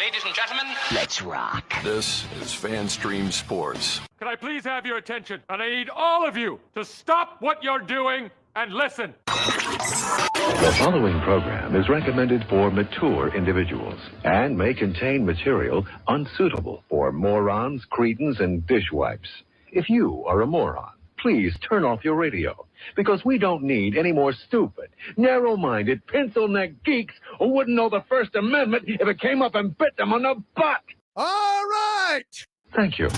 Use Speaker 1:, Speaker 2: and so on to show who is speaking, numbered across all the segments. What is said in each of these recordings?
Speaker 1: ladies and gentlemen.
Speaker 2: Let's rock.
Speaker 3: This is FanStream Sports.
Speaker 4: Can I please have your attention? And I need all of you to stop what you're doing and listen.
Speaker 5: The following program is recommended for mature individuals and may contain material unsuitable for morons, cretins, and dishwipes. If you are a moron, please turn off your radio, because we don't need any more stupid, narrow-minded, pencil-neck geeks who wouldn't know the First Amendment if it came up and bit them on the butt.
Speaker 6: All right.
Speaker 5: Thank you.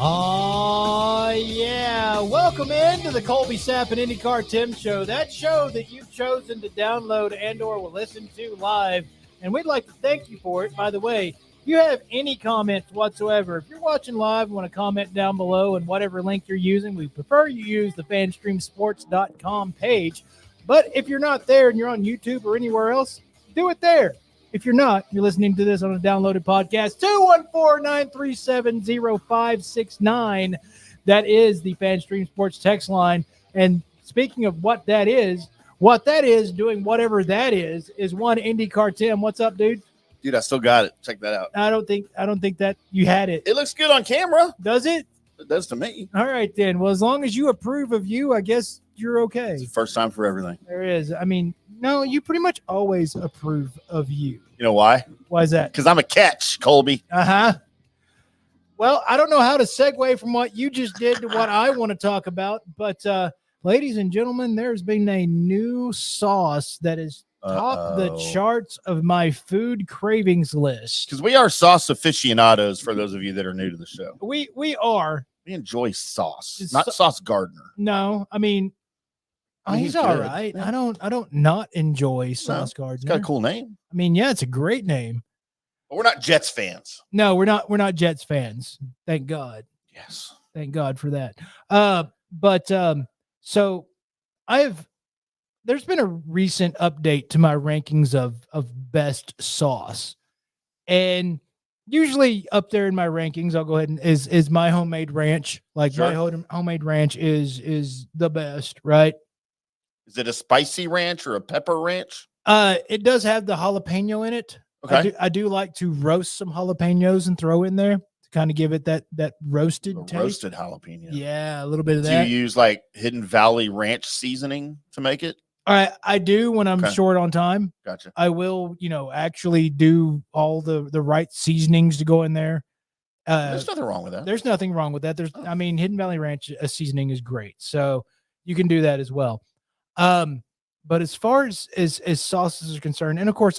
Speaker 7: Oh, yeah. Welcome into the Colby Sapp IndyCarTim show, that show that you've chosen to download and or will listen to live. And we'd like to thank you for it. By the way, if you have any comments whatsoever, if you're watching live and want to comment down below and whatever link you're using, we prefer you use the fanstreamsports.com page. But if you're not there and you're on YouTube or anywhere else, do it there. If you're not, you're listening to this on a downloaded podcast, 214-937-0569. That is the FanStream Sports text line. And speaking of what that is, doing whatever that is one IndyCarTim. What's up, dude?
Speaker 6: Dude, I still got it. Check that out.
Speaker 7: I don't think that you had it.
Speaker 6: It looks good on camera.
Speaker 7: Does it?
Speaker 6: It does to me.
Speaker 7: All right, then. Well, as long as you approve of you, I guess you're okay.
Speaker 6: It's the first time for everything.
Speaker 7: There is. I mean, no, you pretty much always approve of you.
Speaker 6: You know why?
Speaker 7: Why is that?
Speaker 6: Because I'm a catch, Colby.
Speaker 7: Uh-huh. Well, I don't know how to segue from what you just did to what I want to talk about, but ladies and gentlemen, there's been a new sauce that is top the charts of my food cravings list.
Speaker 6: Because we are sauce aficionados, for those of you that are new to the show.
Speaker 7: We are.
Speaker 6: We enjoy sauce, not Sauce Gardner.
Speaker 7: No, I mean, he's all
Speaker 6: good.
Speaker 7: right.
Speaker 6: Yeah.
Speaker 7: I don't not enjoy Sauce Gardner.
Speaker 6: It's got a cool name.
Speaker 7: I mean, yeah, it's a great name.
Speaker 6: But we're not Jets fans.
Speaker 7: No, we're not Jets fans. Thank God.
Speaker 6: Yes.
Speaker 7: Thank God for that. So there's been a recent update to my rankings of best sauce. And usually up there in my rankings, I'll go ahead and is my homemade ranch. Like
Speaker 6: Sure.
Speaker 7: my homemade ranch is the best, right?
Speaker 6: Is it a spicy ranch or a pepper ranch?
Speaker 7: It does have the jalapeno in it.
Speaker 6: Okay.
Speaker 7: I do like to roast some jalapenos and throw in there to kind of give it that roasted taste.
Speaker 6: Roasted jalapeno.
Speaker 7: Yeah, a little bit of
Speaker 6: Do
Speaker 7: that.
Speaker 6: you use like Hidden Valley Ranch seasoning to make it?
Speaker 7: I do when I'm short on time.
Speaker 6: Gotcha.
Speaker 7: I will, actually do all the right seasonings to go in there.
Speaker 6: There's nothing wrong with that.
Speaker 7: There's nothing wrong with that. Hidden Valley Ranch seasoning is great. So you can do that as well. But as far as sauces are concerned, and of course,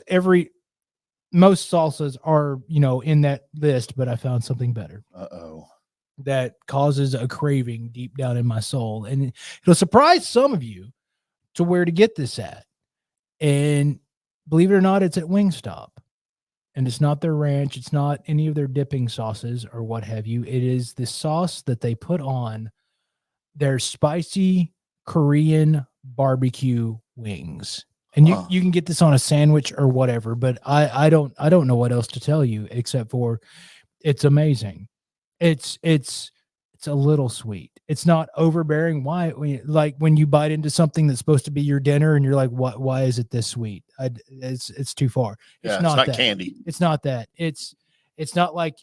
Speaker 7: most salsas are, in that list, but I found something better. That causes a craving deep down in my soul. And it'll surprise some of you to where to get this at. And believe it or not, it's at Wingstop. And it's not their ranch. It's not any of their dipping sauces or what have you. It is the sauce that they put on their spicy Korean barbecue wings. And you can get this on a sandwich or whatever, but I don't know what else to tell you except for it's amazing. It's a little sweet. It's not overbearing. Why? Like when you bite into something that's supposed to be your dinner and you're like, what? Why is it this sweet? It's too far.
Speaker 6: It's not
Speaker 7: that.
Speaker 6: candy.
Speaker 7: It's not that. It's not like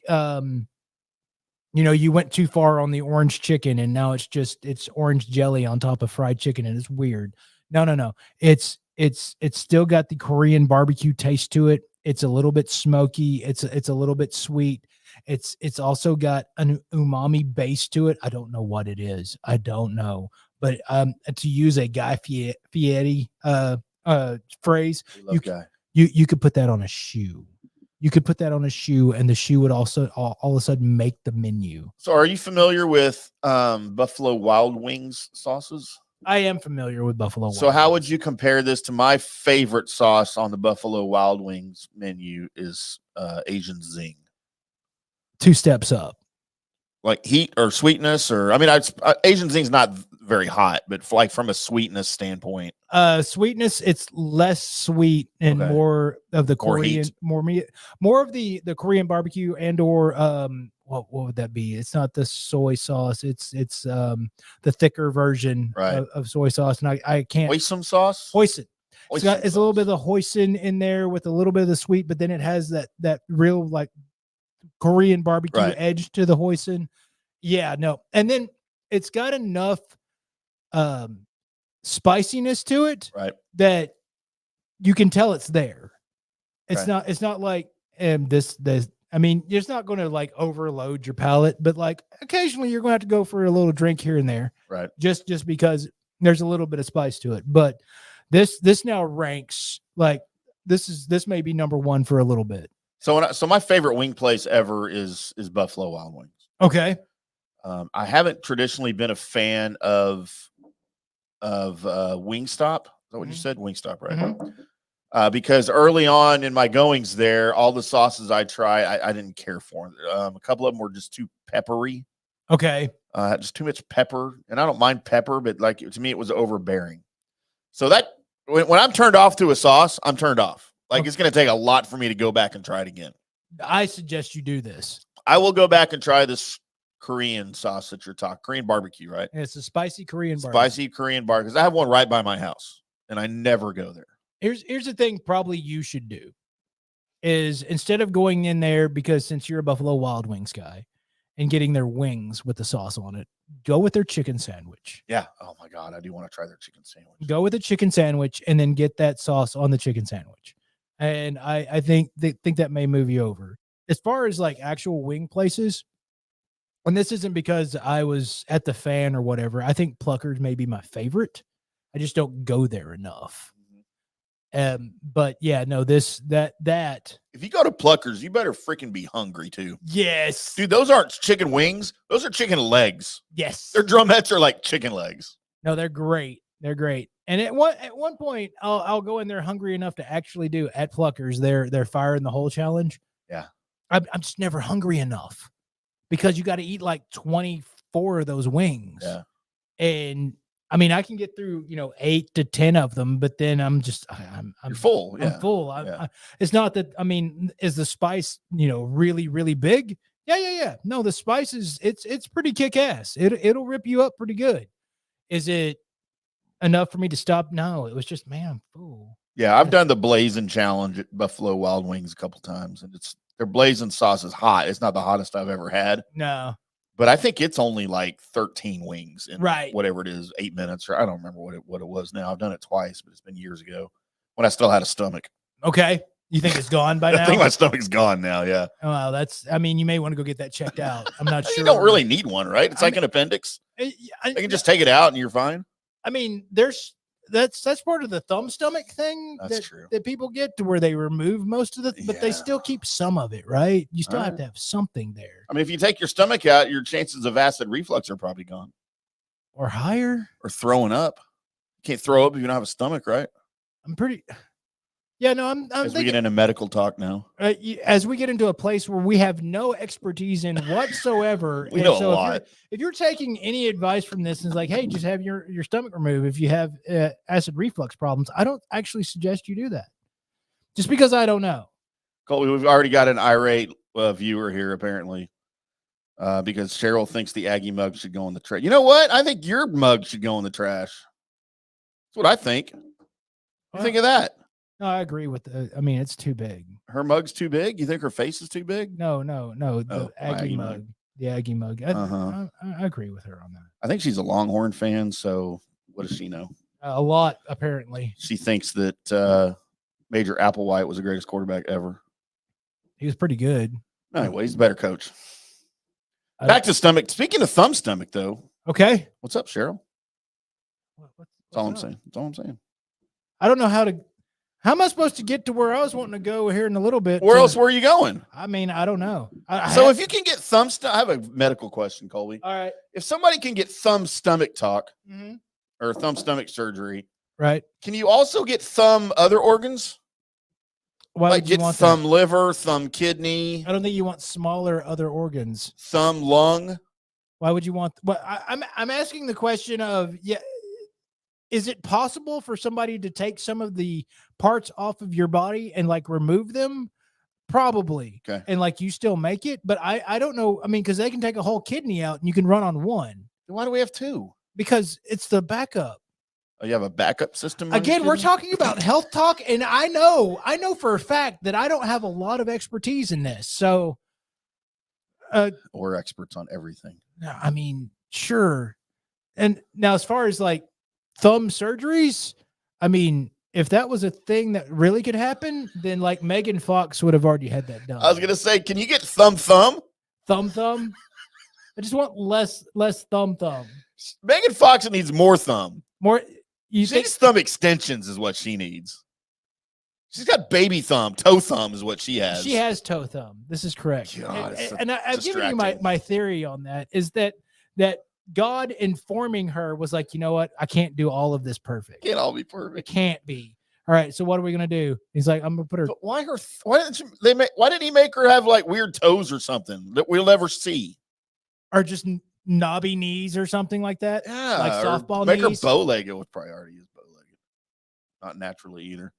Speaker 7: you went too far on the orange chicken and now it's orange jelly on top of fried chicken and it's weird. No. It's still got the Korean barbecue taste to it. It's a little bit smoky. It's a little bit sweet. It's also got an umami base to it. I don't know what it is. I don't know. But to use a Guy Fieri phrase, you could put that on a shoe. You could put that on a shoe, and the shoe would also all of a sudden make the menu.
Speaker 6: So are you familiar with Buffalo Wild Wings sauces?
Speaker 7: I am familiar with Buffalo Wild
Speaker 6: So how
Speaker 7: Wings.
Speaker 6: would you compare this to my favorite sauce on the Buffalo Wild Wings menu is Asian Zing?
Speaker 7: 2 steps up.
Speaker 6: Like heat or sweetness, or Asian Zing's not very hot, but from a sweetness standpoint,
Speaker 7: sweetness, it's less sweet and more of the Korean, more of the Korean barbecue and or what would that be? It's not the soy sauce. It's the thicker version
Speaker 6: Right.
Speaker 7: of soy sauce. And I can't
Speaker 6: Hoisin sauce.
Speaker 7: hoisin. It's
Speaker 6: Hoisin
Speaker 7: a little
Speaker 6: sauce.
Speaker 7: bit of the hoisin in there with a little bit of the sweet, but then it has that real like Korean barbecue
Speaker 6: Right.
Speaker 7: edge to the hoisin. Yeah, no. And then it's got enough spiciness to it
Speaker 6: Right.
Speaker 7: that you can tell it's there.
Speaker 6: Okay.
Speaker 7: It's not like this I mean, it's not going to like overload your palate, but like occasionally you're going to have to go for a little drink here and there.
Speaker 6: Right.
Speaker 7: Just because there's a little bit of spice to it. But this now ranks like this may be number one for a little bit.
Speaker 6: So my favorite wing place ever is Buffalo Wild Wings.
Speaker 7: Okay.
Speaker 6: I haven't traditionally been a fan of Wingstop. Is that what you said? Wingstop, right?
Speaker 7: Mhm.
Speaker 6: Because early on in my goings there, all the sauces I tried, I didn't care for. A couple of them were just too peppery.
Speaker 7: Okay.
Speaker 6: Just too much pepper, and I don't mind pepper, but like to me, it was overbearing. So that when I'm turned off to a sauce, I'm turned off. Like it's going to take a lot for me to go back and try it again.
Speaker 7: I suggest you do this.
Speaker 6: I will go back and try this Korean sauce that you're talking, Korean barbecue, right?
Speaker 7: And it's a spicy Korean barbecue.
Speaker 6: Spicy Korean barbecue. Because I have one right by my house, and I never go there.
Speaker 7: Here's the thing probably you should do is instead of going in there, because since you're a Buffalo Wild Wings guy and getting their wings with the sauce on it, go with their chicken sandwich.
Speaker 6: Yeah. Oh my God. I do want to try their chicken sandwich.
Speaker 7: Go with a chicken sandwich and then get that sauce on the chicken sandwich. And I think that may move you over. As far as like actual wing places, and this isn't because I was at the Fan or whatever, I think Pluckers may be my favorite. I just don't go there enough. But yeah, no, that.
Speaker 6: If you go to Pluckers, you better freaking be hungry too.
Speaker 7: Yes.
Speaker 6: Dude, those aren't chicken wings. Those are chicken legs.
Speaker 7: Yes.
Speaker 6: Their drumettes are like chicken legs.
Speaker 7: No, they're great. They're great. And at one point, I'll go in there hungry enough to actually do at Pluckers their fire in the hole challenge.
Speaker 6: Yeah.
Speaker 7: I'm just never hungry enough because you got to eat like 24 of those wings.
Speaker 6: Yeah.
Speaker 7: And I mean, I can get through, 8 to 10 of them, but then I'm
Speaker 6: You're full. Yeah.
Speaker 7: I'm full.
Speaker 6: Yeah.
Speaker 7: It's not that, I mean, is the spice, really, really big? Yeah. No, the spice it's pretty kick ass. It'll rip you up pretty good. Is it enough for me to stop? No, it was just, man, I'm full.
Speaker 6: Yeah. I've done the blazing challenge at Buffalo Wild Wings a couple times, and their blazing sauce is hot. It's not the hottest I've ever had.
Speaker 7: No.
Speaker 6: But I think it's only like 13 wings in
Speaker 7: Right.
Speaker 6: whatever it is, 8 minutes, or I don't remember what it was now. I've done it twice, but it's been years ago when I still had a stomach.
Speaker 7: Okay. You think it's gone by now?
Speaker 6: I think my stomach's gone now. Yeah.
Speaker 7: Well, you may want to go get that checked out. I'm not sure.
Speaker 6: You don't really need one, right? It's like an appendix. They can just take it out and you're fine.
Speaker 7: I mean, that's part of the thumb stomach thing.
Speaker 6: That's true.
Speaker 7: That people get to where they remove most of but they still keep some of it, right? You still have to have something there.
Speaker 6: I mean, if you take your stomach out, your chances of acid reflux are probably gone.
Speaker 7: Or higher.
Speaker 6: Or throwing up. You can't throw up if you don't have a stomach, right?
Speaker 7: Yeah, no, I'm
Speaker 6: As
Speaker 7: thinking,
Speaker 6: we get into medical talk now.
Speaker 7: as we get into a place where we have no expertise in whatsoever.
Speaker 6: We know a lot.
Speaker 7: If you're taking any advice from this and it's like, hey, just have your stomach removed if you have acid reflux problems, I don't actually suggest you do that. Just because I don't know.
Speaker 6: Colby, we've already got an irate viewer here, apparently, because Cheryl thinks the Aggie mug should go in the trash. You know what? I think your mug should go in the trash. That's what I think. What do you think of that?
Speaker 7: No, I agree with it's too big.
Speaker 6: Her mug's too big? You think her face is too big?
Speaker 7: No. The Aggie mug. The Aggie mug. I agree with her on that.
Speaker 6: I think she's a Longhorn fan, so what does she know?
Speaker 7: A lot, apparently.
Speaker 6: She thinks that Major Applewhite was the greatest quarterback ever.
Speaker 7: He was pretty good.
Speaker 6: Anyway, he's a better coach. Back to stomach. Speaking of thumb stomach, though.
Speaker 7: Okay.
Speaker 6: What's up, Cheryl? That's all I'm
Speaker 7: up?
Speaker 6: saying. That's all I'm saying.
Speaker 7: I don't know how am I supposed to get to where I was wanting to go here in a little bit?
Speaker 6: Where else were you going?
Speaker 7: I mean, I don't know.
Speaker 6: If you can get thumb stomach, I have a medical question, Colby.
Speaker 7: All right.
Speaker 6: If somebody can get thumb stomach talk
Speaker 7: Mm-hmm.
Speaker 6: or thumb stomach surgery,
Speaker 7: Right.
Speaker 6: can you also get thumb other organs?
Speaker 7: Why
Speaker 6: Like
Speaker 7: would you
Speaker 6: get
Speaker 7: want
Speaker 6: thumb
Speaker 7: that?
Speaker 6: liver, thumb kidney,
Speaker 7: I don't think you want smaller other organs.
Speaker 6: thumb lung.
Speaker 7: Why would you want? Well, I'm asking the question of, is it possible for somebody to take some of the parts off of your body and like remove them? Probably.
Speaker 6: Okay.
Speaker 7: And like you still make it, but I don't know. I mean, because they can take a whole kidney out and you can run on one
Speaker 6: Why do we have two?
Speaker 7: because it's the backup.
Speaker 6: Oh, you have a backup system? on your
Speaker 7: Again, we're
Speaker 6: kidney?
Speaker 7: talking about health talk, and I know for a fact that I don't have a lot of expertise in this. So,
Speaker 6: We're experts on everything.
Speaker 7: I mean, sure. And now, as far as like thumb surgeries, I mean, if that was a thing that really could happen, then like Megan Fox would have already had that done.
Speaker 6: I was gonna say, can you get thumb?
Speaker 7: Thumb. I just want less thumb.
Speaker 6: Megan Fox needs more thumb.
Speaker 7: More. You
Speaker 6: She
Speaker 7: think?
Speaker 6: needs thumb extensions is what she needs. She's got baby thumb, toe thumb is what she has.
Speaker 7: She has toe thumb. This is correct.
Speaker 6: God, it's
Speaker 7: and I've given you
Speaker 6: distracting.
Speaker 7: my theory on that is that God informing her was like, you know what? I can't do all of this perfect.
Speaker 6: Can't all be
Speaker 7: It
Speaker 6: perfect.
Speaker 7: can't be. All right. So what are we gonna do? He's like, I'm gonna put her.
Speaker 6: But why her? Why didn't he make her have like weird toes or something that we'll never see?
Speaker 7: Or just knobby knees or something like that.
Speaker 6: Yeah,
Speaker 7: Like
Speaker 6: or
Speaker 7: softball
Speaker 6: make
Speaker 7: knees.
Speaker 6: her bow-legged. With priority is bow-legged, not naturally either.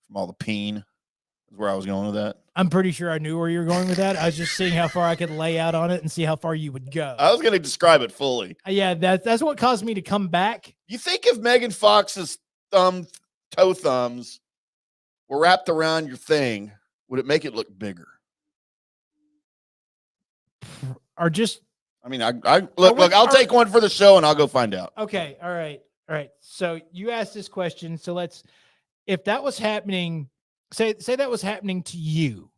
Speaker 6: From all the peen is where I was going with that.
Speaker 7: I'm pretty sure I knew where you were going with that. I was just seeing how far I could lay out on it and see how far you would go.
Speaker 6: I was going to describe it fully.
Speaker 7: Yeah, that's what caused me to come back.
Speaker 6: You think if Megan Fox's toe thumbs were wrapped around your thing, would it make it look bigger?
Speaker 7: Or just
Speaker 6: I mean, I look. I'll take one for the show, and I'll go find out.
Speaker 7: okay. All right. So you asked this question. So if that was happening, say that was happening to you,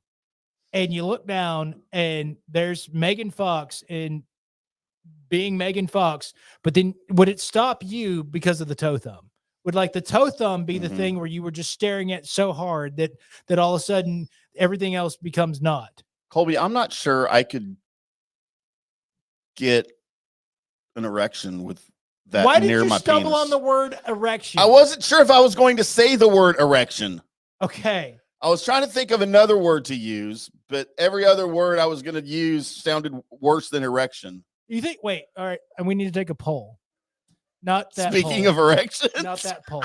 Speaker 7: and you look down and there's Megan Fox and being Megan Fox, but then would it stop you because of the toe thumb? Would like the toe thumb be the thing where you were just staring at so hard that all of a sudden everything else becomes not?
Speaker 6: Colby, I'm not sure I could get an erection with that
Speaker 7: Why did
Speaker 6: near
Speaker 7: you
Speaker 6: my
Speaker 7: stumble
Speaker 6: penis.
Speaker 7: on the word erection?
Speaker 6: I wasn't sure if I was going to say the word erection.
Speaker 7: Okay.
Speaker 6: I was trying to think of another word to use, but every other word I was going to use sounded worse than erection.
Speaker 7: You think? Wait. All right. And we need to take a poll. Not that.
Speaker 6: Speaking
Speaker 7: poll.
Speaker 6: of erections,
Speaker 7: Not that poll.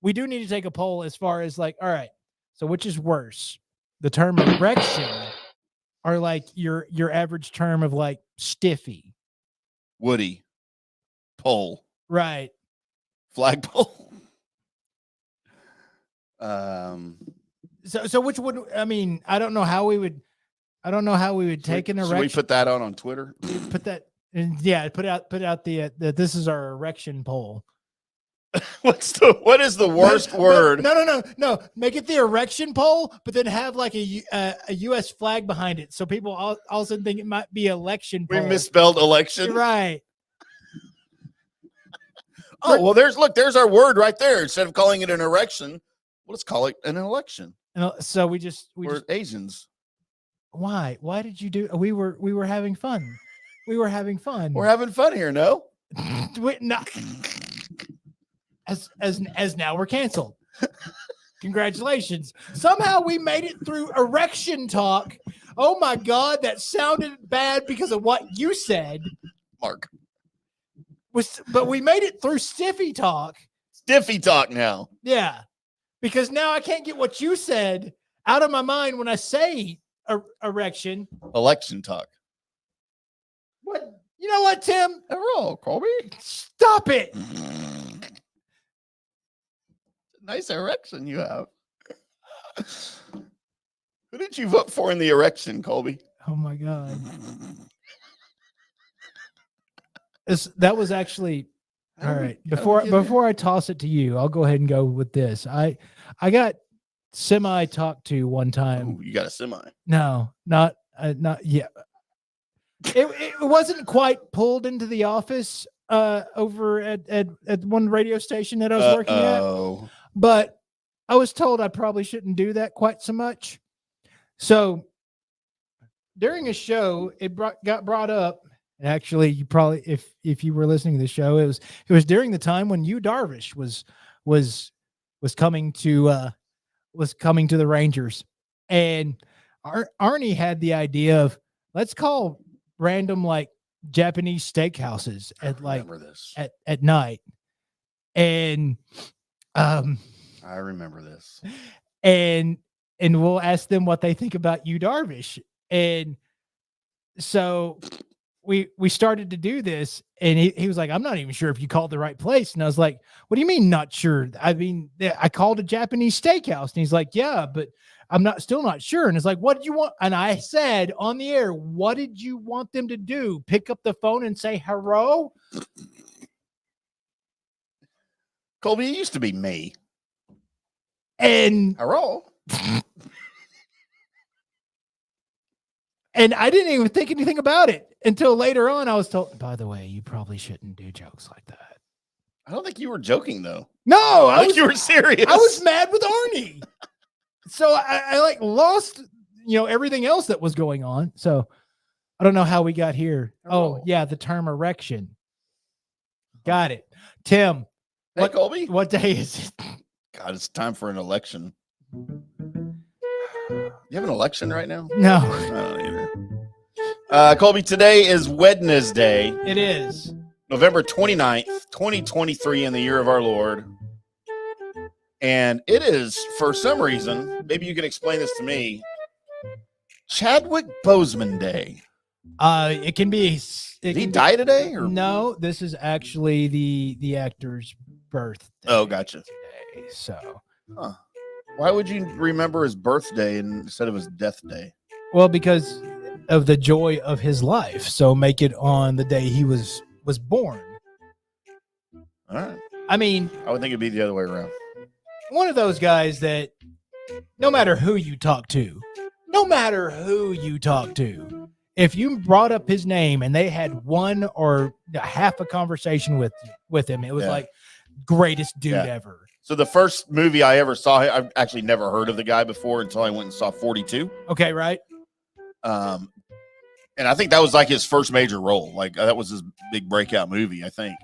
Speaker 7: We do need to take a poll as far as like, all right. So which is worse, the term erection, or like your average term of like stiffy?
Speaker 6: Woody, pole,
Speaker 7: Right.
Speaker 6: flagpole.
Speaker 7: So which would I mean? I don't know how we would take an erection.
Speaker 6: Should we put that on Twitter?
Speaker 7: Put that. And yeah, put out the this is our erection poll.
Speaker 6: What is the worst word?
Speaker 7: No. Make it the erection poll, but then have like a U.S. flag behind it, so people all of a sudden think it might be election
Speaker 6: We
Speaker 7: poll.
Speaker 6: misspelled election.
Speaker 7: Right.
Speaker 6: Oh well, there's our word right there. Instead of calling it an erection, let's call it an election.
Speaker 7: And so we
Speaker 6: We're Asians.
Speaker 7: why did you do? We were having fun. We were having fun.
Speaker 6: We're having fun here. No.
Speaker 7: Not, as now we're canceled. Congratulations. Somehow we made it through erection talk. Oh my God, that sounded bad because of what you said.
Speaker 6: Mark.
Speaker 7: But we made it through stiffy talk.
Speaker 6: Stiffy talk now.
Speaker 7: Yeah. Because now I can't get what you said out of my mind when I say erection.
Speaker 6: Election talk.
Speaker 7: What? You know what, Tim?
Speaker 6: Roll, Colby.
Speaker 7: Stop it.
Speaker 6: Nice erection you have. Who did you vote for in the erection, Colby?
Speaker 7: Oh my God. That was actually all right. Before I toss it to you, I'll go ahead and go with this. I got semi talked to one time.
Speaker 6: Ooh, you got a semi.
Speaker 7: No, not yet. It wasn't quite pulled into the office over at one radio station that I was working at. But I was told I probably shouldn't do that quite so much. So during a show, it got brought up. And actually, you probably, if you were listening to the show, it was during the time when Yu Darvish was coming to the Rangers, and Arnie had the idea of let's call random like Japanese steakhouses at night, and
Speaker 6: I remember this.
Speaker 7: and we'll ask them what they think about Yu Darvish. And so we started to do this, and he was like, I'm not even sure if you called the right place. And I was like, what do you mean not sure? I mean, I called a Japanese steakhouse. And he's like, yeah, but I'm still not sure. And it's like, what did you want? And I said on the air, what did you want them to do? Pick up the phone and say hello?
Speaker 6: Colby, it used to be me.
Speaker 7: And
Speaker 6: Hello.
Speaker 7: And I didn't even think anything about it until later on. I was told, by the way, you probably shouldn't do jokes like that.
Speaker 6: I don't think you were joking, though.
Speaker 7: No, I was,
Speaker 6: you were serious.
Speaker 7: I was mad with Arnie. So I like lost, everything else that was going on. So I don't know how we got here. Oh, yeah, the term erection. Got it. Tim.
Speaker 6: Hey, Colby.
Speaker 7: What day is it?
Speaker 6: God, it's time for an election. You have an election right now?
Speaker 7: No.
Speaker 6: I don't either. Colby, today is Wednesday.
Speaker 7: It is.
Speaker 6: November 29th, 2023 in the year of our Lord. And it is, for some reason, maybe you can explain this to me, Chadwick Boseman Day.
Speaker 7: It can be.
Speaker 6: Did he die today? Or?
Speaker 7: No, this is actually the actor's birthday.
Speaker 6: Oh, gotcha.
Speaker 7: Today, so.
Speaker 6: Huh. Why would you remember his birthday instead of his death day?
Speaker 7: Well, because of the joy of his life. So make it on the day he was born.
Speaker 6: All right.
Speaker 7: I mean,
Speaker 6: I would think it'd be the other way around.
Speaker 7: One of those guys that no matter who you talk to, if you brought up his name and they had one or half a conversation with him, it was like greatest dude ever.
Speaker 6: So the first movie I ever saw, I've actually never heard of the guy before until I went and saw 42.
Speaker 7: Okay, right.
Speaker 6: And I think that was like his first major role. Like that was his big breakout movie, I think.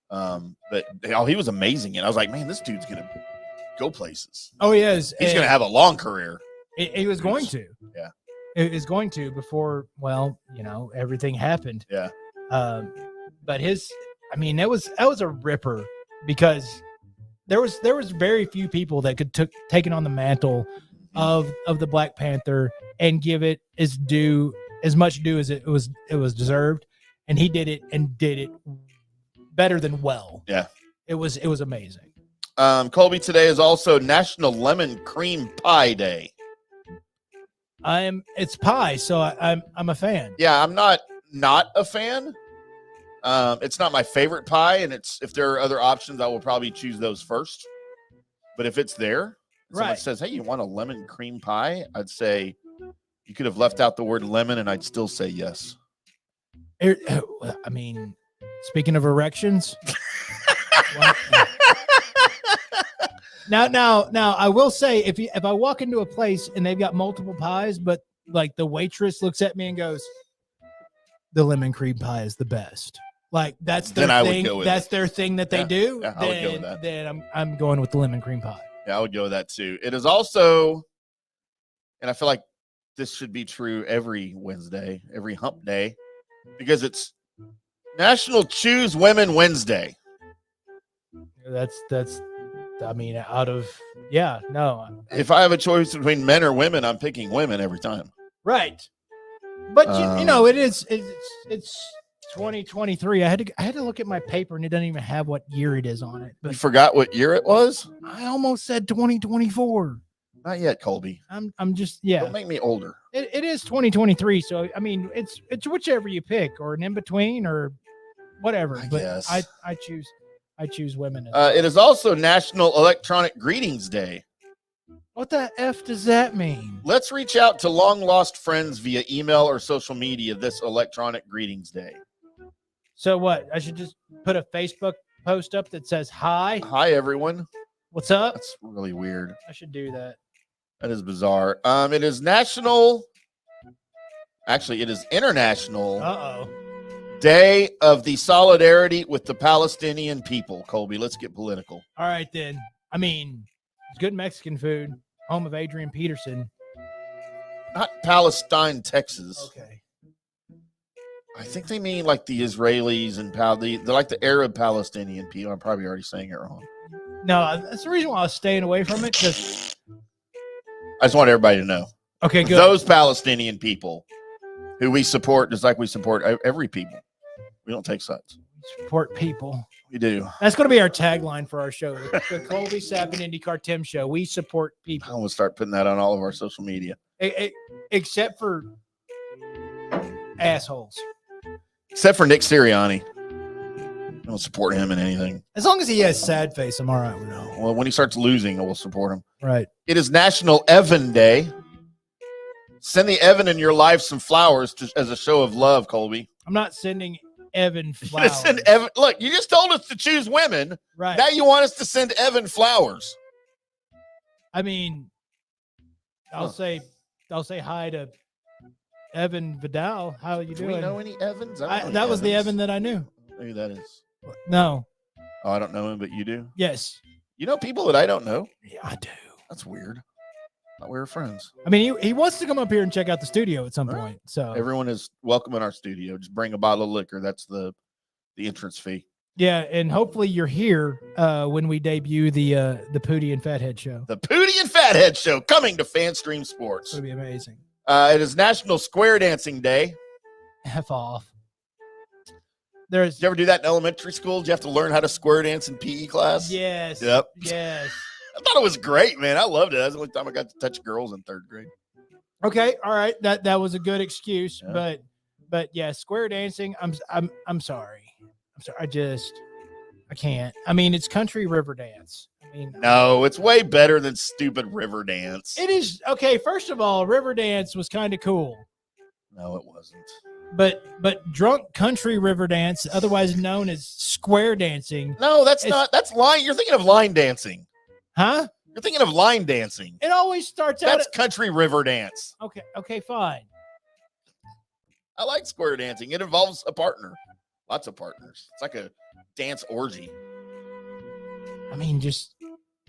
Speaker 6: But he was amazing. And I was like, man, this dude's going to go places.
Speaker 7: Oh, he is.
Speaker 6: He's going to have a long career.
Speaker 7: He was going to.
Speaker 6: Yeah.
Speaker 7: It was going to before, everything happened.
Speaker 6: Yeah.
Speaker 7: But that was a ripper because there was very few people that could taken on the mantle of the Black Panther and give it as much due as it was deserved, and he did it better than well.
Speaker 6: Yeah,
Speaker 7: it was amazing.
Speaker 6: Colby, today is also National Lemon Cream Pie Day.
Speaker 7: It's pie, so I'm a fan.
Speaker 6: Yeah, I'm not a fan. It's not my favorite pie, and if there are other options, I will probably choose those first. But if it's there, someone says, hey, you want a lemon cream pie? I'd say you could have left out the word lemon, and I'd still say yes.
Speaker 7: I mean, speaking of erections. Now, I will say if I walk into a place and they've got multiple pies, but like the waitress looks at me and goes, the lemon cream pie is the best. Like that's their thing. That's their thing that they do.
Speaker 6: Yeah, I would go with that.
Speaker 7: Then I'm going with the lemon cream pie.
Speaker 6: Yeah, I would go with that too. It is also, and I feel like this should be true every Wednesday, every hump day, because it's National Choose Women Wednesday.
Speaker 7: That's
Speaker 6: If I have a choice between men or women, I'm picking women every time.
Speaker 7: Right. But it's 2023. I had to look at my paper and it doesn't even have what year it is on it. But
Speaker 6: you forgot what year it was?
Speaker 7: I almost said 2024.
Speaker 6: Not yet, Colby.
Speaker 7: I'm just Don't
Speaker 6: make me older.
Speaker 7: It is 2023. So I mean it's whichever you pick or an in between or whatever. I guess. I choose women.
Speaker 6: It is also National Electronic Greetings Day.
Speaker 7: What the F does that mean?
Speaker 6: Let's reach out to long lost friends via email or social media this Electronic Greetings Day.
Speaker 7: So what? I should just put a Facebook post up that says hi.
Speaker 6: Hi, everyone.
Speaker 7: What's up?
Speaker 6: That's really weird.
Speaker 7: I should do that.
Speaker 6: That is bizarre. It is International Day of the Solidarity with the Palestinian People. Colby, let's get political.
Speaker 7: All right, then. I mean, it's good Mexican food. Home of Adrian Peterson.
Speaker 6: Not Palestine, Texas.
Speaker 7: Okay.
Speaker 6: I think they mean like the Israelis and they're like the Arab Palestinian people. I'm probably already saying it wrong.
Speaker 7: No, that's the reason why I was staying away from it because
Speaker 6: I just want everybody to know.
Speaker 7: Okay, good.
Speaker 6: Those Palestinian people who we support, just like we support every people. We don't take sides.
Speaker 7: Support people.
Speaker 6: We do.
Speaker 7: That's going to be our tagline for our show. The Colby Sapp IndyCarTim show. We support
Speaker 6: I'm
Speaker 7: people.
Speaker 6: going to start putting that on all of our social media.
Speaker 7: Except for assholes.
Speaker 6: Except for Nick Sirianni. I don't support him in anything.
Speaker 7: As long as he has sad face, I'm all right with that.
Speaker 6: Well, when he starts losing, I will support him.
Speaker 7: Right.
Speaker 6: It is National Evan Day. Send the Evan in your life some flowers as a show of love, Colby.
Speaker 7: I'm not sending Evan
Speaker 6: You're
Speaker 7: flowers.
Speaker 6: gonna send Evan. Look, you just told us to choose women.
Speaker 7: Right.
Speaker 6: Now you want us to send Evan flowers.
Speaker 7: I mean, I'll say hi to Evan Vidal. How are you
Speaker 6: Do
Speaker 7: doing?
Speaker 6: we know any Evans? I don't know
Speaker 7: That
Speaker 6: any
Speaker 7: was the
Speaker 6: Evans.
Speaker 7: Evan that I knew.
Speaker 6: Maybe that is.
Speaker 7: No.
Speaker 6: Oh, I don't know him, but you do.
Speaker 7: Yes.
Speaker 6: You know people that I don't know.
Speaker 7: Yeah, I do.
Speaker 6: That's weird. Thought we were friends.
Speaker 7: I mean, he wants to come up here and check out the studio at some point. So
Speaker 6: Everyone is welcome in our studio. Just bring a bottle of liquor. That's the entrance fee.
Speaker 7: yeah, and hopefully you're here when we debut the Pootie and Fathead show.
Speaker 6: The Pootie and Fathead Show coming to FanStream Sports.
Speaker 7: It'll be amazing.
Speaker 6: It is National Square Dancing Day.
Speaker 7: F off.
Speaker 6: Did you ever do that in elementary school? Did you have to learn how to square dance in PE class?
Speaker 7: Yes.
Speaker 6: Yep.
Speaker 7: Yes.
Speaker 6: I thought it was great, man. I loved it. That's the only time I got to touch girls in third grade.
Speaker 7: Okay. All right. That was a good excuse,
Speaker 6: Yeah.
Speaker 7: but yeah, square dancing. I'm sorry. I'm sorry. I can't. I mean, it's country river dance. I mean,
Speaker 6: No, it's way better than stupid river dance.
Speaker 7: it is okay. First of all, river dance was kind of cool,
Speaker 6: No, it wasn't.
Speaker 7: but drunk country river dance, otherwise known as square dancing,
Speaker 6: No, that's not. That's line. You're thinking of line dancing.
Speaker 7: huh?
Speaker 6: You're thinking of line dancing.
Speaker 7: It always starts out.
Speaker 6: That's country river dance.
Speaker 7: Okay, fine.
Speaker 6: I like square dancing. It involves a partner. Lots of partners. It's like a dance orgy.
Speaker 7: I mean, just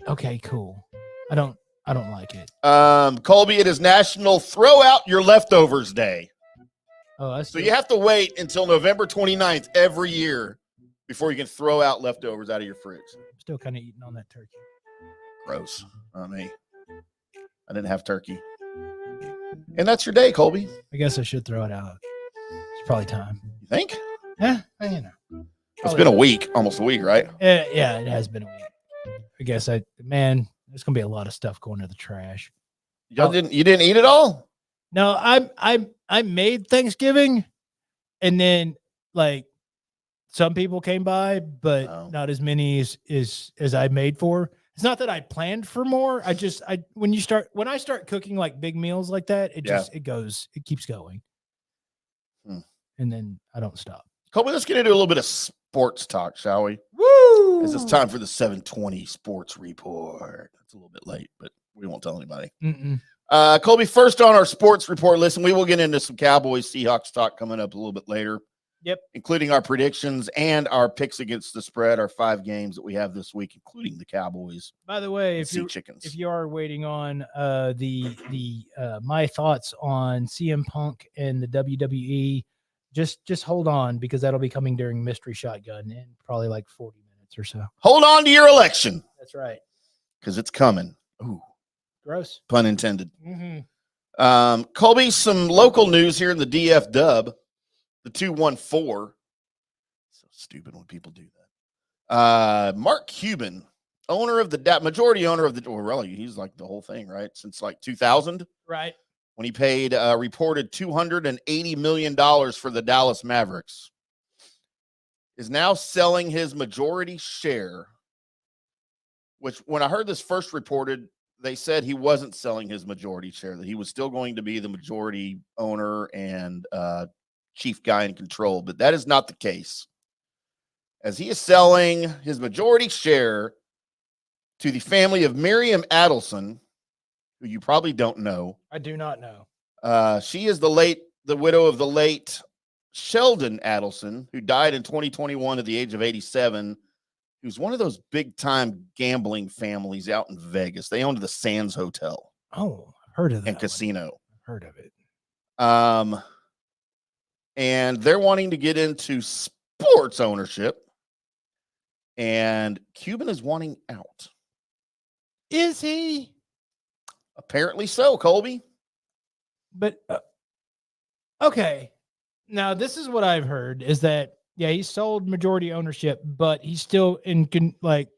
Speaker 7: okay, cool. I don't like it.
Speaker 6: Colby, it is National Throw Out Your Leftovers Day.
Speaker 7: Oh, that's
Speaker 6: So you have to wait until November 29th every year before you can throw out leftovers out of your fridge.
Speaker 7: still kind of eating on that turkey.
Speaker 6: Gross. Not me. I didn't have turkey. And that's your day, Colby.
Speaker 7: I guess I should throw it out. It's probably time.
Speaker 6: You think?
Speaker 7: Yeah, you know.
Speaker 6: It's been a week, almost a week, right?
Speaker 7: Yeah, it has been a week. I guess there's gonna be a lot of stuff going to the trash.
Speaker 6: You didn't eat it all?
Speaker 7: No, I made Thanksgiving, and then like some people came by, but not as many as I made for. It's not that I planned for more. When I start cooking like big meals like that, it keeps going. And then I don't stop.
Speaker 6: Colby, let's get into a little bit of sports talk, shall we?
Speaker 7: Woo!
Speaker 6: It's time for the 720 Sports Report. It's a little bit late, but we won't tell anybody. Colby, first on our sports report list, and we will get into some Cowboys Seahawks talk coming up a little bit later.
Speaker 7: Yep.
Speaker 6: Including our predictions and our picks against the spread, our 5 games that we have this week, including the Cowboys.
Speaker 7: By the way, if you are waiting on the my thoughts on CM Punk and the WWE, just hold on, because that'll be coming during Mystery Shotgun in probably like 40 minutes or so.
Speaker 6: Hold on to your election.
Speaker 7: That's right.
Speaker 6: Because it's coming. Ooh.
Speaker 7: Gross.
Speaker 6: Pun intended. Colby, some local news here in the DF Dub. The 214. So stupid when people do that. Mark Cuban, majority owner of the, well, really, he's like the whole thing, right? Since like 2000.
Speaker 7: Right.
Speaker 6: When he paid reported $280 million for the Dallas Mavericks, is now selling his majority share, which when I heard this first reported, they said he wasn't selling his majority share, that he was still going to be the majority owner and chief guy in control, but that is not the case, as he is selling his majority share to the family of Miriam Adelson, who you probably don't know.
Speaker 7: I do not know.
Speaker 6: She is the widow of the late Sheldon Adelson, who died in 2021 at the age of 87, who's one of those big-time gambling families out in Vegas. They owned the Sands Hotel.
Speaker 7: Oh, I've heard of that.
Speaker 6: And casino.
Speaker 7: I've heard of it.
Speaker 6: And they're wanting to get into sports ownership, and Cuban is wanting out.
Speaker 7: Is he?
Speaker 6: Apparently so, Colby.
Speaker 7: But okay, now this is what I've heard is that he sold majority ownership, but he's still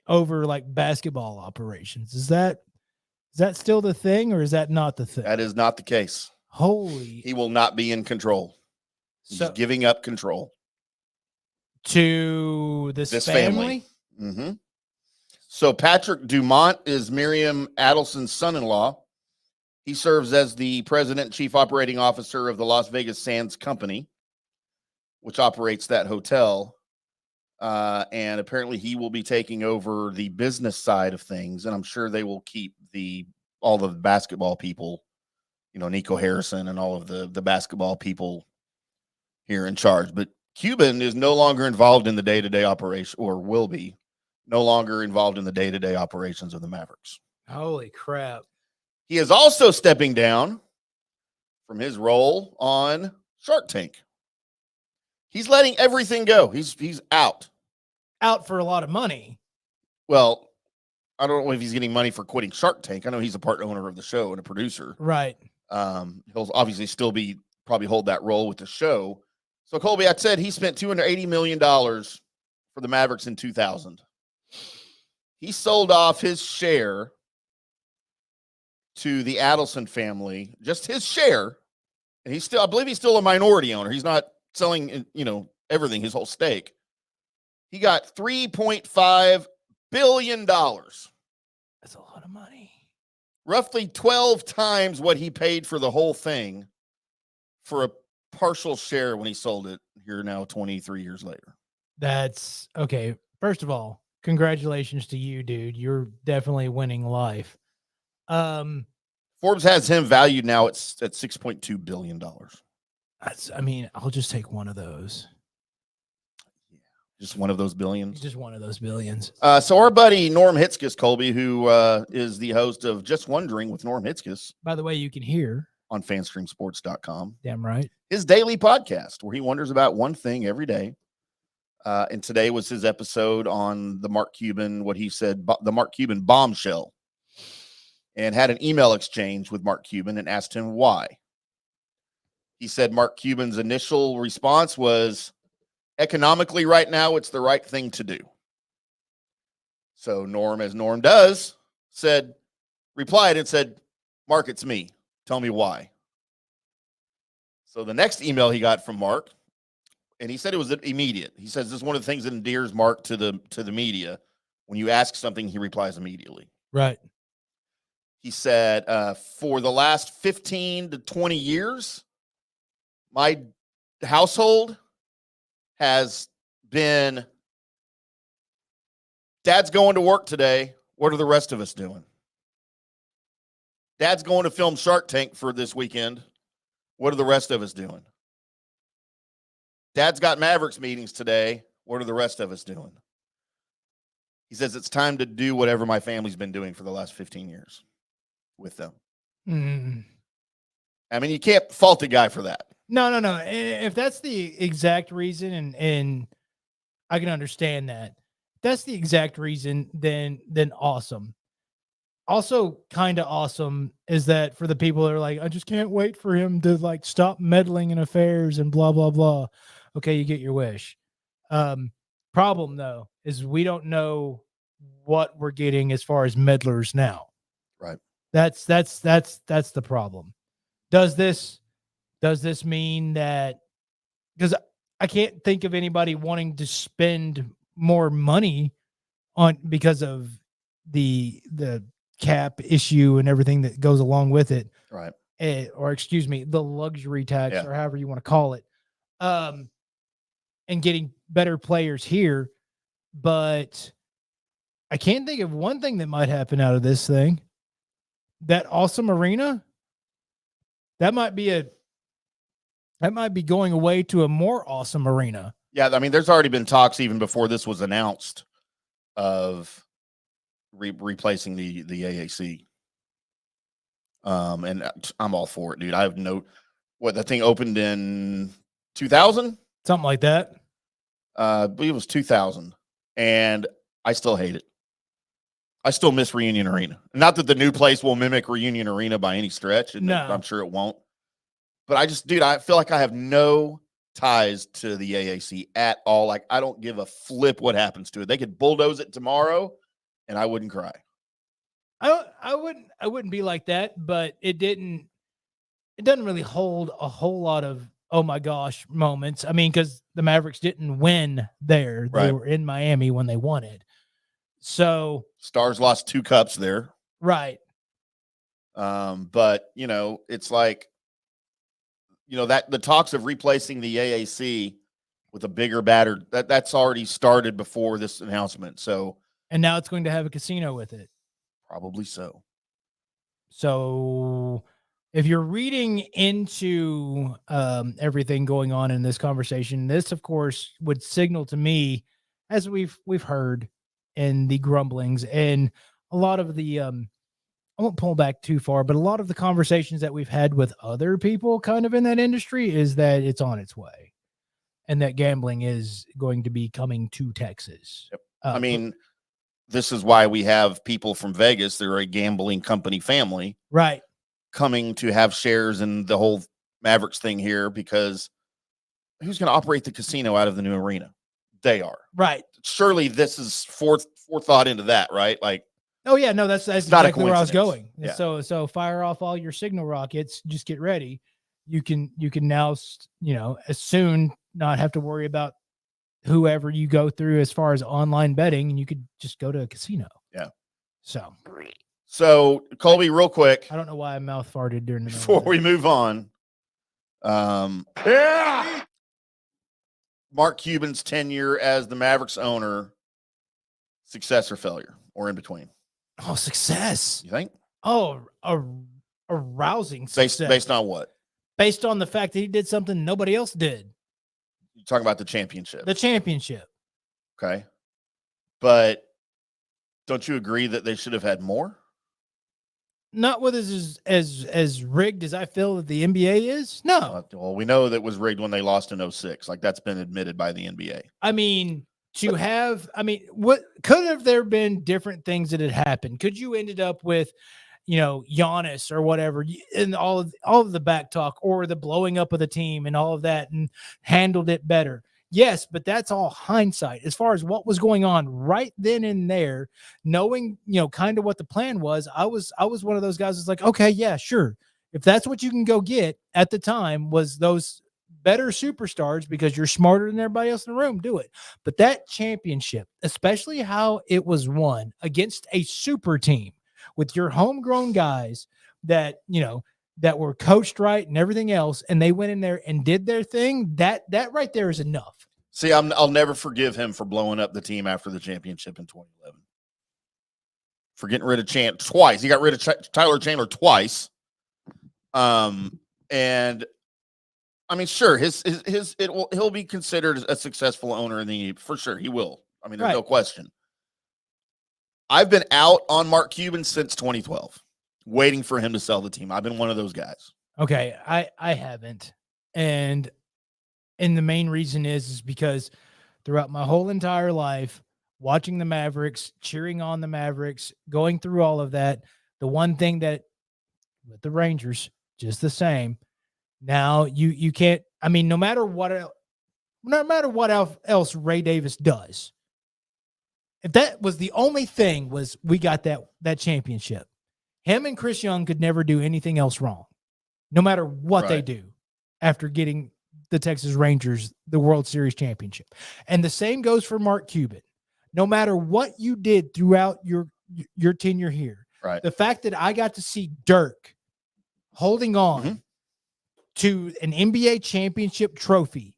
Speaker 7: over basketball operations. Is that still the thing, or is that not the thing?
Speaker 6: That is not the case.
Speaker 7: He
Speaker 6: will not be in control. He's giving up control
Speaker 7: to this family.
Speaker 6: Mm-hmm. So Patrick Dumont is Miriam Adelson's son-in-law. He serves as the president and chief operating officer of the Las Vegas Sands Company, which operates that hotel. And apparently he will be taking over the business side of things. And I'm sure they will keep all the basketball people, Nico Harrison and all of the basketball people here in charge. But Cuban is no longer involved in the day-to-day operation, or will be no longer involved in the day-to-day operations of the Mavericks.
Speaker 7: Holy crap.
Speaker 6: He is also stepping down from his role on Shark Tank. He's letting everything go. He's out.
Speaker 7: Out for a lot of money.
Speaker 6: Well, I don't know if he's getting money for quitting Shark Tank. I know he's a part owner of the show and a producer.
Speaker 7: Right.
Speaker 6: He'll obviously still probably hold that role with the show. So Colby, I said he spent $280 million for the Mavericks in 2000. He sold off his share to the Adelson family, just his share. And I believe he's still a minority owner. He's not selling, everything, his whole stake. He got $3.5 billion.
Speaker 7: That's a lot of money.
Speaker 6: Roughly 12 times what he paid for the whole thing for a partial share when he sold it here now 23 years later.
Speaker 7: That's okay. First of all, congratulations to you, dude. You're definitely winning life.
Speaker 6: Forbes has him valued now at $6.2 billion.
Speaker 7: I'll just take one of those.
Speaker 6: Just one of those billions.
Speaker 7: Just one of those billions.
Speaker 6: So our buddy Norm Hitzkiss, Colby, who is the host of Just Wondering with Norm Hitzkiss.
Speaker 7: By the way, you can hear
Speaker 6: on fanstreamsports.com.
Speaker 7: Damn right.
Speaker 6: His daily podcast where he wonders about one thing every day. And today was his episode on the Mark Cuban, what he said, the Mark Cuban bombshell, and had an email exchange with Mark Cuban and asked him why. He said Mark Cuban's initial response was, economically right now, it's the right thing to do. So Norm, as Norm does, replied and said, Mark, it's me. Tell me why. So the next email he got from Mark, and he said it was immediate. He says this is one of the things that endears Mark to the media. When you ask something, he replies immediately.
Speaker 7: Right.
Speaker 6: He said, for the last 15 to 20 years, my household has been, Dad's going to work today. What are the rest of us doing? Dad's going to film Shark Tank for this weekend. What are the rest of us doing? Dad's got Mavericks meetings today. What are the rest of us doing? He says it's time to do whatever my family's been doing for the last 15 years with them.
Speaker 7: Mm.
Speaker 6: I mean, you can't fault a guy for that.
Speaker 7: No. If that's the exact reason, and I can understand that, if that's the exact reason, then awesome. Also, kind of awesome is that for the people that are like, I just can't wait for him to stop meddling in affairs and blah blah blah. Okay, you get your wish. Problem though is we don't know what we're getting as far as meddlers now.
Speaker 6: Right.
Speaker 7: That's the problem. Does this mean that, because I can't think of anybody wanting to spend more money on because of the cap issue and everything that goes along with it.
Speaker 6: Right.
Speaker 7: Or excuse me, the luxury tax, or however you want to call it. And getting better players here. But I can't think of one thing that might happen out of this thing. That awesome arena, that might be going away to a more awesome arena.
Speaker 6: Yeah, I mean, there's already been talks even before this was announced of replacing the AAC. And I'm all for it, dude. I have that thing opened in 2000?
Speaker 7: Something like that.
Speaker 6: I believe it was 2000. And I still hate it. I still miss Reunion Arena. Not that the new place will mimic Reunion Arena by any stretch, and
Speaker 7: No.
Speaker 6: I'm sure it won't. But I feel like I have no ties to the AAC at all. Like, I don't give a flip what happens to it. They could bulldoze it tomorrow, and I wouldn't cry.
Speaker 7: I wouldn't be like that, but it doesn't really hold a whole lot of oh my gosh moments. I mean, because the Mavericks didn't win there. They
Speaker 6: Right.
Speaker 7: were in Miami when they won it. So
Speaker 6: Stars lost 2 cups there.
Speaker 7: right.
Speaker 6: But it's like, that the talks of replacing the AAC with a bigger batter, that's already started before this announcement. So
Speaker 7: And now it's going to have a casino with it.
Speaker 6: probably so.
Speaker 7: So if you're reading into everything going on in this conversation, this of course would signal to me, as we've heard in the grumblings and a lot of the I won't pull back too far, but a lot of the conversations that we've had with other people kind of in that industry is that it's on its way and that gambling is going to be coming to Texas.
Speaker 6: Yep. I mean, this is why we have people from Vegas. They're a gambling company family.
Speaker 7: Right.
Speaker 6: Coming to have shares in the whole Mavericks thing here, because who's going to operate the casino out of the new arena? They are.
Speaker 7: Right.
Speaker 6: Surely this is forethought into that, right? Like,
Speaker 7: oh yeah, no, that's
Speaker 6: not a
Speaker 7: exactly where I was going.
Speaker 6: coincidence.
Speaker 7: So fire off all your signal rockets, just get ready. You can now, as soon not have to worry about whoever you go through as far as online betting, and you could just go to a casino.
Speaker 6: Yeah.
Speaker 7: So
Speaker 6: Colby, real quick,
Speaker 7: I don't know why I mouth farted during the middle
Speaker 6: before
Speaker 7: of
Speaker 6: we
Speaker 7: that.
Speaker 6: move on, Mark Cuban's tenure as the Mavericks owner, success or failure, or in between?
Speaker 7: Oh, success.
Speaker 6: You think?
Speaker 7: Oh, a rousing success.
Speaker 6: Based on what?
Speaker 7: Based on the fact that he did something nobody else did.
Speaker 6: You're talking about the championship.
Speaker 7: The championship.
Speaker 6: Okay. But don't you agree that they should have had more?
Speaker 7: Not with as rigged as I feel that the NBA is. No.
Speaker 6: Well, we know that was rigged when they lost in 06. Like, that's been admitted by the NBA.
Speaker 7: I mean, what could have there been different things that had happened? Could you ended up with, Giannis or whatever, and all of the back talk or the blowing up of the team and all of that and handled it better? Yes, but that's all hindsight. As far as what was going on right then and there, knowing, kind of what the plan was, I was one of those guys that's like, okay, yeah, sure. If that's what you can go get at the time was those better superstars because you're smarter than everybody else in the room, do it. But that championship, especially how it was won against a super team with your homegrown guys that, that were coached right and everything else, and they went in there and did their thing, that right there is enough.
Speaker 6: See, I'll never forgive him for blowing up the team after the championship in 2011. For getting rid of twice. He got rid of Tyler Chandler twice. And I mean, sure, he'll be considered a successful owner in the, for sure. He will. I mean, there's no question. I've been out on Mark Cuban since 2012, waiting for him to sell the team. I've been one of those guys.
Speaker 7: Okay, I haven't. And the main reason is because throughout my whole entire life, watching the Mavericks, cheering on the Mavericks, going through all of that, the one thing that with the Rangers, just the same. Now you can't, I mean, no matter what else Ray Davis does, if that was the only thing was we got that championship, him and Chris Young could never do anything else wrong, no matter what they do after getting the Texas Rangers the World Series championship. And the same goes for Mark Cuban. No matter what you did throughout your tenure here, the fact that I got to see Dirk holding on to an NBA championship trophy,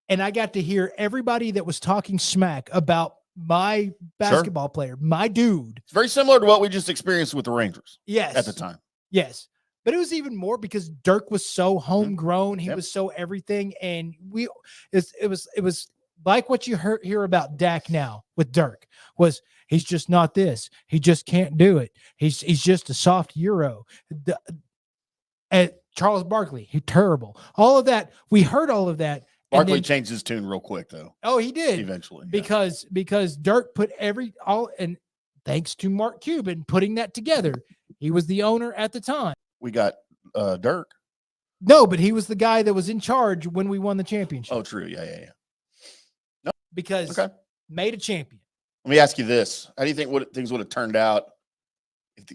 Speaker 7: and I got to hear everybody that was talking smack about my basketball player, my dude.
Speaker 6: It's very similar to what we just experienced with the Rangers.
Speaker 7: Yes.
Speaker 6: At the time.
Speaker 7: Yes. But it was even more because Dirk was so homegrown. He was so everything. And it was like what you hear about Dak now with Dirk was he's just not this. He just can't do it. He's just a soft Euro. And Charles Barkley, he's terrible. All of that. We heard all of that.
Speaker 6: Barkley changed his tune real quick though.
Speaker 7: Oh, he did
Speaker 6: eventually
Speaker 7: because Dirk put and thanks to Mark Cuban putting that together. He was the owner at the time.
Speaker 6: We got Dirk.
Speaker 7: No, but he was the guy that was in charge when we won the championship.
Speaker 6: Oh, true. Yeah.
Speaker 7: Because made a champion.
Speaker 6: Let me ask you this: how do you think things would have turned out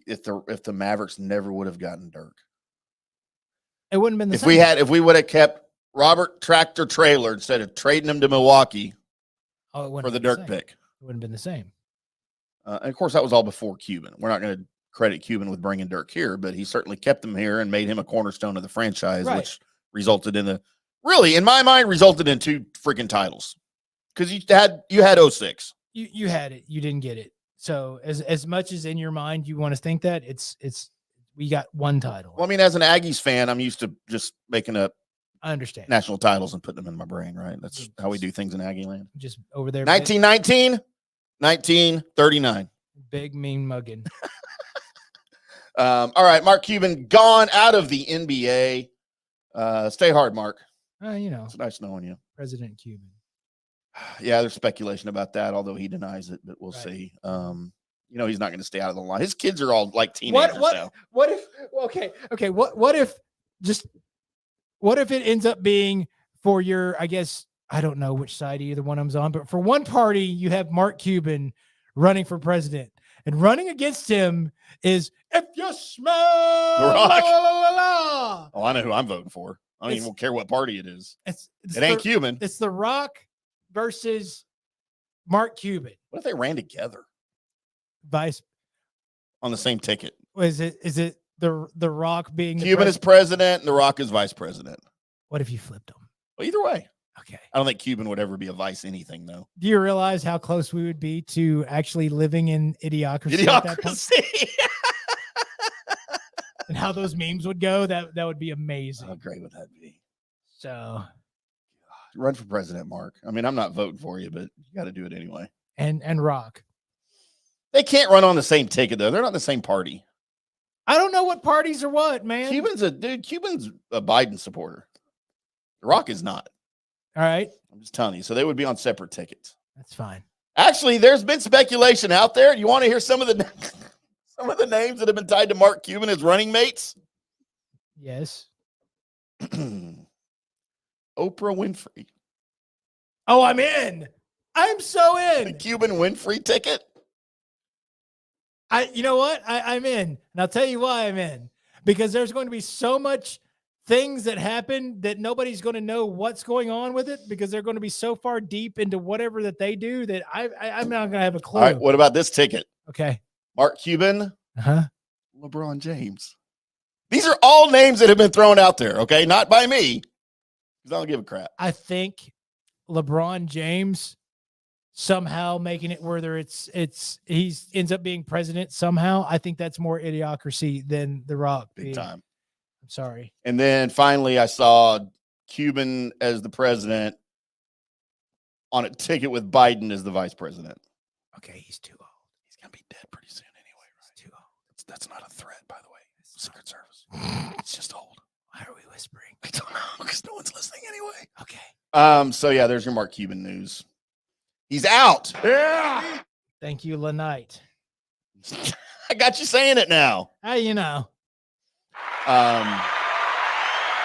Speaker 6: if the Mavericks never would have gotten Dirk?
Speaker 7: It wouldn't have been the same.
Speaker 6: If we would have kept Robert Tractor Trailer instead of trading him to Milwaukee for the Dirk pick.
Speaker 7: It wouldn't have been the same.
Speaker 6: And of course, that was all before Cuban. We're not going to credit Cuban with bringing Dirk here, but he certainly kept him here and made him a cornerstone of the franchise, which resulted in in my mind, resulted in 2 freaking titles. Because you had 06.
Speaker 7: You had it. You didn't get it. So as much as in your mind you want to think that, it's we got 1 title.
Speaker 6: Well, I mean, as an Aggies fan, I'm used to just making up
Speaker 7: I understand
Speaker 6: national titles and putting them in my brain, right? That's how we do things in Aggie land.
Speaker 7: Just over there.
Speaker 6: 1919, 1939.
Speaker 7: Big mean mugging.
Speaker 6: All right, Mark Cuban gone out of the NBA. Stay hard, Mark.
Speaker 7: It's
Speaker 6: nice knowing you.
Speaker 7: President Cuban.
Speaker 6: Yeah, there's speculation about that, although he denies it, but we'll see. He's not going to stay out of the line. His kids are all like teenagers now.
Speaker 7: What if what if it ends up being for your, I guess, I don't know which side either one of them's on, but for one party, you have Mark Cuban running for president, and running against him is if you smell
Speaker 6: The Rock.
Speaker 7: la, la, la, la.
Speaker 6: Oh, I know who I'm voting for. I don't even care what party it is.
Speaker 7: It
Speaker 6: ain't Cuban.
Speaker 7: It's The Rock versus Mark Cuban.
Speaker 6: What if they ran together
Speaker 7: Vice
Speaker 6: on the same ticket?
Speaker 7: Is it the Rock being
Speaker 6: Cuban is president and The Rock is vice president?
Speaker 7: What if you flipped them?
Speaker 6: Well, either way.
Speaker 7: Okay.
Speaker 6: I don't think Cuban would ever be a vice anything, though.
Speaker 7: Do you realize how close we would be to actually living in idiocracy? At that point? And how those memes would go? That would be amazing.
Speaker 6: How great would that be?
Speaker 7: So
Speaker 6: run for president, Mark. I mean, I'm not voting for you, but you got to do it anyway.
Speaker 7: And Rock.
Speaker 6: They can't run on the same ticket, though. They're not the same party.
Speaker 7: I don't know what parties are what, man.
Speaker 6: Cuban's a Biden supporter. The Rock is not.
Speaker 7: All right.
Speaker 6: I'm just telling you. So they would be on separate tickets.
Speaker 7: That's fine.
Speaker 6: Actually, there's been speculation out there. You want to hear some of the names that have been tied to Mark Cuban as running mates?
Speaker 7: Yes.
Speaker 6: Oprah Winfrey.
Speaker 7: Oh, I'm in. I'm so in.
Speaker 6: The Cuban Winfrey ticket.
Speaker 7: You know what? I'm in. And I'll tell you why I'm in. Because there's going to be so much things that happen that nobody's going to know what's going on with it, because they're going to be so far deep into whatever that they do that I'm not going to have a clue.
Speaker 6: All right, what about this ticket?
Speaker 7: Okay.
Speaker 6: Mark Cuban,
Speaker 7: Uh-huh.
Speaker 6: LeBron James. These are all names that have been thrown out there, okay? Not by me, because I don't give a crap.
Speaker 7: I think LeBron James somehow making it, whether he ends up being president somehow, I think that's more idiocracy than The Rock.
Speaker 6: Big time.
Speaker 7: I'm sorry.
Speaker 6: And then finally, I saw Cuban as the president on a ticket with Biden as the vice president.
Speaker 7: Okay, he's too old.
Speaker 6: He's going to be dead pretty soon anyway, right?
Speaker 7: He's too old.
Speaker 6: That's not a threat, by the way. Secret Service. It's just old.
Speaker 7: Why are we whispering?
Speaker 6: I don't know, because no one's listening anyway.
Speaker 7: Okay.
Speaker 6: So yeah, there's your Mark Cuban news. He's out.
Speaker 4: Yeah.
Speaker 7: Thank you, Lanite.
Speaker 6: I got you saying it now.
Speaker 7: You know.
Speaker 6: All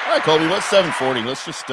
Speaker 6: right, Colby, what's 7:40? Let's just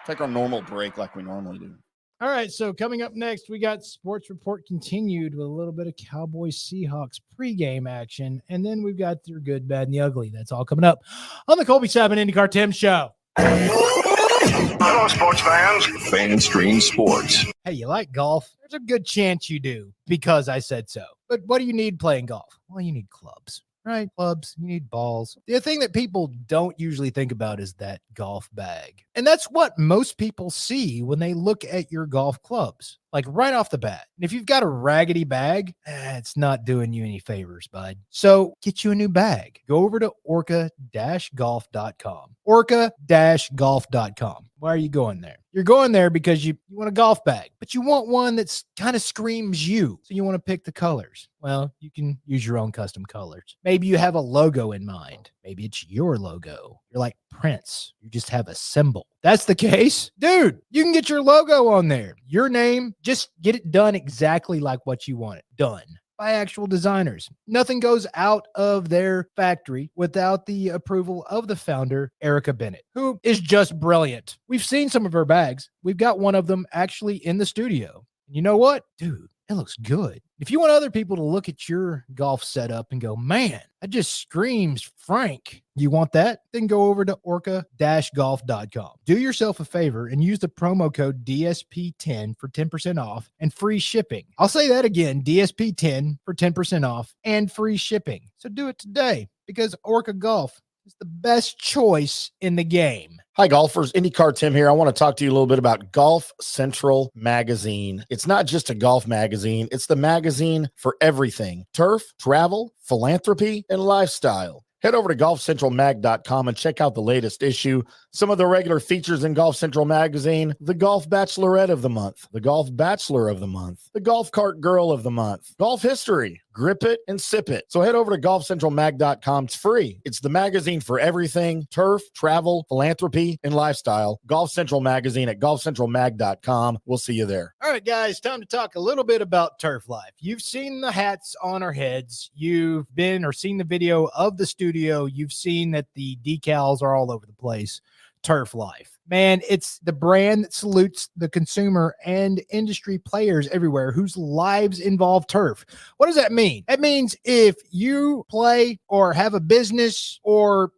Speaker 6: take our normal break like we normally do.
Speaker 7: All right, so coming up next, we got Sports Report continued with a little bit of Cowboys Seahawks pregame action, and then we've got your good, bad, and the ugly. That's all coming up on the Colby Sapp IndyCarTim show.
Speaker 1: Hello, sports fans.
Speaker 3: FanStream Sports.
Speaker 7: Hey, you like golf? There's a good chance you do, because I said so. But what do you need playing golf? Well, you need clubs. Right? Clubs, you need balls. The thing that people don't usually think about is that golf bag. And that's what most people see when they look at your golf clubs, like right off the bat. And if you've got a raggedy bag, it's not doing you any favors, bud. So get you a new bag. Go over to orca-golf.com. Orca-golf.com. Why are you going there? You're going there because you want a golf bag, but you want one that's kind of screams you. So you want to pick the colors. Well, you can use your own custom colors. Maybe you have a logo in mind. Maybe it's your logo. You're like Prince. You just have a symbol. That's the case, dude. You can get your logo on there. Your name, just get it done exactly like what you want it done. by actual designers. Nothing goes out of their factory without the approval of the founder, Erica Bennett, who is just brilliant. We've seen some of her bags. We've got one of them actually in the studio. You know what? Dude, it looks good. If you want other people to look at your golf setup and go, man, that just screams Frank. You want that? Then go over to orca-golf.com. Do yourself a favor and use the promo code DSP10 for 10% off and free shipping. I'll say that again, DSP10 for 10% off and free shipping. So do it today because Orca Golf is the best choice in the game.
Speaker 2: Hi, golfers. IndyCarTim here. I want to talk to you a little bit about Golf Central Magazine. It's not just a golf magazine. It's the magazine for everything: turf, travel, philanthropy, and lifestyle. Head over to golfcentralmag.com and check out the latest issue. Some of the regular features in Golf Central Magazine: the Golf Bachelorette of the Month, the Golf Bachelor of the Month, the Golf Cart Girl of the Month, Golf History, Grip It and Sip It. So head over to golfcentralmag.com. It's free. It's the magazine for everything: turf, travel, philanthropy, and lifestyle. Golf Central Magazine at golfcentralmag.com. We'll see you there.
Speaker 7: All right, guys, time to talk a little bit about turf life. You've seen the hats on our heads. You've been or seen the video of the studio. You've seen that the decals are all over the place. Turf Life. Man, it's the brand that salutes the consumer and industry players everywhere whose lives involve turf. What does that mean? That means if you play or have a business or,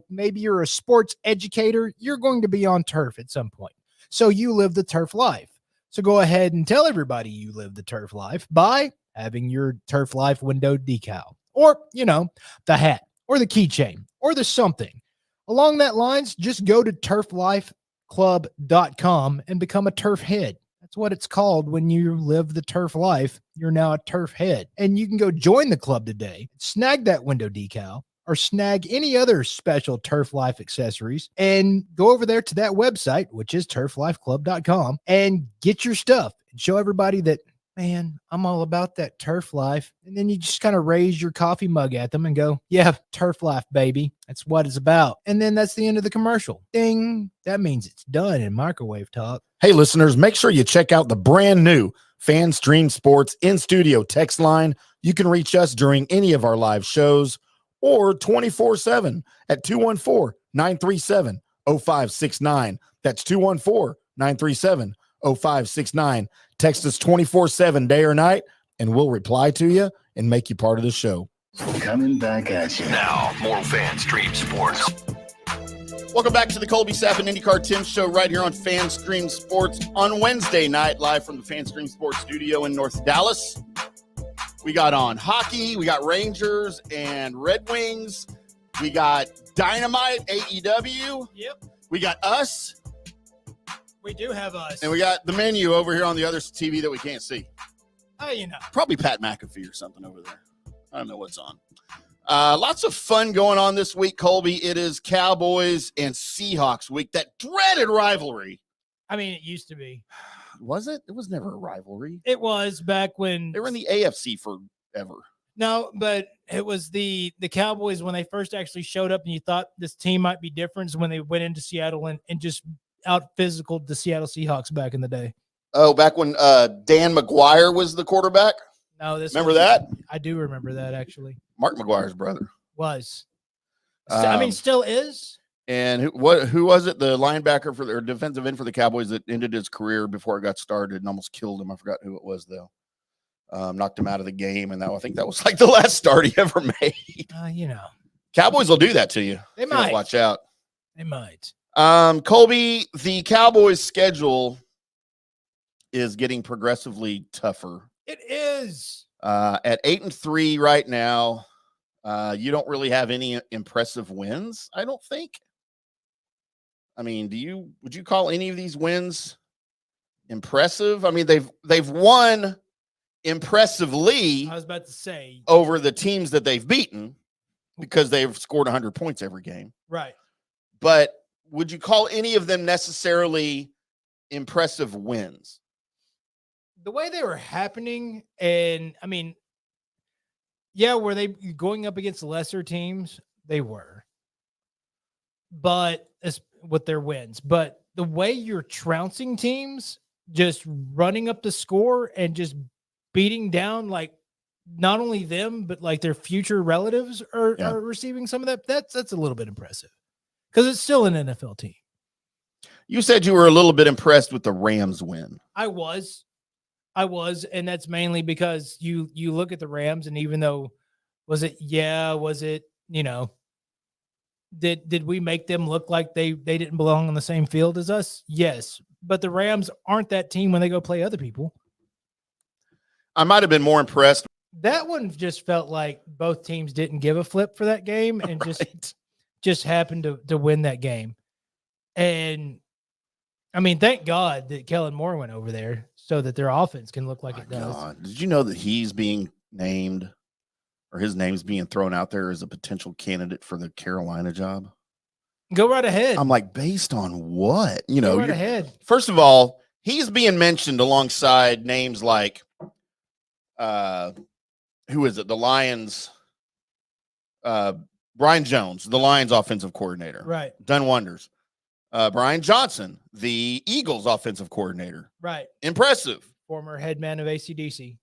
Speaker 7: maybe you're a sports educator, you're going to be on turf at some point. So you live the turf life. So go ahead and tell everybody you live the turf life by having your Turf Life window decal or, the hat or the keychain or the something. Along that lines, just go to turflifeclub.com and become a turf head. That's what it's called when you live the turf life. You're now a turf head. And you can go join the club today, snag that window decal, or snag any other special Turf Life accessories and go over there to that website, which is turflifeclub.com, and get your stuff and show everybody that, man, I'm all about that turf life. And then you just kind of raise your coffee mug at them and go, yeah, turf life, baby. That's what it's about. And then that's the end of the commercial. Ding. That means it's done in microwave talk.
Speaker 2: Hey, listeners, make sure you check out the brand new FanStream Sports in-studio text line. You can reach us during any of our live shows or 24/7 at 214-937-0569. That's 214-937-0569. Text us 24/7, day or night, and we'll reply to you and make you part of the show.
Speaker 3: Coming back at you. Now, more FanStream Sports.
Speaker 6: Welcome back to the Colby Sapp IndyCarTim show right here on FanStream Sports on Wednesday night, live from the FanStream Sports studio in North Dallas. We got on hockey, we got Rangers and Red Wings, we got Dynamite, AEW.
Speaker 7: Yep.
Speaker 6: We got us.
Speaker 7: We do have us.
Speaker 6: And we got the menu over here on the other TV that we can't see. Probably Pat McAfee or something over there. I don't know what's on. Lots of fun going on this week, Colby. It is Cowboys and Seahawks week. That dreaded rivalry.
Speaker 7: It used to be.
Speaker 6: Was it? It was never a rivalry.
Speaker 7: It was back when
Speaker 6: They were in the AFC forever.
Speaker 7: No, but it was the Cowboys when they first actually showed up and you thought this team might be different. So when they went into Seattle and just out physical the Seattle Seahawks back in the day.
Speaker 6: Oh, back when Dan McGuire was the quarterback?
Speaker 7: No,
Speaker 6: Remember that?
Speaker 7: I do remember that actually.
Speaker 6: Mark McGuire's brother.
Speaker 7: Was. Still is.
Speaker 6: And who was it? The linebacker or defensive end for the Cowboys that ended his career before it got started and almost killed him. I forgot who it was though. Knocked him out of the game, and I think that was like the last start he ever made. Cowboys will do that to you.
Speaker 7: They might.
Speaker 6: Watch out.
Speaker 7: They might.
Speaker 6: Colby, the Cowboys' schedule is getting progressively tougher.
Speaker 7: It is.
Speaker 6: At 8-3 right now. You don't really have any impressive wins, I don't think. Would you call any of these wins impressive? They've won impressively.
Speaker 7: I was about to say
Speaker 6: over the teams that they've beaten because they've scored 100 points every game.
Speaker 7: Right.
Speaker 6: But would you call any of them necessarily impressive wins?
Speaker 7: The way they were happening, and were they going up against lesser teams? They were. But with their wins. But the way you're trouncing teams, just running up the score and just beating down like not only them, but like their future relatives are receiving some of that. That's a little bit impressive because it's still an NFL team.
Speaker 6: You said you were a little bit impressed with the Rams win.
Speaker 7: I was, and that's mainly because you look at the Rams, and even though did we make them look like they didn't belong on the same field as us? Yes, but the Rams aren't that team when they go play other people.
Speaker 6: I might have been more impressed.
Speaker 7: That one just felt like both teams didn't give a flip for that game and just happened to win that game. And I mean, thank God that Kellen Moore went over there so that their offense can look like it does.
Speaker 6: God. Did you know that he's being named, or his name's being thrown out there as a potential candidate for the Carolina job?
Speaker 7: Go right ahead.
Speaker 6: I'm like, based on what?
Speaker 7: Go right ahead.
Speaker 6: First of all, he's being mentioned alongside names like who is it? The Lions, Brian Jones, the Lions offensive coordinator.
Speaker 7: Right.
Speaker 6: Done wonders. Brian Johnson, the Eagles offensive coordinator.
Speaker 7: Right.
Speaker 6: Impressive.
Speaker 7: Former head man of AC/DC.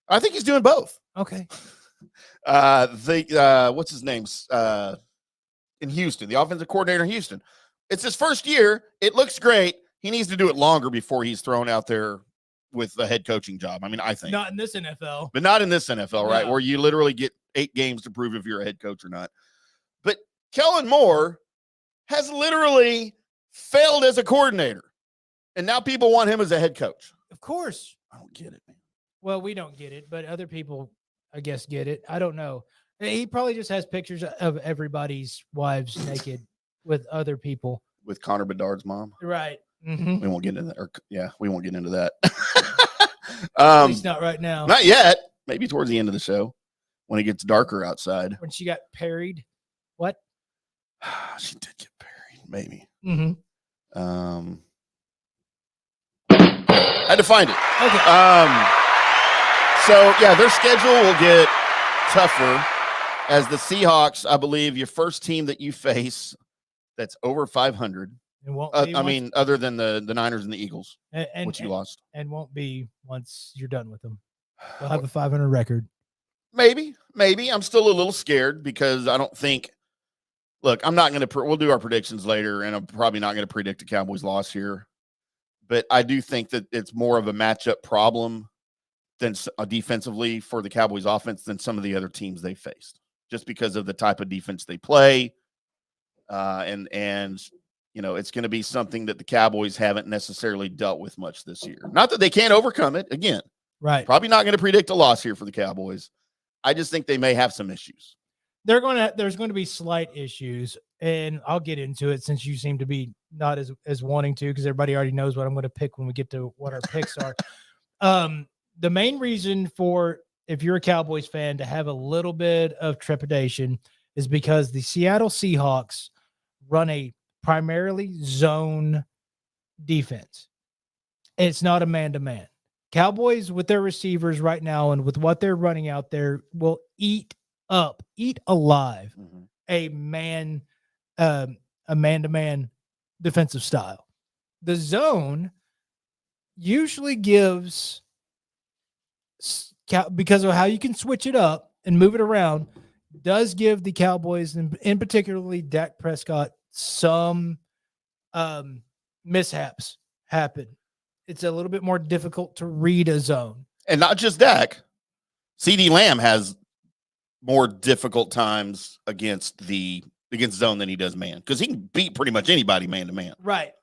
Speaker 6: I think he's doing both.
Speaker 7: Okay.
Speaker 6: What's his name? In Houston, the offensive coordinator in Houston. It's his first year. It looks great. He needs to do it longer before he's thrown out there with the head coaching job. I mean, I think
Speaker 7: not in this NFL,
Speaker 6: but not in this NFL, right?
Speaker 7: No.
Speaker 6: Where you literally get 8 games to prove if you're a head coach or not. But Kellen Moore has literally failed as a coordinator, and now people want him as a head coach.
Speaker 7: Of course.
Speaker 6: I don't get it, man.
Speaker 7: Well, we don't get it, but other people, I guess, get it. I don't know. He probably just has pictures of everybody's wives naked with other people.
Speaker 6: With Connor Bedard's mom.
Speaker 7: Right. Mm-hmm.
Speaker 6: We won't get into that. We won't get into that.
Speaker 7: At least not right now.
Speaker 6: Not yet. Maybe towards the end of the show when it gets darker outside.
Speaker 7: When she got parried. What?
Speaker 6: She did get parried, maybe.
Speaker 7: Mm-hmm.
Speaker 6: I had to find it.
Speaker 7: Okay.
Speaker 6: So, yeah, their schedule will get tougher as the Seahawks, I believe, your first team that you face that's over 500.
Speaker 7: It won't
Speaker 6: other than the Niners and the Eagles, which you lost.
Speaker 7: And won't be once you're done with them. They'll have a 500 record.
Speaker 6: Maybe. I'm still a little scared because I don't think – look, I'm not going to – we'll do our predictions later, and I'm probably not going to predict a Cowboys loss here. But I do think that it's more of a matchup problem than defensively for the Cowboys offense than some of the other teams they faced, just because of the type of defense they play. And it's going to be something that the Cowboys haven't necessarily dealt with much this year. Not that they can't overcome it. Again,
Speaker 7: right.
Speaker 6: Probably not going to predict a loss here for the Cowboys. I just think they may have some issues.
Speaker 7: There's going to be slight issues, and I'll get into it since you seem to be not as wanting to, because everybody already knows what I'm going to pick when we get to what our picks are. The main reason for, if you're a Cowboys fan, to have a little bit of trepidation is because the Seattle Seahawks run a primarily zone defense. It's not a man-to-man. Cowboys with their receivers right now and with what they're running out there will eat alive a man-to-man defensive style. The zone usually gives, because of how you can switch it up and move it around, does give the Cowboys, and in particularly Dak Prescott, some mishaps happen. It's a little bit more difficult to read a zone. And
Speaker 6: not just Dak. CeeDee Lamb has more difficult times against zone than he does man, because he can beat pretty much anybody man to man.
Speaker 7: Right.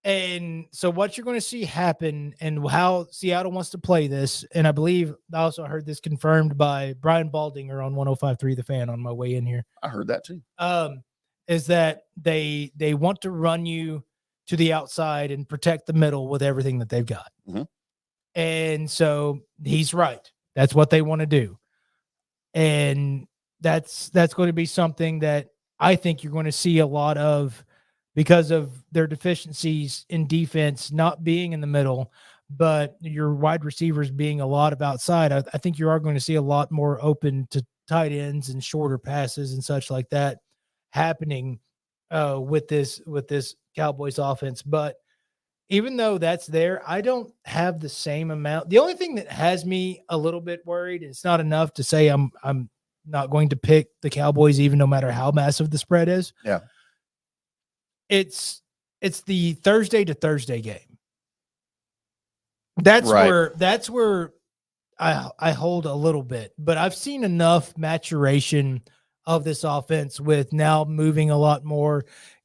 Speaker 7: And so what you're going to see happen and how Seattle wants to play this, and I believe I also heard this confirmed by Brian Baldinger on 105.3 The Fan on my way in here.
Speaker 6: I heard that too.
Speaker 7: Is that they want to run you to the outside and protect the middle with everything that they've got.
Speaker 6: Mm-hmm.
Speaker 7: And so he's right. That's what they want to do. And that's going to be something that I think you're going to see a lot of, because of their deficiencies in defense, not being in the middle, but your wide receivers being a lot of outside. I think you are going to see a lot more open to tight ends and shorter passes and such like that happening with this Cowboys offense. But even though that's there, I don't have the same amount. The only thing that has me a little bit worried, it's not enough to say I'm not going to pick the Cowboys, even no matter how massive the spread is.
Speaker 6: Yeah.
Speaker 7: It's the Thursday to Thursday game. That's
Speaker 6: Right.
Speaker 7: where I hold a little bit, but I've seen enough maturation of this offense with now moving a lot more,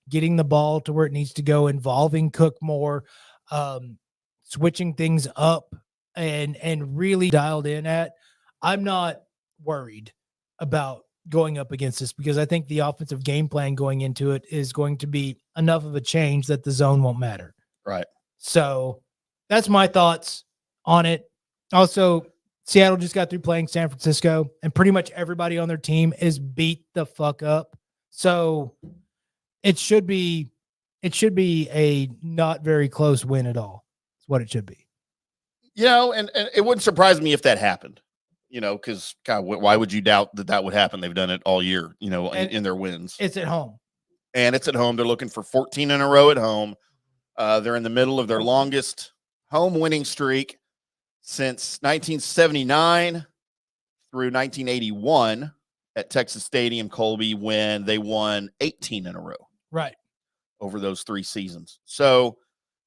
Speaker 7: getting the ball to where it needs to go, involving Cook more, switching things up and really dialed in at. I'm not worried about going up against this because I think the offensive game plan going into it is going to be enough of a change that the zone won't matter.
Speaker 6: Right.
Speaker 7: So that's my thoughts on it. Also, Seattle just got through playing San Francisco, and pretty much everybody on their team is beat the fuck up. So it should be a not very close win at all. That's what it should be.
Speaker 6: You know, and it wouldn't surprise me if that happened, you know, because God, why would you doubt that would happen? They've done it all year, you know, in their wins.
Speaker 7: It's at home.
Speaker 6: And it's at home. They're looking for 14 in a row at home. They're in the middle of their longest home winning streak since 1979 through 1981 at Texas Stadium, Colby, when they won 18 in a row.
Speaker 7: Right.
Speaker 6: Over those 3 seasons. So,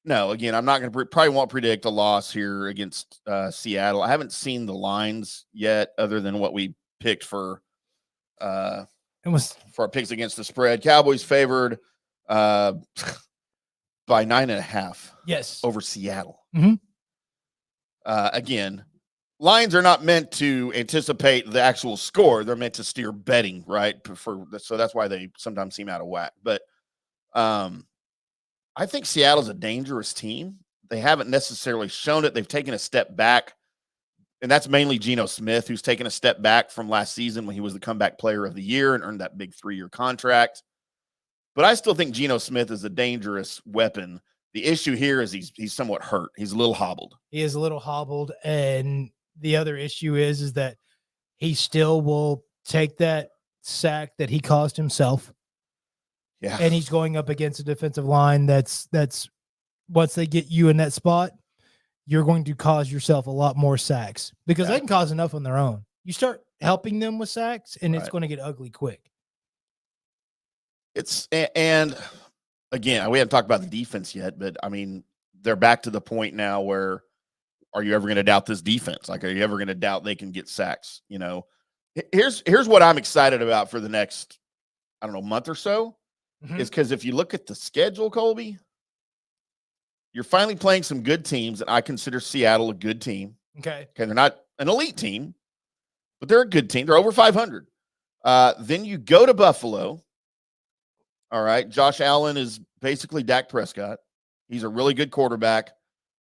Speaker 6: no, again, I'm not going to probably won't predict a loss here against Seattle. I haven't seen the lines yet other than what we picked for our picks against the spread. Cowboys favored by 9.5.
Speaker 7: Yes.
Speaker 6: Over Seattle.
Speaker 7: Mm-hmm.
Speaker 6: Again, lines are not meant to anticipate the actual score. They're meant to steer betting, right? So that's why they sometimes seem out of whack. But I think Seattle's a dangerous team. They haven't necessarily shown it. They've taken a step back, and that's mainly Geno Smith, who's taken a step back from last season when he was the comeback player of the year and earned that big 3-year contract. But I still think Geno Smith is a dangerous weapon. The issue here is he's somewhat hurt. He's a little hobbled.
Speaker 7: He is a little hobbled, and the other issue is that he still will take that sack that he caused himself.
Speaker 6: Yeah.
Speaker 7: And he's going up against a defensive line that's once they get you in that spot, you're going to cause yourself a lot more sacks because they can cause enough on their own. You start helping them with sacks, and it's going to get ugly quick.
Speaker 6: And again, we haven't talked about the defense yet, but I mean, they're back to the point now where are you ever going to doubt this defense? Like, are you ever going to doubt they can get sacks? You know, here's what I'm excited about for the next, I don't know, month or so. Is because if you look at the schedule, Colby, you're finally playing some good teams, and I consider Seattle a good team.
Speaker 7: Okay,
Speaker 6: they're not an elite team, but they're a good team. They're over 500. Then you go to Buffalo. All right, Josh Allen is basically Dak Prescott. He's a really good quarterback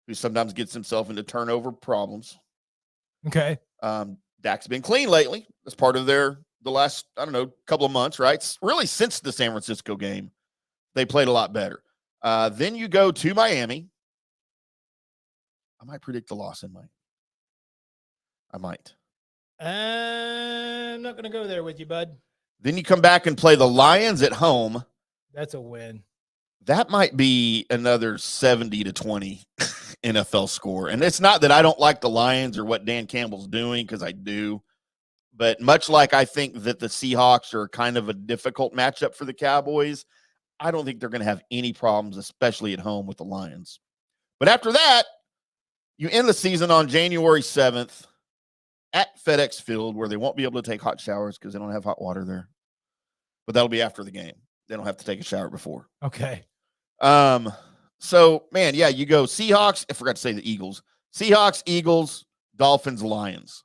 Speaker 6: who sometimes gets himself into turnover problems.
Speaker 7: Okay.
Speaker 6: Dak's been clean lately. That's part of the last, I don't know, couple of months, right? Really since the San Francisco game, they played a lot better. Then you go to Miami. I might predict the loss in Miami. I might.
Speaker 7: I'm not going to go there with you, bud.
Speaker 6: Then you come back and play the Lions at home.
Speaker 7: That's a win.
Speaker 6: That might be another 70-20 NFL score. And it's not that I don't like the Lions or what Dan Campbell's doing, because I do. But much like I think that the Seahawks are kind of a difficult matchup for the Cowboys, I don't think they're going to have any problems, especially at home with the Lions. But after that, you end the season on January 7th at FedEx Field, where they won't be able to take hot showers because they don't have hot water there. But that'll be after the game. They don't have to take a shower before.
Speaker 7: Okay.
Speaker 6: So, man, yeah, you go Seahawks. I forgot to say the Eagles. Seahawks, Eagles, Dolphins, Lions.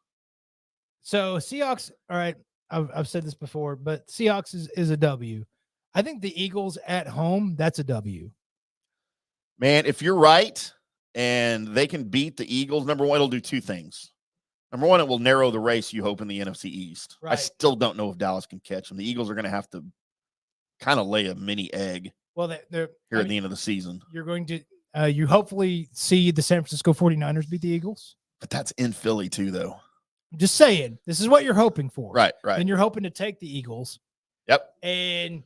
Speaker 7: So Seahawks, all right, I've said this before, but Seahawks is a W. I think the Eagles at home, that's a W.
Speaker 6: Man, if you're right and they can beat the Eagles, number one, it'll do 2 things. Number one, it will narrow the race, you hope, in the NFC East. Right. I still don't know if Dallas can catch them. The Eagles are going to have to kind of lay a mini egg
Speaker 7: at
Speaker 6: the end of the season.
Speaker 7: You're going to you hopefully see the San Francisco 49ers beat the Eagles.
Speaker 6: But that's in Philly too, though.
Speaker 7: I'm just saying, this is what you're hoping for.
Speaker 6: Right.
Speaker 7: And you're hoping to take the Eagles.
Speaker 6: Yep.
Speaker 7: And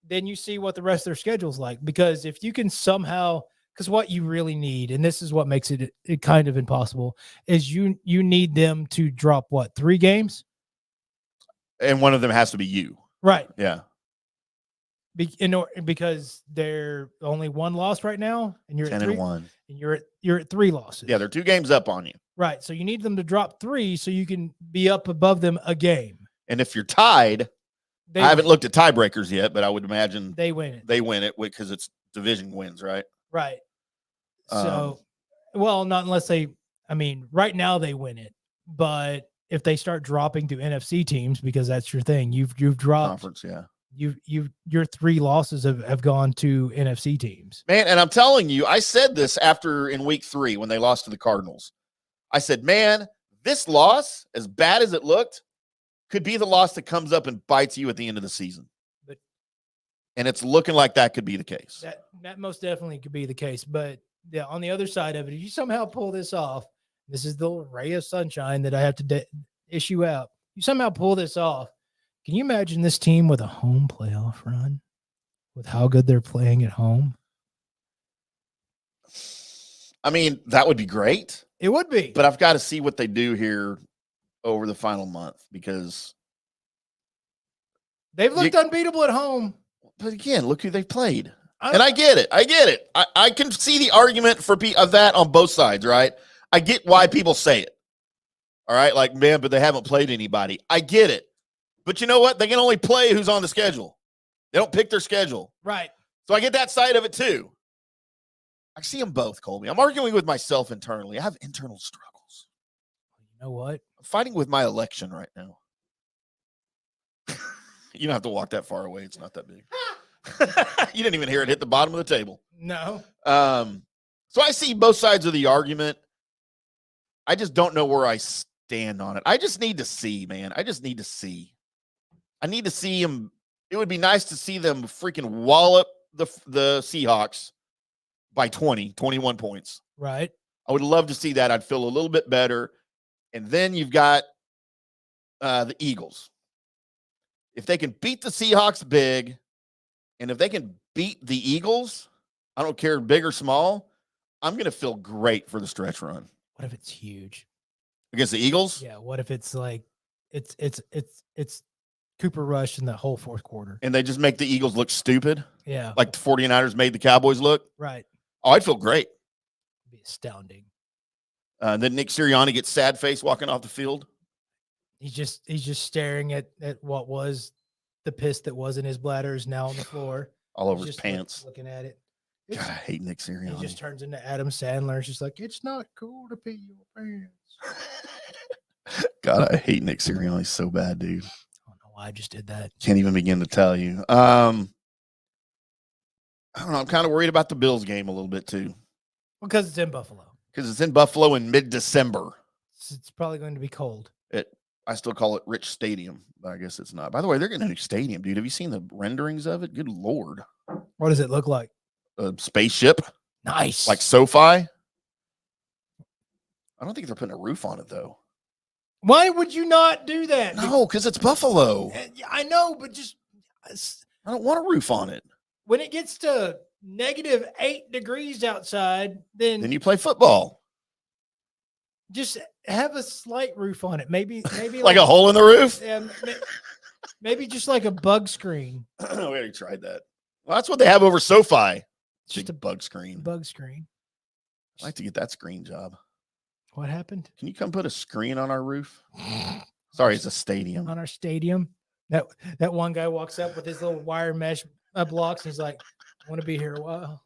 Speaker 7: then you see what the rest of their schedule's like. Because if you can somehow Because what you really need, and this is what makes it kind of impossible, is you need them to drop what, 3 games?
Speaker 6: And one of them has to be you.
Speaker 7: Right.
Speaker 6: Yeah.
Speaker 7: Because they're only 1 loss right now, and you're
Speaker 6: 10
Speaker 7: at 3,
Speaker 6: and 1.
Speaker 7: and you're at 3 losses.
Speaker 6: Yeah, they're 2 games up on you.
Speaker 7: Right. So you need them to drop 3 so you can be up above them a game.
Speaker 6: And if you're tied, I haven't looked at tiebreakers yet, but I would imagine
Speaker 7: they win it.
Speaker 6: They win it because it's division wins, right?
Speaker 7: Right. So, well, not unless right now they win it, but if they start dropping to NFC teams, because that's your thing, you've dropped
Speaker 6: Conference, yeah.
Speaker 7: Your 3 losses have gone to NFC teams.
Speaker 6: Man, and I'm telling you, I said this in week 3 when they lost to the Cardinals. I said, man, this loss, as bad as it looked, could be the loss that comes up and bites you at the end of the season. And it's looking like that could be the case.
Speaker 7: That most definitely could be the case. But yeah, on the other side of it, if you somehow pull this off, this is the ray of sunshine that I have to issue out. You somehow pull this off. Can you imagine this team with a home playoff run with how good they're playing at home?
Speaker 6: I mean, that would be great.
Speaker 7: It would be.
Speaker 6: But I've got to see what they do here over the final month because
Speaker 7: they've looked unbeatable at home.
Speaker 6: But again, look who they've played. I get it. I can see the argument of that on both sides, right? I get why people say it. All right? Like, man, but they haven't played anybody. I get it. But you know what? They can only play who's on the schedule. They don't pick their schedule.
Speaker 7: Right.
Speaker 6: So I get that side of it too. I see them both, Colby. I'm arguing with myself internally. I have internal struggles.
Speaker 7: You know what?
Speaker 6: I'm fighting with my election right now. You don't have to walk that far away. It's not that big. You didn't even hear it hit the bottom of the table.
Speaker 7: No.
Speaker 6: So I see both sides of the argument. I just don't know where I stand on it. I just need to see, man. I just need to see. I need to see them. It would be nice to see them freaking wallop the Seahawks by 21 points.
Speaker 7: Right.
Speaker 6: I would love to see that. I'd feel a little bit better. And then you've got the Eagles. If they can beat the Seahawks big, and if they can beat the Eagles, I don't care big or small, I'm going to feel great for the stretch run.
Speaker 7: What if it's huge?
Speaker 6: Against the Eagles?
Speaker 7: Yeah, what if it's like it's Cooper Rush in the whole 4th quarter.
Speaker 6: And they just make the Eagles look stupid?
Speaker 7: Yeah.
Speaker 6: Like the 49ers made the Cowboys look?
Speaker 7: Right.
Speaker 6: Oh, I'd feel great.
Speaker 7: It'd be astounding.
Speaker 6: Then Nick Sirianni gets sad face walking off the field.
Speaker 7: He's just staring at what was the piss that was in his bladder is now on the floor.
Speaker 6: All over his pants.
Speaker 7: Looking at it.
Speaker 6: God, I hate Nick Sirianni.
Speaker 7: He just turns into Adam Sandler. It's just like, it's not cool to pee your pants.
Speaker 6: God, I hate Nick Sirianni so bad, dude.
Speaker 7: I don't know why I just did that.
Speaker 6: Can't even begin to tell you. I don't know. I'm kind of worried about the Bills game a little bit too.
Speaker 7: Because it's in Buffalo.
Speaker 6: Because it's in Buffalo in mid-December.
Speaker 7: It's probably going to be cold.
Speaker 6: I still call it Rich Stadium, but I guess it's not. By the way, they're getting a new stadium, dude. Have you seen the renderings of it? Good Lord.
Speaker 7: What does it look like?
Speaker 6: A spaceship.
Speaker 7: Nice.
Speaker 6: Like SoFi. I don't think they're putting a roof on it, though.
Speaker 7: Why would you not do that?
Speaker 6: No, because it's Buffalo.
Speaker 7: I know, but just
Speaker 6: I don't want a roof on it.
Speaker 7: When it gets to -8 degrees outside, then
Speaker 6: you play football.
Speaker 7: Just have a slight roof on it. Maybe
Speaker 6: like a hole in the roof?
Speaker 7: Yeah, maybe just like a bug screen.
Speaker 6: We already tried that. Well, that's what they have over SoFi.
Speaker 7: Just a
Speaker 6: bug screen.
Speaker 7: Bug screen.
Speaker 6: I'd like to get that screen job.
Speaker 7: What happened?
Speaker 6: Can you come put a screen on our roof? Sorry, it's a stadium.
Speaker 7: On our stadium. That one guy walks up with his little wire mesh blocks. And he's like, I want to be here a while.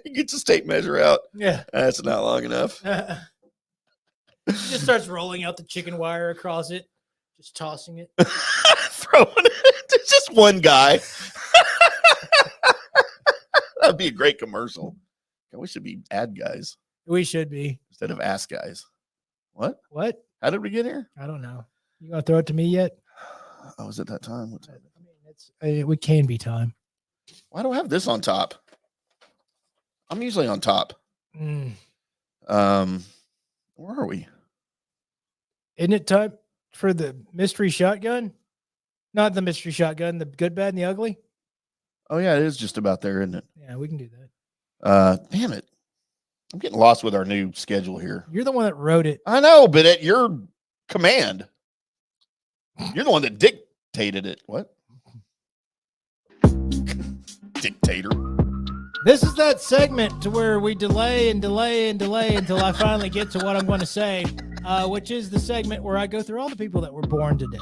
Speaker 6: He gets a tape measure out.
Speaker 7: Yeah.
Speaker 6: That's not long enough.
Speaker 7: He just starts rolling out the chicken wire across it, just tossing it.
Speaker 6: Throwing it. It's just one guy. That'd be a great commercial. We should be ad guys.
Speaker 7: We should be.
Speaker 6: Instead of ass guys. What?
Speaker 7: What?
Speaker 6: How did we get here?
Speaker 7: I don't know. You gonna throw it to me yet?
Speaker 6: I was at that time. What time?
Speaker 7: I mean, we can be time.
Speaker 6: Why do I have this on top? I'm usually on top.
Speaker 7: Mm.
Speaker 6: Where are we?
Speaker 7: Isn't it time for the mystery shotgun? Not the mystery shotgun, the good, bad, and the ugly.
Speaker 6: Oh yeah, it is just about there, isn't it?
Speaker 7: Yeah, we can do that.
Speaker 6: Damn it. I'm getting lost with our new schedule here.
Speaker 7: You're the one that wrote it.
Speaker 6: I know, but at your command, you're the one that dictated it. What? Dictator.
Speaker 7: This is that segment to where we delay and delay and delay until I finally get to what I'm going to say, which is the segment where I go through all the people that were born today.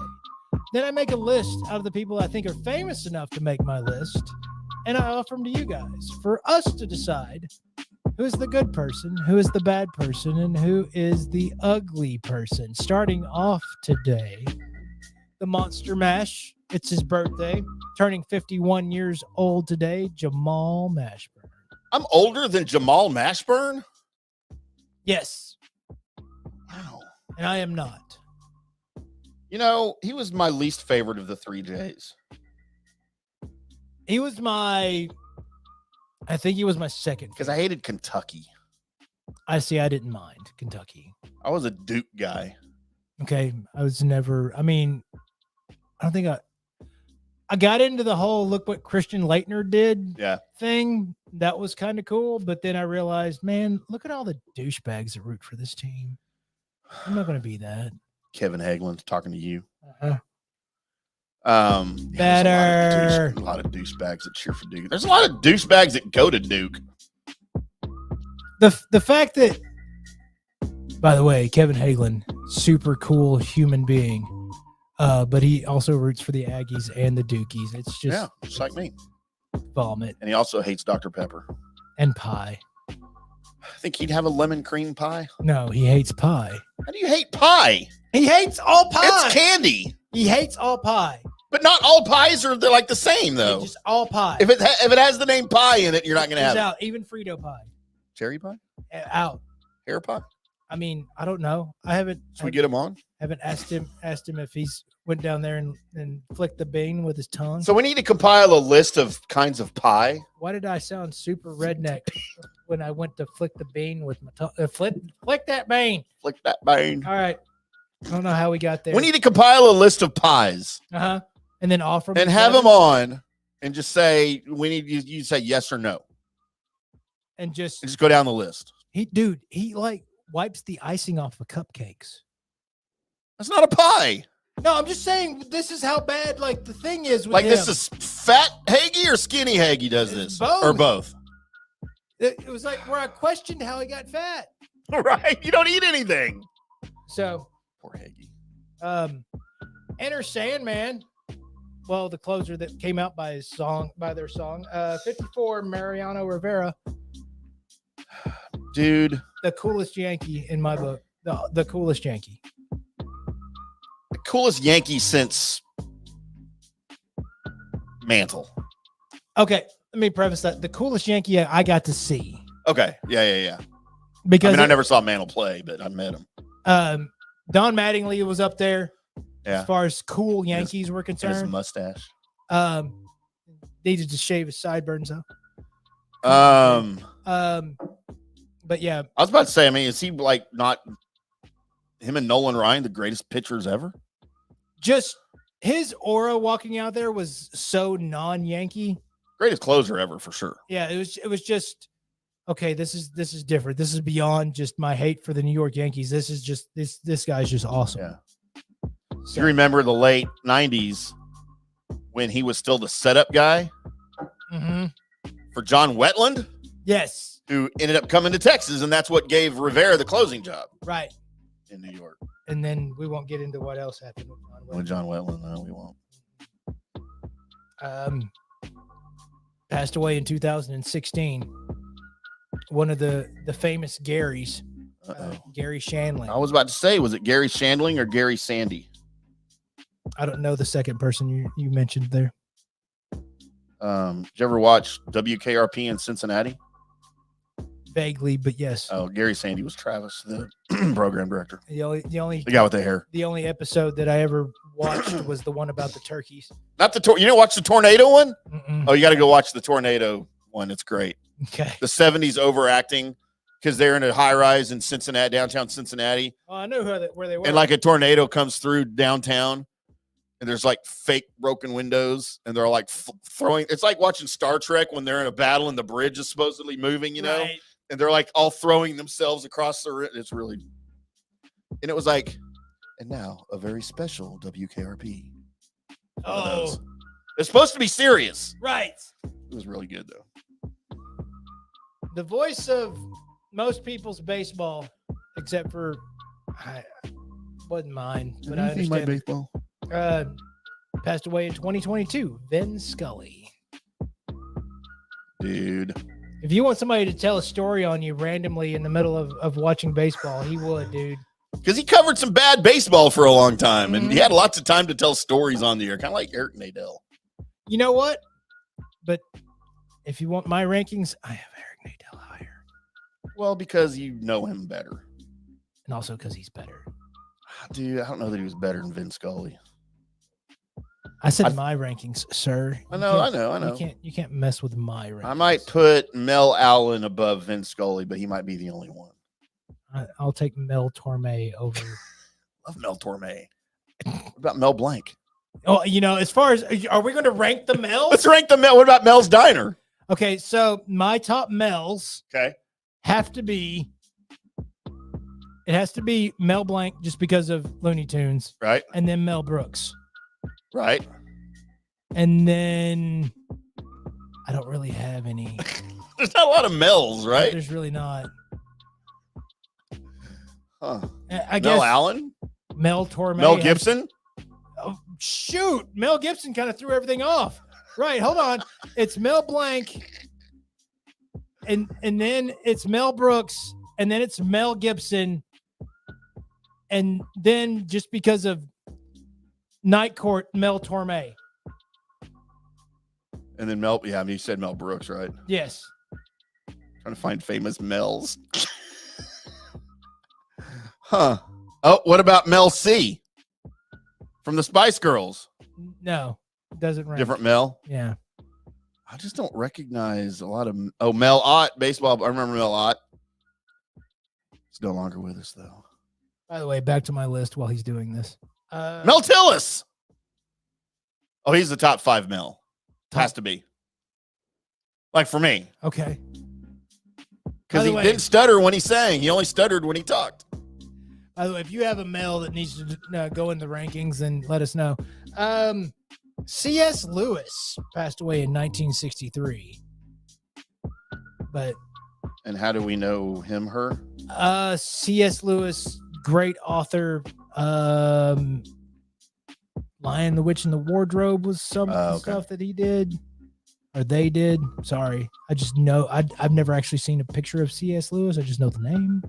Speaker 7: Then I make a list out of the people I think are famous enough to make my list, and I offer them to you guys for us to decide who is the good person, who is the bad person, and who is the ugly person. Starting off today, the Monster Mash. It's his birthday, turning 51 years old today, Jamal Mashburn.
Speaker 6: I'm older than Jamal Mashburn?
Speaker 7: Yes.
Speaker 6: Wow.
Speaker 7: And I am not.
Speaker 6: You know, he was my least favorite of the 3 J's.
Speaker 7: He was I think he was my second.
Speaker 6: Because I hated Kentucky.
Speaker 7: I didn't mind Kentucky.
Speaker 6: I was a Duke guy.
Speaker 7: Okay. I don't think I got into the whole look what Christian Laettner did thing. That was kind of cool. But then I realized, man, look at all the douchebags that root for this team. I'm not going to be that.
Speaker 6: Kevin Hagelin's talking to you.
Speaker 7: Uh-huh.
Speaker 6: There's a lot of douchebags that cheer for Duke. There's a lot of douchebags that go to Duke.
Speaker 7: The fact that, by the way, Kevin Hagelin, super cool human being. But he also roots for the Aggies and the Dukies. It's just
Speaker 6: like me.
Speaker 7: Vomit.
Speaker 6: And he also hates Dr. Pepper.
Speaker 7: And pie.
Speaker 6: I think he'd have a lemon cream pie.
Speaker 7: No, he hates pie.
Speaker 6: How do you hate pie?
Speaker 7: He hates all pie.
Speaker 6: It's candy.
Speaker 7: He hates all pie.
Speaker 6: But not all pies are like the same, though.
Speaker 7: It's just all pie.
Speaker 6: If it has the name pie in it, you're not going to have
Speaker 7: out.
Speaker 6: it.
Speaker 7: Even Frito pie.
Speaker 6: Cherry pie?
Speaker 7: Out.
Speaker 6: Hair pie?
Speaker 7: I mean, I don't know. I haven't.
Speaker 6: Should we get him on?
Speaker 7: Haven't asked him if he's went down there and flicked the bean with his tongue.
Speaker 6: So we need to compile a list of kinds of pie.
Speaker 7: Why did I sound super redneck when I went to flick the bean with my tongue? Flick that bean.
Speaker 6: Flick that bean.
Speaker 7: All right. I don't know how we got there.
Speaker 6: We need to compile a list of pies.
Speaker 7: Uh-huh. And then offer them.
Speaker 6: And have them on and just say, we need you say yes or no.
Speaker 7: And just
Speaker 6: go down the list.
Speaker 7: He like wipes the icing off the cupcakes.
Speaker 6: That's not a pie.
Speaker 7: No, I'm just saying this is how bad like the thing is with
Speaker 6: like
Speaker 7: him.
Speaker 6: This is fat Hagee or skinny Hagee does this?
Speaker 7: Both.
Speaker 6: Or both?
Speaker 7: It was like where I questioned how he got fat.
Speaker 6: Right. You don't eat anything.
Speaker 7: So
Speaker 6: poor Hagee.
Speaker 7: Enter Sandman. Well, the closer that came out by their song. 54, Mariano Rivera.
Speaker 6: Dude.
Speaker 7: The coolest Yankee in my book. The coolest Yankee.
Speaker 6: The coolest Yankee since Mantle.
Speaker 7: Okay, let me preface that. The coolest Yankee I got to see.
Speaker 6: Okay. Yeah.
Speaker 7: Because
Speaker 6: I never saw Mantle play, but I met him.
Speaker 7: Don Mattingly was up there.
Speaker 6: Yeah.
Speaker 7: As far as cool Yankees were concerned.
Speaker 6: His mustache.
Speaker 7: Needed to shave his sideburns though. But yeah.
Speaker 6: I was about to say, I mean, is he like not him and Nolan Ryan the greatest pitchers ever?
Speaker 7: Just his aura walking out there was so non-Yankee.
Speaker 6: Greatest closer ever for sure.
Speaker 7: Yeah, it was just okay, this is different. This is beyond just my hate for the New York Yankees. This is just this guy's just awesome.
Speaker 6: Yeah. So. You remember the late 90s when he was still the setup guy for John Wetland?
Speaker 7: Yes.
Speaker 6: Who ended up coming to Texas, and that's what gave Rivera the closing job.
Speaker 7: Right.
Speaker 6: In New York.
Speaker 7: And then we won't get into what else happened
Speaker 6: with John Wetland. No, we won't.
Speaker 7: Passed away in 2016. One of the famous Garys, Gary Shandling.
Speaker 6: I was about to say, was it Gary Shandling or Gary Sandy?
Speaker 7: I don't know the second person you mentioned there.
Speaker 6: Did you ever watch WKRP in Cincinnati?
Speaker 7: Vaguely, but yes.
Speaker 6: Oh, Gary Sandy was Travis, the program director.
Speaker 7: The
Speaker 6: guy with the hair.
Speaker 7: The only episode that I ever watched was the one about the turkeys.
Speaker 6: Not the you didn't watch the tornado one?
Speaker 7: Mm-mm.
Speaker 6: Oh, you got to go watch the tornado one. It's great.
Speaker 7: Okay.
Speaker 6: The 70s overacting because they're in a high rise in Cincinnati, downtown Cincinnati.
Speaker 7: Oh, I knew where they were.
Speaker 6: And like a tornado comes through downtown. and there's like fake broken windows, and they're like throwing. It's like watching Star Trek when they're in a battle and the bridge is supposedly moving, you know,
Speaker 7: Right.
Speaker 6: and they're like all throwing themselves across the. It's really, and it was like, and now a very special WKRP. One of those. It's supposed to be serious.
Speaker 7: Right.
Speaker 6: It was really good though.
Speaker 7: The voice of most people's baseball, except for I wasn't mine, but I understand.
Speaker 6: baseball.
Speaker 7: Passed away in 2022. Vin Scully.
Speaker 6: Dude.
Speaker 7: If you want somebody to tell a story on you randomly in the middle of watching baseball, he would, dude.
Speaker 6: Because he covered some bad baseball for a long time, and he had lots of time to tell stories on the air, kind of like Eric Nadell.
Speaker 7: You know what? But if you want my rankings, I have Eric Nadell higher.
Speaker 6: Well, because you know him better.
Speaker 7: And also because he's better.
Speaker 6: Dude, I don't know that he was better than Vin Scully.
Speaker 7: I said my rankings, sir.
Speaker 6: I know.
Speaker 7: You can't mess with my rankings.
Speaker 6: I might put Mel Allen above Vin Scully, but he might be the only one.
Speaker 7: I'll take Mel Torme over.
Speaker 6: Love Mel Torme. What about Mel Blanc?
Speaker 7: Oh, you know, as far as are we going to rank the Mels?
Speaker 6: Let's rank the Mel. What about Mel's Diner?
Speaker 7: Okay, so my top Mels have to be. It has to be Mel Blanc just because of Looney Tunes,
Speaker 6: right?
Speaker 7: And then Mel Brooks,
Speaker 6: right?
Speaker 7: And then I don't really have any.
Speaker 6: There's not a lot of Mels, right?
Speaker 7: There's really not.
Speaker 6: Huh.
Speaker 7: I guess
Speaker 6: Mel Allen,
Speaker 7: Mel Torme,
Speaker 6: Mel Gibson.
Speaker 7: Oh, shoot, Mel Gibson kind of threw everything off. Right, hold on. It's Mel Blanc, and then it's Mel Brooks, and then it's Mel Gibson, and then just because of Night Court, Mel Torme.
Speaker 6: And then you said Mel Brooks, right?
Speaker 7: Yes.
Speaker 6: Trying to find famous Mels. Huh. Oh, what about Mel C from the Spice Girls?
Speaker 7: No, doesn't rank.
Speaker 6: Different Mel?
Speaker 7: Yeah.
Speaker 6: I just don't recognize a lot of. Oh, Mel Ott, baseball. I remember Mel Ott. He's no longer with us, though.
Speaker 7: By the way, back to my list while he's doing this.
Speaker 6: Mel Tillis. Oh, he's the top 5 Mel. Has to be. Like for me.
Speaker 7: Okay.
Speaker 6: Because he didn't stutter when he sang. He only stuttered when he talked.
Speaker 7: By the way, if you have a Mel that needs to go in the rankings, then let us know. C.S. Lewis passed away in 1963.
Speaker 6: And how do we know him, her?
Speaker 7: C.S. Lewis, great author. Lion, the Witch, and the Wardrobe was some stuff that he did. Or they did. Sorry. I just know. I've never actually seen a picture of C.S. Lewis. I just know the name.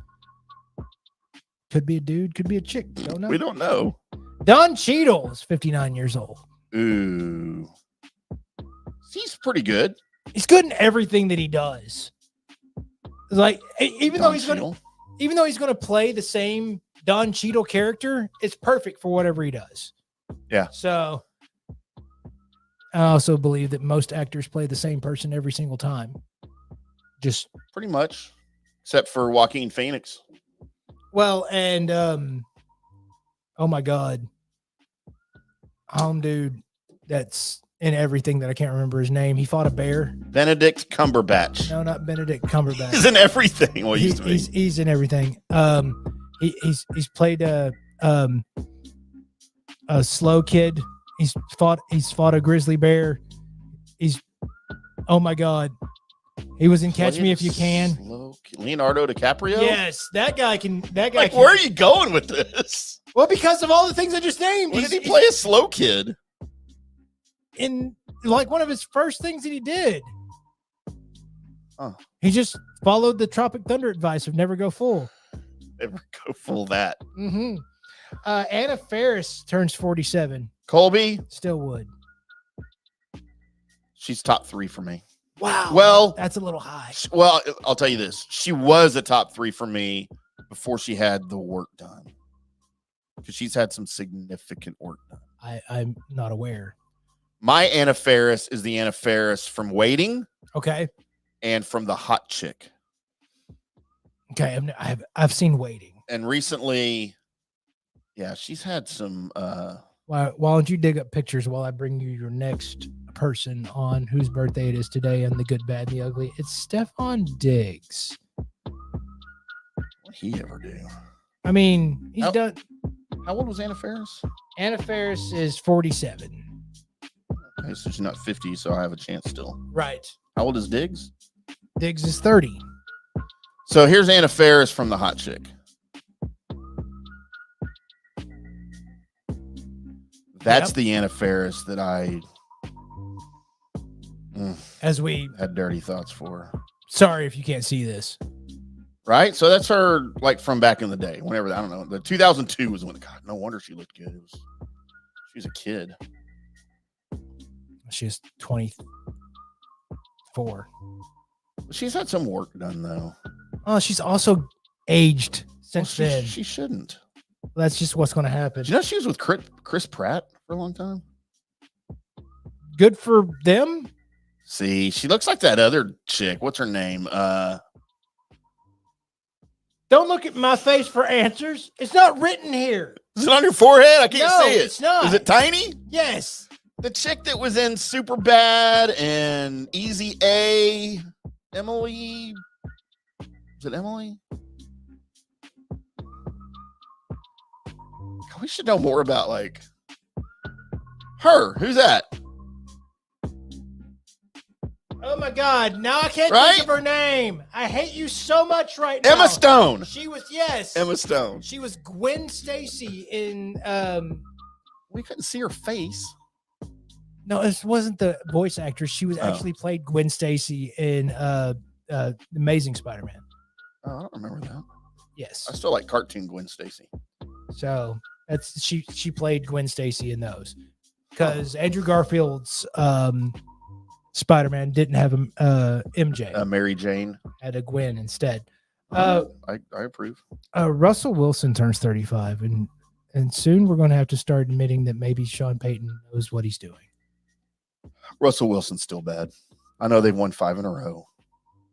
Speaker 7: Could be a dude. Could be a chick. Don't know.
Speaker 6: We don't know.
Speaker 7: Don Cheadle is 59 years old.
Speaker 6: Ooh. He's pretty good.
Speaker 7: He's good in everything that he does. Like, even though he's going to play the same Don Cheadle character, it's perfect for whatever he does.
Speaker 6: Yeah.
Speaker 7: So I also believe that most actors play the same person every single time. Just
Speaker 6: pretty much, except for Joaquin Phoenix.
Speaker 7: Well, and oh my God, dude, that's in everything that I can't remember his name. He fought a bear.
Speaker 6: Benedict Cumberbatch.
Speaker 7: No, not Benedict Cumberbatch.
Speaker 6: He's in everything. Well,
Speaker 7: he's in everything. He's played a slow kid. He's fought a grizzly bear. Oh my God. He was in Catch Me If You Can.
Speaker 6: Leonardo DiCaprio?
Speaker 7: Yes, that guy can.
Speaker 6: Where are you going with this?
Speaker 7: Well, because of all the things I just named.
Speaker 6: Did he play a slow kid?
Speaker 7: In like one of his first things that he did.
Speaker 6: Huh.
Speaker 7: He just followed the Tropic Thunder advice of never go full.
Speaker 6: Never go full that.
Speaker 7: Mm-hmm. Anna Faris turns 47.
Speaker 6: Colby?
Speaker 7: Still would.
Speaker 6: She's top 3 for me.
Speaker 7: Wow.
Speaker 6: Well,
Speaker 7: that's a little high.
Speaker 6: Well, I'll tell you this. She was a top 3 for me before she had the work done. Because she's had some significant work done.
Speaker 7: I'm not aware.
Speaker 6: My Anna Faris is the Anna Faris from Waiting.
Speaker 7: Okay.
Speaker 6: And from The Hot Chick.
Speaker 7: Okay. I've seen Waiting.
Speaker 6: And recently, yeah, she's had some
Speaker 7: Why don't you dig up pictures while I bring you your next person on whose birthday it is today on the good, bad, and the ugly? It's Stephon Diggs.
Speaker 6: What'd he ever do?
Speaker 7: I mean, he's done.
Speaker 6: How old was Anna Faris?
Speaker 7: Anna Faris is 47.
Speaker 6: Okay, so she's not 50, so I have a chance still.
Speaker 7: Right.
Speaker 6: How old is Diggs?
Speaker 7: Diggs is 30.
Speaker 6: So here's Anna Faris from the Hot Chick. That's the Anna Faris that I
Speaker 7: As we
Speaker 6: had dirty thoughts for.
Speaker 7: Sorry if you can't see this.
Speaker 6: Right? So that's her, like, from back in the day. Whenever, I don't know. The 2002 was when, God, no wonder she looked good. She was a kid.
Speaker 7: She's 24.
Speaker 6: She's had some work done, though.
Speaker 7: Oh, she's also aged since then.
Speaker 6: She shouldn't.
Speaker 7: That's just what's going to happen.
Speaker 6: Did you know she was with Chris Pratt for a long time?
Speaker 7: Good for them.
Speaker 6: See, she looks like that other chick. What's her name?
Speaker 7: Don't look at my face for answers. It's not written here.
Speaker 6: Is it on your forehead? I can't see it.
Speaker 7: It's not.
Speaker 6: Is it tiny?
Speaker 7: Yes.
Speaker 6: The chick that was in Superbad and Easy A, Emily. Is it Emily? We should know more about, like, her. Who's that?
Speaker 7: Oh my God! Now I can't
Speaker 6: Right?
Speaker 7: think of her name. I hate you so much right now.
Speaker 6: Emma Stone.
Speaker 7: She was
Speaker 6: Emma Stone.
Speaker 7: She was Gwen Stacy in.
Speaker 6: We couldn't see her face.
Speaker 7: No, it wasn't the voice actress. She was actually played Gwen Stacy in Amazing Spider-Man.
Speaker 6: Oh, I don't remember that.
Speaker 7: Yes.
Speaker 6: I still like cartoon Gwen Stacy.
Speaker 7: So that's she played Gwen Stacy in those because Andrew Garfield's Spider-Man didn't have a MJ.
Speaker 6: Mary Jane
Speaker 7: Had a Gwen instead.
Speaker 6: I approve.
Speaker 7: Russell Wilson turns 35, and soon we're going to have to start admitting that maybe Sean Payton knows what he's doing.
Speaker 6: Russell Wilson's still bad. I know they've won 5 in a row.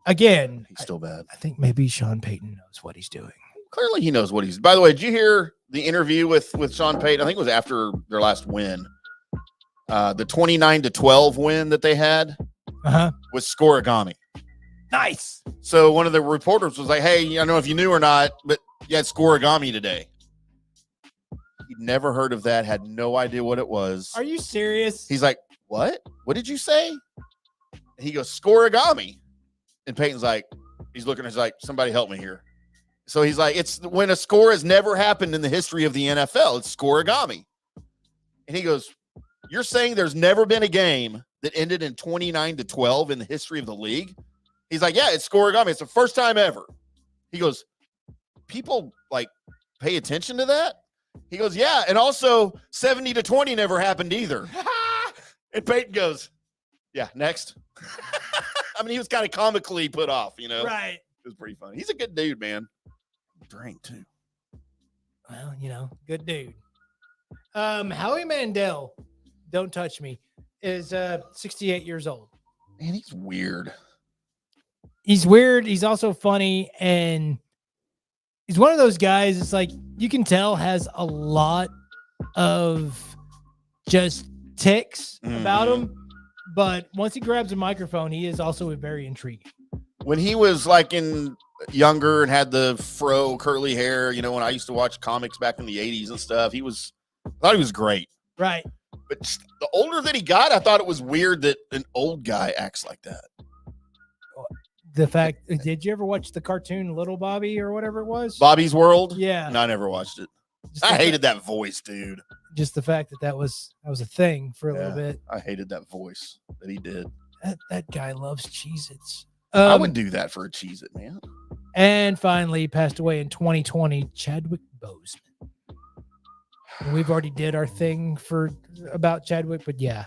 Speaker 7: Again,
Speaker 6: He's still bad.
Speaker 7: I think maybe Sean Payton knows what he's doing.
Speaker 6: Clearly he knows what he's. By the way, did you hear the interview with Sean Payton? I think it was after their last win. The 29-12 win that they had was scoregami.
Speaker 7: Nice.
Speaker 6: So one of the reporters was like, "Hey, I don't know if you knew or not, but you had scoregami today." He'd never heard of that. Had no idea what it was.
Speaker 7: Are you serious?
Speaker 6: He's like, "What? What did you say?" He goes, "Scoregami." And Peyton's like, he's looking, he's like, "Somebody help me here." So he's like, it's when a score has never happened in the history of the NFL. It's scoregami. And he goes, "You're saying there's never been a game that ended in 29-12 in the history of the league?" He's like, "Yeah, it's scoregami. It's the first time ever." He goes, "People like pay attention to that?" He goes, "Yeah. And also 70-20 never happened either." And Peyton goes, "Yeah, next." I mean, he was kind of comically put off, you know?
Speaker 7: Right.
Speaker 6: It was pretty funny. He's a good dude, man. Drink too.
Speaker 7: Well, good dude. Howie Mandel, don't touch me, is 68 years old.
Speaker 6: Man, he's weird.
Speaker 7: He's weird. He's also funny. And he's one of those guys, it's like, you can tell has a lot of just ticks about him. But once he grabs a microphone, he is also very intriguing.
Speaker 6: When he was like younger and had the fro curly hair, when I used to watch comics back in the 80s and stuff, I thought he was great.
Speaker 7: Right.
Speaker 6: But the older that he got, I thought it was weird that an old guy acts like that.
Speaker 7: The fact, did you ever watch the cartoon Little Bobby or whatever it was?
Speaker 6: Bobby's World?
Speaker 7: Yeah.
Speaker 6: No, I never watched it. I hated that voice, dude.
Speaker 7: Just the fact that was a thing for a little bit.
Speaker 6: I hated that voice that he did.
Speaker 7: That guy loves Cheez-Its.
Speaker 6: I would do that for a Cheez-It, man.
Speaker 7: And finally, passed away in 2020, Chadwick Boseman. And we've already did our thing about Chadwick, but yeah,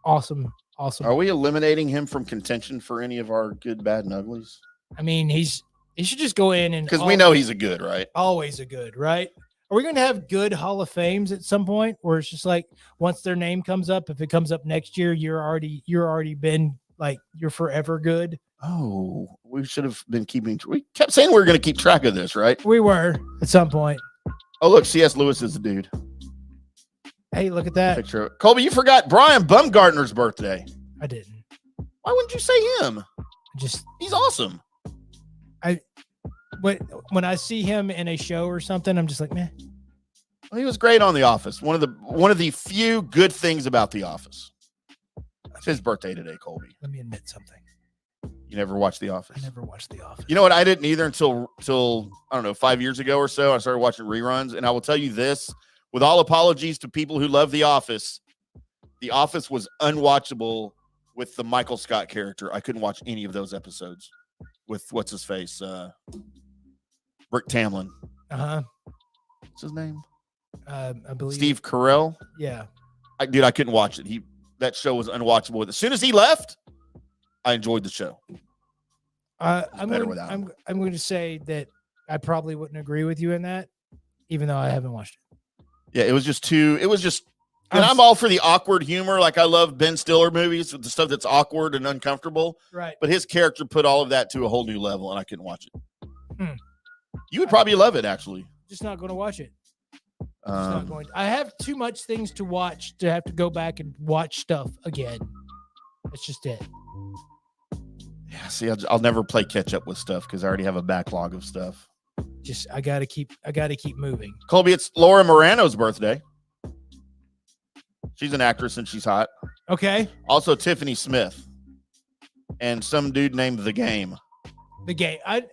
Speaker 7: awesome.
Speaker 6: Are we eliminating him from contention for any of our good, bad, and uglies?
Speaker 7: I mean, he should just go in and
Speaker 6: because we know he's a good, right?
Speaker 7: Always a good, right? Are we going to have good Hall of Fames at some point, where it's just like once their name comes up, if it comes up next year, you're already been like you're forever good?
Speaker 6: Oh, we should have been keeping. We kept saying we were going to keep track of this, right?
Speaker 7: We were at some point.
Speaker 6: Oh, look, C.S. Lewis is the dude.
Speaker 7: Hey, look at that.
Speaker 6: Picture. Colby, you forgot Brian Bumgarner's birthday.
Speaker 7: I didn't.
Speaker 6: Why wouldn't you say him? He's awesome.
Speaker 7: When I see him in a show or something, I'm just like, man.
Speaker 6: Well, he was great on The Office. One of the few good things about The Office. It's his birthday today, Colby.
Speaker 7: Let me admit something.
Speaker 6: You never watched The Office?
Speaker 7: I never watched The Office.
Speaker 6: You know what? I didn't either until I don't know, 5 years ago or so. I started watching reruns, and I will tell you this, with all apologies to people who love The Office was unwatchable with the Michael Scott character. I couldn't watch any of those episodes with what's his face, Rick Tamlin. What's his name?
Speaker 7: I believe
Speaker 6: Steve Carell.
Speaker 7: Yeah.
Speaker 6: I couldn't watch it. That show was unwatchable. As soon as he left, I enjoyed the show.
Speaker 7: I'm going to say that I probably wouldn't agree with you in that, even though I haven't watched it.
Speaker 6: Yeah, it was just and I'm all for the awkward humor. Like, I love Ben Stiller movies with the stuff that's awkward and uncomfortable.
Speaker 7: Right.
Speaker 6: But his character put all of that to a whole new level, and I couldn't watch it. You would probably love it, actually.
Speaker 7: Just not going to watch it. Not going. I have too much things to watch to have to go back and watch stuff again. That's just it.
Speaker 6: Yeah, see, I'll never play catch up with stuff because I already have a backlog of stuff.
Speaker 7: I gotta keep moving.
Speaker 6: Colby, it's Laura Morano's birthday. She's an actress and she's hot.
Speaker 7: Okay.
Speaker 6: Also Tiffany Smith and some dude named The Game.
Speaker 7: The Game. I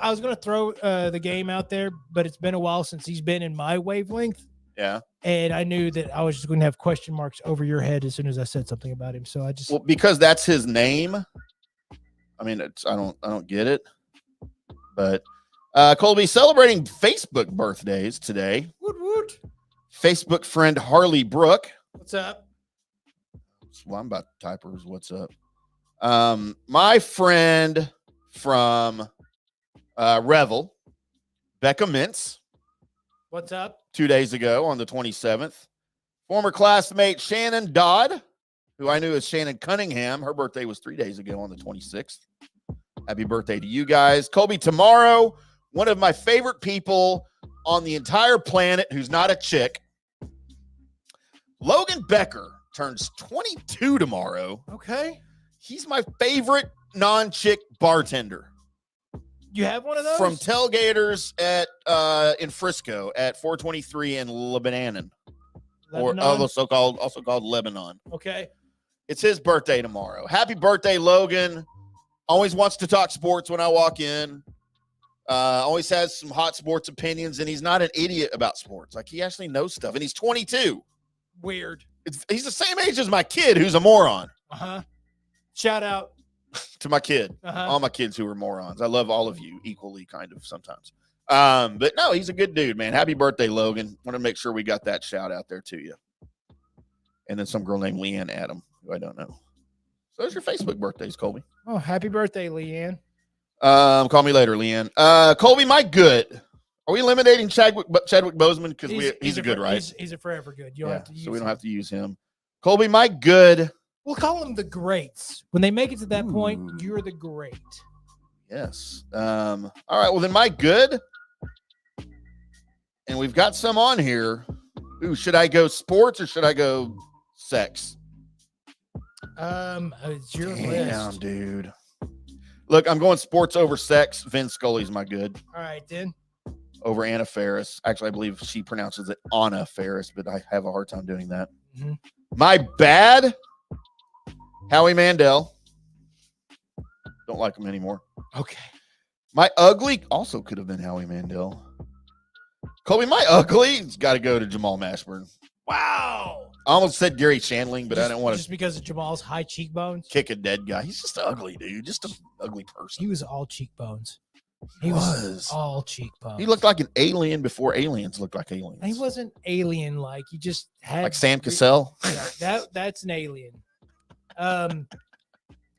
Speaker 7: was gonna throw The Game out there, but it's been a while since he's been in my wavelength.
Speaker 6: Yeah. And
Speaker 7: I knew that I was just going to have question marks over your head as soon as I said something about him. So
Speaker 6: because that's his name. I mean, I don't get it. But Colby, celebrating Facebook birthdays today.
Speaker 7: Woot woot.
Speaker 6: Facebook friend Harley Brooke.
Speaker 7: What's up?
Speaker 6: Well, I'm about to type hers. What's up? My friend from Revel, Becca Mintz.
Speaker 7: What's up?
Speaker 6: 2 days ago on the 27th. Former classmate Shannon Dodd, who I knew as Shannon Cunningham. Her birthday was 3 days ago on the 26th. Happy birthday to you guys. Colby, tomorrow, one of my favorite people on the entire planet who's not a chick, Logan Becker, turns 22 tomorrow.
Speaker 7: Okay.
Speaker 6: He's my favorite non-chick bartender.
Speaker 7: You have one of those?
Speaker 6: From Tailgaters in Frisco at 423 in Lebanon. Or also called Lebanon.
Speaker 7: Okay.
Speaker 6: It's his birthday tomorrow. Happy birthday, Logan. Always wants to talk sports when I walk in. Always has some hot sports opinions, and he's not an idiot about sports. Like, he actually knows stuff, and he's 22.
Speaker 7: Weird.
Speaker 6: He's the same age as my kid, who's a moron.
Speaker 7: Shout out
Speaker 6: to my kid. All my kids who are morons. I love all of you equally, kind of, sometimes. But no, he's a good dude, man. Happy birthday, Logan. Want to make sure we got that shout out there to you. And then some girl named Leanne Adam, who I don't know. So those are your Facebook birthdays, Colby.
Speaker 7: Oh, happy birthday, Leanne.
Speaker 6: Call me later, Leanne. Colby, my good. Are we eliminating Chadwick Boseman? Because he's a good, right?
Speaker 7: He's a forever good. You don't have to use
Speaker 6: so we don't have to use him. Colby, my good.
Speaker 7: We'll call them the greats. When they make it to that point, you're the great.
Speaker 6: Yes. All right. Well, then my good. And we've got some on here. Ooh, should I go sports or should I go sex?
Speaker 7: It's your list.
Speaker 6: Damn, dude. Look, I'm going sports over sex. Vin Scully's my good.
Speaker 7: All right, then.
Speaker 6: Over Anna Faris. Actually, I believe she pronounces it Anna Faris, but I have a hard time doing that.
Speaker 7: Mm-hmm.
Speaker 6: My bad. Howie Mandel. Don't like him anymore.
Speaker 7: Okay.
Speaker 6: My ugly also could have been Howie Mandel. Colby, my ugly's got to go to Jamal Mashburn.
Speaker 7: Wow.
Speaker 6: I almost said Gary Shandling, but I didn't want to.
Speaker 7: Just because of Jamal's high cheekbones?
Speaker 6: Kick a dead guy. He's just ugly, dude. Just an ugly person.
Speaker 7: He was all cheekbones.
Speaker 6: He was
Speaker 7: all cheekbones.
Speaker 6: He looked like an alien before aliens looked like aliens.
Speaker 7: He wasn't alien-like. He just had
Speaker 6: like Sam Cassell.
Speaker 7: Yeah, that's an alien.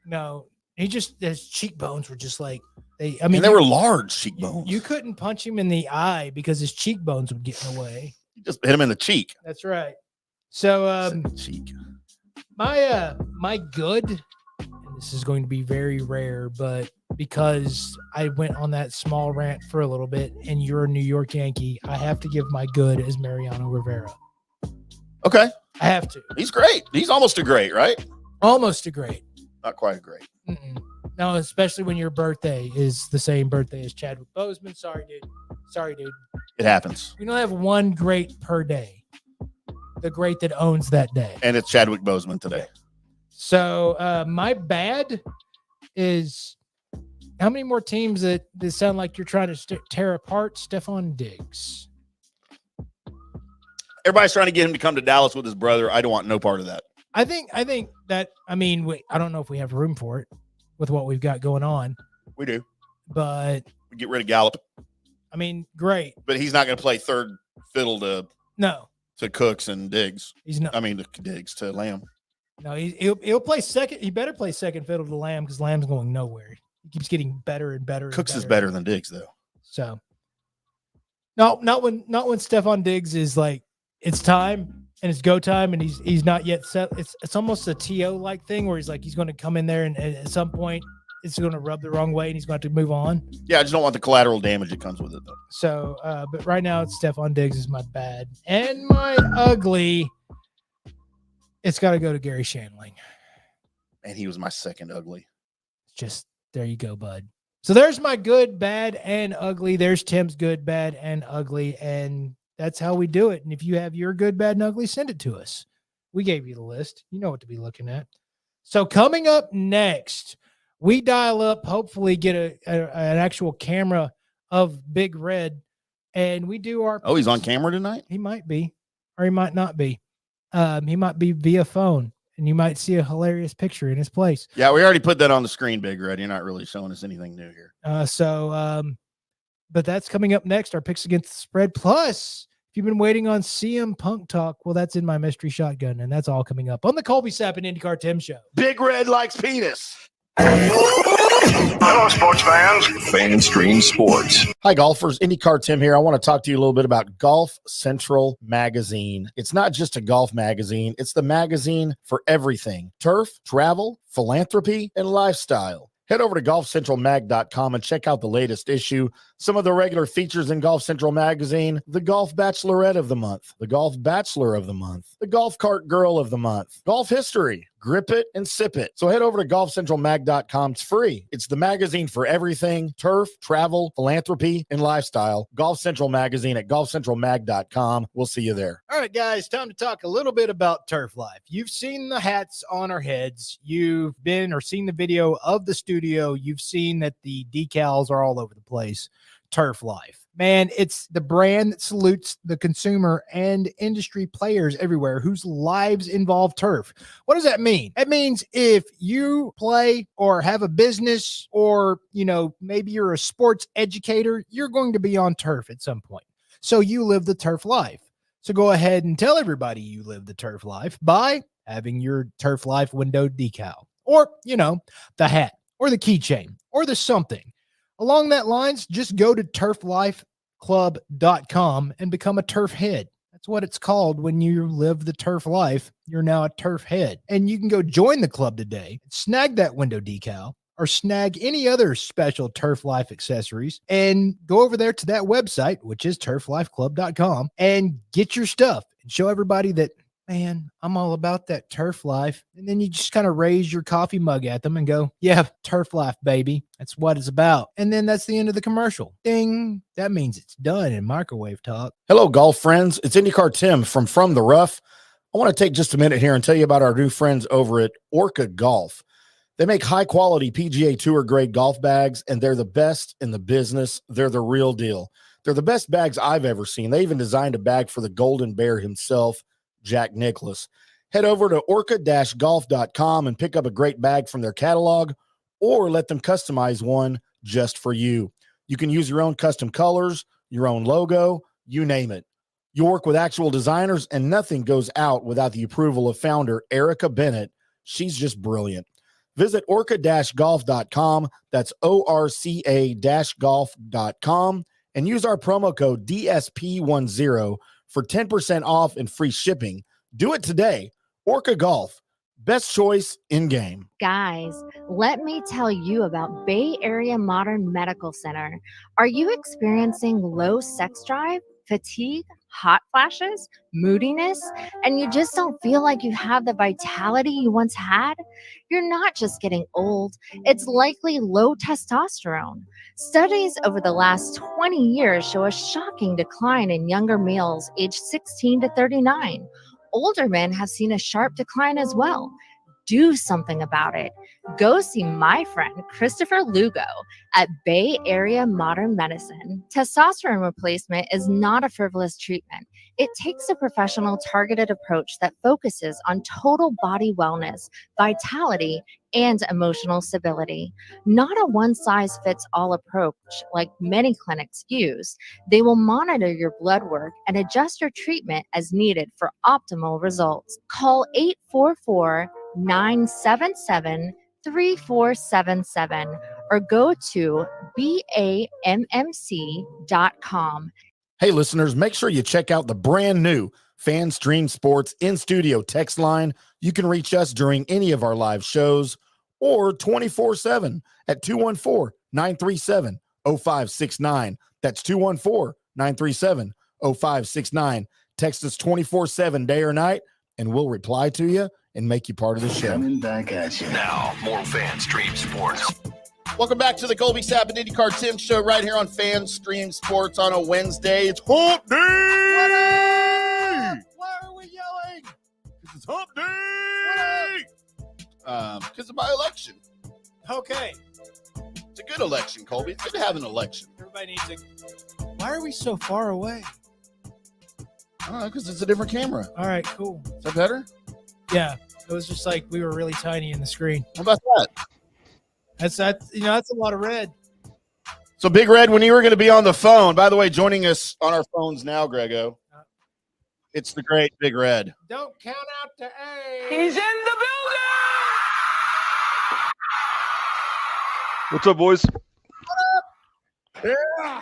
Speaker 7: No, his cheekbones were just like they were large cheekbones. You couldn't punch him in the eye because his cheekbones would get in the way.
Speaker 6: You just hit him in the cheek.
Speaker 7: That's right. So
Speaker 6: cheek.
Speaker 7: My good, and this is going to be very rare, but because I went on that small rant for a little bit and you're a New York Yankee, I have to give my good as Mariano Rivera.
Speaker 6: Okay.
Speaker 7: I have to.
Speaker 6: He's great. He's almost a great, right?
Speaker 7: Almost a great.
Speaker 6: Not quite a great.
Speaker 7: No, especially when your birthday is the same birthday as Chadwick Boseman. Sorry, dude.
Speaker 6: It happens.
Speaker 7: We don't have one great per day. The great that owns that day.
Speaker 6: And it's Chadwick Boseman today.
Speaker 7: So my bad is how many more teams that sound like you're trying to tear apart Stephon Diggs?
Speaker 6: Everybody's trying to get him to come to Dallas with his brother. I don't want no part of that.
Speaker 7: I think that, I mean, I don't know if we have room for it with what we've got going on.
Speaker 6: We do.
Speaker 7: But
Speaker 6: we get rid of Gallup.
Speaker 7: I mean, great.
Speaker 6: But he's not going to play third fiddle to Cooks and Diggs.
Speaker 7: He's not.
Speaker 6: I mean, to Diggs, to Lamb.
Speaker 7: No, he'll play second. He better play second fiddle to Lamb because Lamb's going nowhere. He keeps getting better and better.
Speaker 6: Cooks is better than Diggs, though.
Speaker 7: So, no, not when Stephon Diggs is like, it's time and it's go time and he's not yet set. It's almost a TO like thing where he's like he's going to come in there and at some point it's going to rub the wrong way and he's going to have to move on.
Speaker 6: Yeah, I just don't want the collateral damage that comes with it, though.
Speaker 7: So, but right now it's Stephon Diggs is my bad and my ugly. It's got to go to Gary Shandling.
Speaker 6: And he was my second ugly.
Speaker 7: Just there you go, bud. So there's my good, bad, and ugly. There's Tim's good, bad, and ugly. And that's how we do it. And if you have your good, bad, and ugly, send it to us. We gave you the list. You know what to be looking at. So coming up next, we dial up, hopefully get an actual camera of Big Red, and we do our...
Speaker 6: Oh, he's on camera tonight?
Speaker 7: He might be, or he might not be. He might be via phone, and you might see a hilarious picture in his place.
Speaker 6: Yeah, we already put that on the screen, Big Red. You're not really showing us anything new here.
Speaker 7: But that's coming up next, our picks against the spread. Plus, if you've been waiting on CM Punk talk, well, that's in my mystery shotgun, and that's all coming up on the Colby Sapp IndyCarTim show.
Speaker 6: Big Red likes penis.
Speaker 1: Hello, sports fans.
Speaker 3: FanStream Sports.
Speaker 2: Hi, golfers. IndyCarTim here. I want to talk to you a little bit about Golf Central Magazine. It's not just a golf magazine. It's the magazine for everything. Turf, travel, philanthropy, and lifestyle. Head over to golfcentralmag.com and check out the latest issue. Some of the regular features in Golf Central Magazine: the Golf Bachelorette of the Month, the Golf Bachelor of the Month, the Golf Cart Girl of the Month, Golf History, Grip It and Sip It. So head over to golfcentralmag.com. It's free. It's the magazine for everything: turf, travel, philanthropy, and lifestyle. Golf Central Magazine at golfcentralmag.com. We'll see you there.
Speaker 7: All right, guys, time to talk a little bit about Turf Life. You've seen the hats on our heads. You've been or seen the video of the studio. You've seen that the decals are all over the place. Turf Life. Man, it's the brand that salutes the consumer and industry players everywhere whose lives involve turf. What does that mean? It means if you play or have a business or, maybe you're a sports educator, you're going to be on turf at some point. So you live the turf life. So go ahead and tell everybody you live the turf life by having your Turf Life window decal or, the hat or the keychain or the something. Along that lines, just go to turflifeclub.com and become a turf head. That's what it's called when you live the turf life. You're now a turf head. And you can go join the club today, snag that window decal, or snag any other special Turf Life accessories, and go over there to that website, which is turflifeclub.com, and get your stuff and show everybody that, man, I'm all about that turf life. And then you just kind of raise your coffee mug at them and go, yeah, turf life, baby. That's what it's about. And then that's the end of the commercial. Ding. That means it's done in microwave talk.
Speaker 2: Hello, golf friends. It's IndyCarTim from the Rough. I want to take just a minute here and tell you about our new friends over at Orca Golf. They make high-quality PGA Tour grade golf bags, and they're the best in the business. They're the real deal. They're the best bags I've ever seen. They even designed a bag for the Golden Bear himself, Jack Nicklaus. Head over to orca-golf.com and pick up a great bag from their catalog, or let them customize one just for you. You can use your own custom colors, your own logo, you name it. You work with actual designers, and nothing goes out without the approval of founder Erica Bennett. She's just brilliant. Visit orca-golf.com. That's orca-golf.com, and use our promo code DSP10 for 10% off and free shipping. Do it today. Orca Golf, best choice in game.
Speaker 8: Guys, let me tell you about Bay Area Modern Medical Center. Are you experiencing low sex drive, fatigue, hot flashes, moodiness, and you just don't feel like you have the vitality you once had? You're not just getting old, it's likely low testosterone. Studies over the last 20 years show a shocking decline in younger males aged 16 to 39. Older men have seen a sharp decline as well. Do something about it. Go see my friend Christopher Lugo at Bay Area Modern Medicine. Testosterone replacement is not a frivolous treatment. It takes a professional, targeted approach that focuses on total body wellness, vitality, and emotional stability. Not a one-size-fits-all approach like many clinics use. They will monitor your blood work and adjust your treatment as needed for optimal results. Call 844-977-3477 or go to BAMMC.com.
Speaker 2: Hey, listeners, make sure you check out the brand new FanStream Sports in-studio text line. You can reach us during any of our live shows or 24/7 at 214-937-0569. That's 214-937-0569. Text us 24/7, day or night, and we'll reply to you and make you part of the show.
Speaker 3: Coming back at you. Now, more FanStream Sports.
Speaker 6: Welcome back to the Colby Sapp IndyCarTim show right here on FanStream Sports on a Wednesday. It's Hump Day!
Speaker 2: Why are we yelling?
Speaker 6: It's Hump Day! Because of my election.
Speaker 7: Okay.
Speaker 6: It's a good election, Colby. It's good to have an election.
Speaker 7: Everybody needs a. Why are we so far away?
Speaker 6: I don't know, because it's a different camera.
Speaker 7: All right, cool.
Speaker 6: Is that better?
Speaker 7: Yeah, it was just like we were really tiny in the screen.
Speaker 6: How about that?
Speaker 7: That's that's a lot of red.
Speaker 6: So, Big Red, when you were going to be on the phone, by the way, joining us on our phones now, Grego, it's the great Big Red.
Speaker 7: Don't count out to A.
Speaker 9: He's in the building!
Speaker 10: What's up, boys?
Speaker 6: Yeah.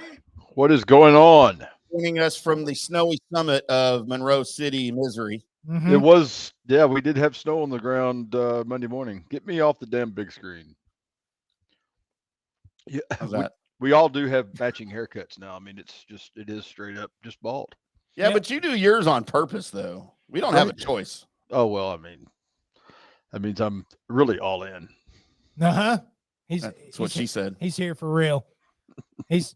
Speaker 10: What is going on?
Speaker 6: Joining us from the snowy summit of Monroe City, Missouri.
Speaker 7: Mm-hmm.
Speaker 10: It was, yeah, we did have snow on the ground Monday morning. Get me off the damn big screen. Yeah,
Speaker 6: How's that?
Speaker 10: we all do have matching haircuts now. I mean, it is straight up just bald.
Speaker 6: Yeah,
Speaker 7: Yep.
Speaker 6: but you do yours on purpose, though. We don't have a choice.
Speaker 10: Oh, well, I mean, that means I'm really all in.
Speaker 7: Uh-huh.
Speaker 6: That's what she said.
Speaker 7: He's here for real. He's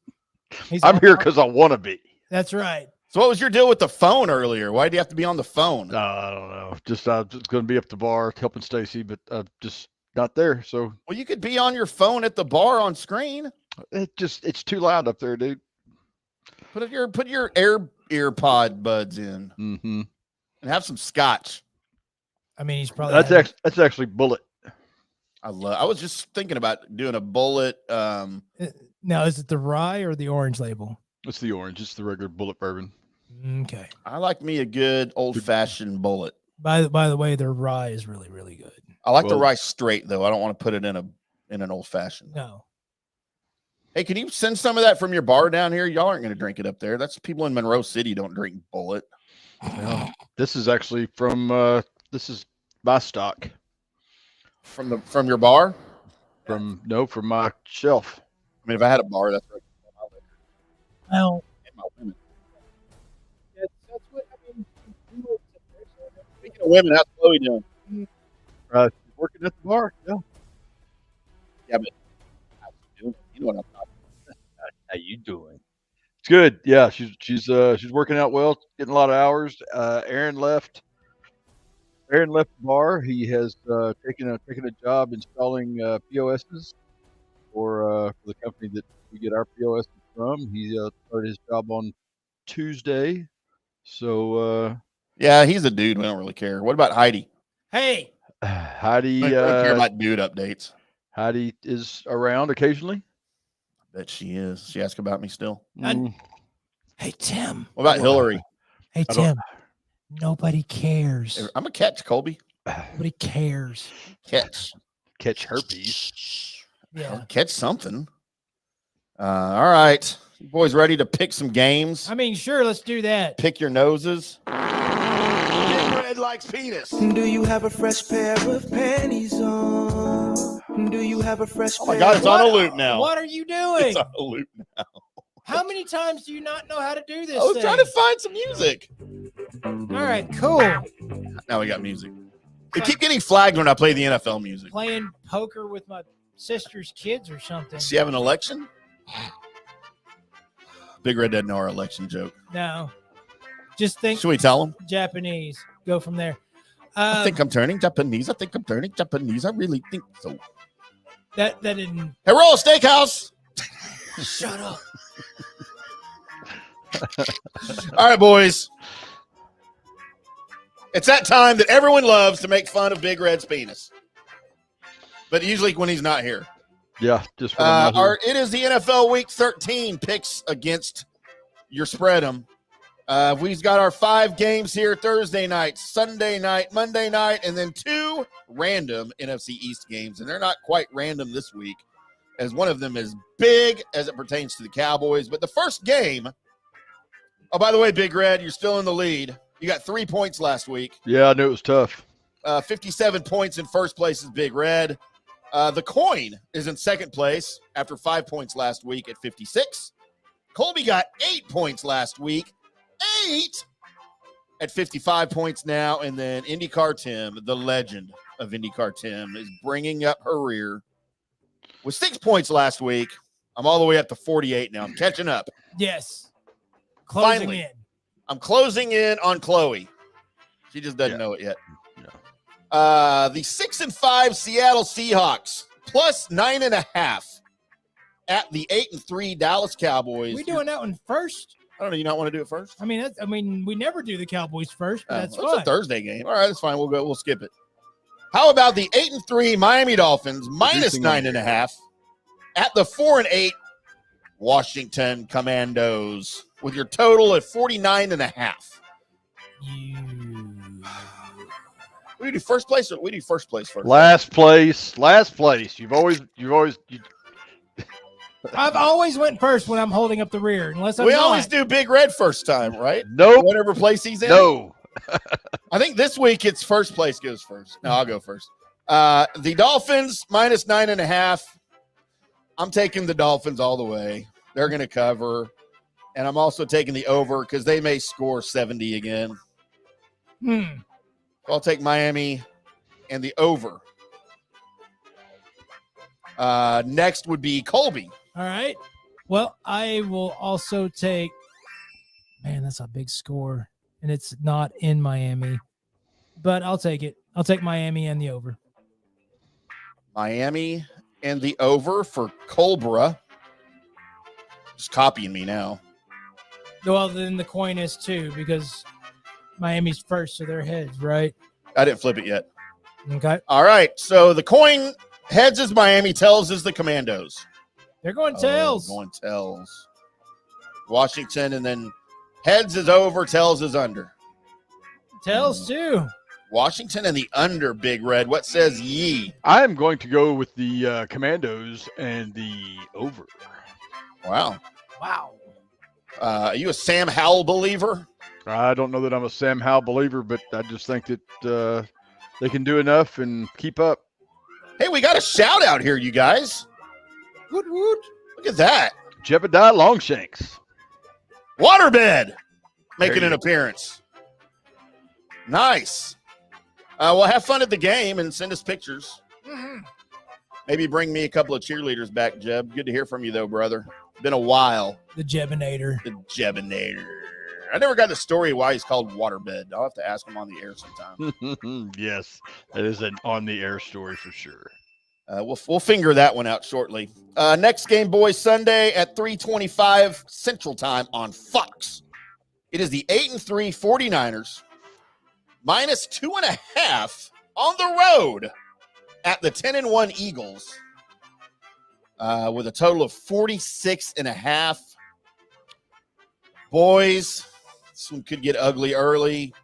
Speaker 10: I'm here because I want to be.
Speaker 7: That's right.
Speaker 6: So what was your deal with the phone earlier? Why do you have to be on the phone?
Speaker 10: I don't know. Just I was going to be up the bar helping Stacy, but just not there. So
Speaker 6: Well, you could be on your phone at the bar on screen.
Speaker 10: it's too loud up there, dude.
Speaker 6: Put your earpod buds in
Speaker 10: Mm-hmm.
Speaker 6: and have some scotch.
Speaker 7: I mean, he's probably
Speaker 10: That's actually Bullet.
Speaker 6: I was just thinking about doing a Bullet.
Speaker 7: Now, is it the rye or the orange label?
Speaker 10: It's the orange. It's the regular Bullet bourbon.
Speaker 7: Okay.
Speaker 6: I like me a good old fashioned Bullet.
Speaker 7: By the way, their rye is really, really good.
Speaker 6: I like the
Speaker 10: Well-
Speaker 6: rice straight though. I don't want to put it in an old fashioned.
Speaker 7: No.
Speaker 6: Hey, can you send some of that from your bar down here? Y'all aren't going to drink it up there. That's people in Monroe City don't drink Bullet.
Speaker 10: Well, this is actually from this is my stock
Speaker 6: From your bar.
Speaker 10: from my shelf.
Speaker 6: I mean, if I had a bar, that's right.
Speaker 7: Well,
Speaker 6: My women.
Speaker 7: that's what I mean.
Speaker 6: Speaking of women, how's Chloe doing?
Speaker 10: Working at the bar. Yeah.
Speaker 6: Yeah, but how's she doing? You know what I'm talking about.
Speaker 10: How you doing? It's good. Yeah, she's working out well, getting a lot of hours. Aaron left the bar. He has taken a job installing POSs for the company that we get our POS from. He started his job on Tuesday. So
Speaker 6: Yeah, he's a dude. We don't really care. What about Heidi?
Speaker 7: Hey,
Speaker 10: Heidi
Speaker 6: We don't care about dude updates.
Speaker 10: Heidi is around occasionally.
Speaker 6: I bet she is. She asked about me still.
Speaker 7: hey, Tim.
Speaker 6: What about Hillary?
Speaker 7: Hey,
Speaker 10: I don't-
Speaker 7: Tim. Nobody cares.
Speaker 6: I'm a catch, Colby.
Speaker 7: Nobody cares.
Speaker 6: Catch.
Speaker 10: Catch herpes.
Speaker 7: Yeah.
Speaker 6: Catch something. All right. You boys ready to pick some games?
Speaker 7: I mean, sure, let's do that.
Speaker 6: Pick your noses.
Speaker 3: Red likes penis. Do you have a fresh pair of panties on? Do you have a fresh
Speaker 6: Oh my God, it's on a loop now.
Speaker 7: What are you doing?
Speaker 6: It's on a loop now.
Speaker 7: How many times do you not know how to do this?
Speaker 6: I was trying to find some music.
Speaker 7: All right, cool.
Speaker 6: Now we got music. We keep getting flagged when I play the NFL music.
Speaker 7: Playing poker with my sister's kids or something.
Speaker 6: Does she have an election? Big Red doesn't know our election joke.
Speaker 7: No. Just think
Speaker 6: Should we tell him?
Speaker 7: Japanese. Go from there.
Speaker 6: I think I'm turning Japanese. I really think so.
Speaker 7: That didn't.
Speaker 6: Hey, roll steakhouse.
Speaker 7: Shut up.
Speaker 6: All right, boys. It's that time that everyone loves to make fun of Big Red's penis. But usually when he's not here.
Speaker 10: Yeah, just when I'm not here.
Speaker 6: It is the NFL Week 13 picks against your spread 'em. We've got our 5 games here: Thursday night, Sunday night, Monday night, and then 2 random NFC East games. And they're not quite random this week, as one of them is big as it pertains to the Cowboys. But the first game, oh, by the way, Big Red, you're still in the lead. You got 3 points last week.
Speaker 10: Yeah, I knew it was tough.
Speaker 6: 57 points in first place is Big Red. The coin is in second place after 5 points last week at 56. Colby got 8 points last week. 8 at 55 points now. And then IndyCarTim, the legend of IndyCarTim, is bringing up her rear with 6 points last week. I'm all the way up to 48 now. I'm catching up.
Speaker 7: Yes. Closing
Speaker 6: Finally.
Speaker 7: in.
Speaker 6: I'm closing in on Chloe. She just doesn't know it yet. The 6-5 Seattle Seahawks plus 9.5 at the 8-3 Dallas Cowboys.
Speaker 7: We doing that one first?
Speaker 6: I don't know. You not want to do it first?
Speaker 7: I mean, we never do the Cowboys first, but that's
Speaker 6: It's
Speaker 7: fine.
Speaker 6: a Thursday game. All right, that's fine. We'll skip it. How about the 8-3 Miami Dolphins minus 9.5 at the 4-8 Washington Commandos with your total at 49.5? We do first place or we do first place first?
Speaker 10: Last place. You've always
Speaker 7: I've always went first when I'm holding up the rear, unless I'm
Speaker 6: we
Speaker 7: not.
Speaker 6: always do Big Red first time, right?
Speaker 10: Nope.
Speaker 6: Whatever place he's in.
Speaker 10: No.
Speaker 6: I think this week it's first place goes first. No, I'll go first. The Dolphins minus 9.5. I'm taking the Dolphins all the way. They're going to cover. And I'm also taking the over because they may score 70 again. I'll take Miami and the over. Next would be Colby.
Speaker 7: All right. Well, I will also take, man, that's a big score. And it's not in Miami. But I'll take it. I'll take Miami and the over.
Speaker 6: Miami and the over for Colbra. Just copying me now.
Speaker 7: Well, then the coin is too, because Miami's first, so they're heads, right?
Speaker 6: I didn't flip it yet.
Speaker 7: Okay.
Speaker 6: All right. So the coin heads is Miami, tails is the Commandos.
Speaker 7: They're going tails.
Speaker 6: Going tails. Washington, and then heads is over, tails is under.
Speaker 7: Tails too.
Speaker 6: Washington and the under, Big Red. What says ye?
Speaker 10: I'm going to go with the Commandos and the over.
Speaker 6: Wow.
Speaker 7: Wow.
Speaker 6: Are you a Sam Howell believer?
Speaker 10: I don't know that I'm a Sam Howell believer, but I just think that they can do enough and keep up.
Speaker 6: Hey, we got a shout out here, you guys.
Speaker 7: Woot woot.
Speaker 6: Look at that.
Speaker 10: Jebediah Longshanks.
Speaker 6: Waterbed making
Speaker 10: you
Speaker 6: an
Speaker 10: go.
Speaker 6: appearance. Nice. Well, have fun at the game and send us pictures.
Speaker 7: Mm-hmm.
Speaker 6: Maybe bring me a couple of cheerleaders back, Jeb. Good to hear from you, though, brother. Been a while.
Speaker 7: The Jebinator.
Speaker 6: The Jebinator. I never got the story why he's called Waterbed. I'll have to ask him on the air sometime.
Speaker 10: Yes, that is an on-the-air story for sure.
Speaker 6: We'll figure that one out shortly. Next game, boys, Sunday at 3:25 Central Time on Fox. It is the 8-3 49ers minus 2.5 on the road at the 10-1 Eagles with a total of 46.5. Boys, this one could get ugly early.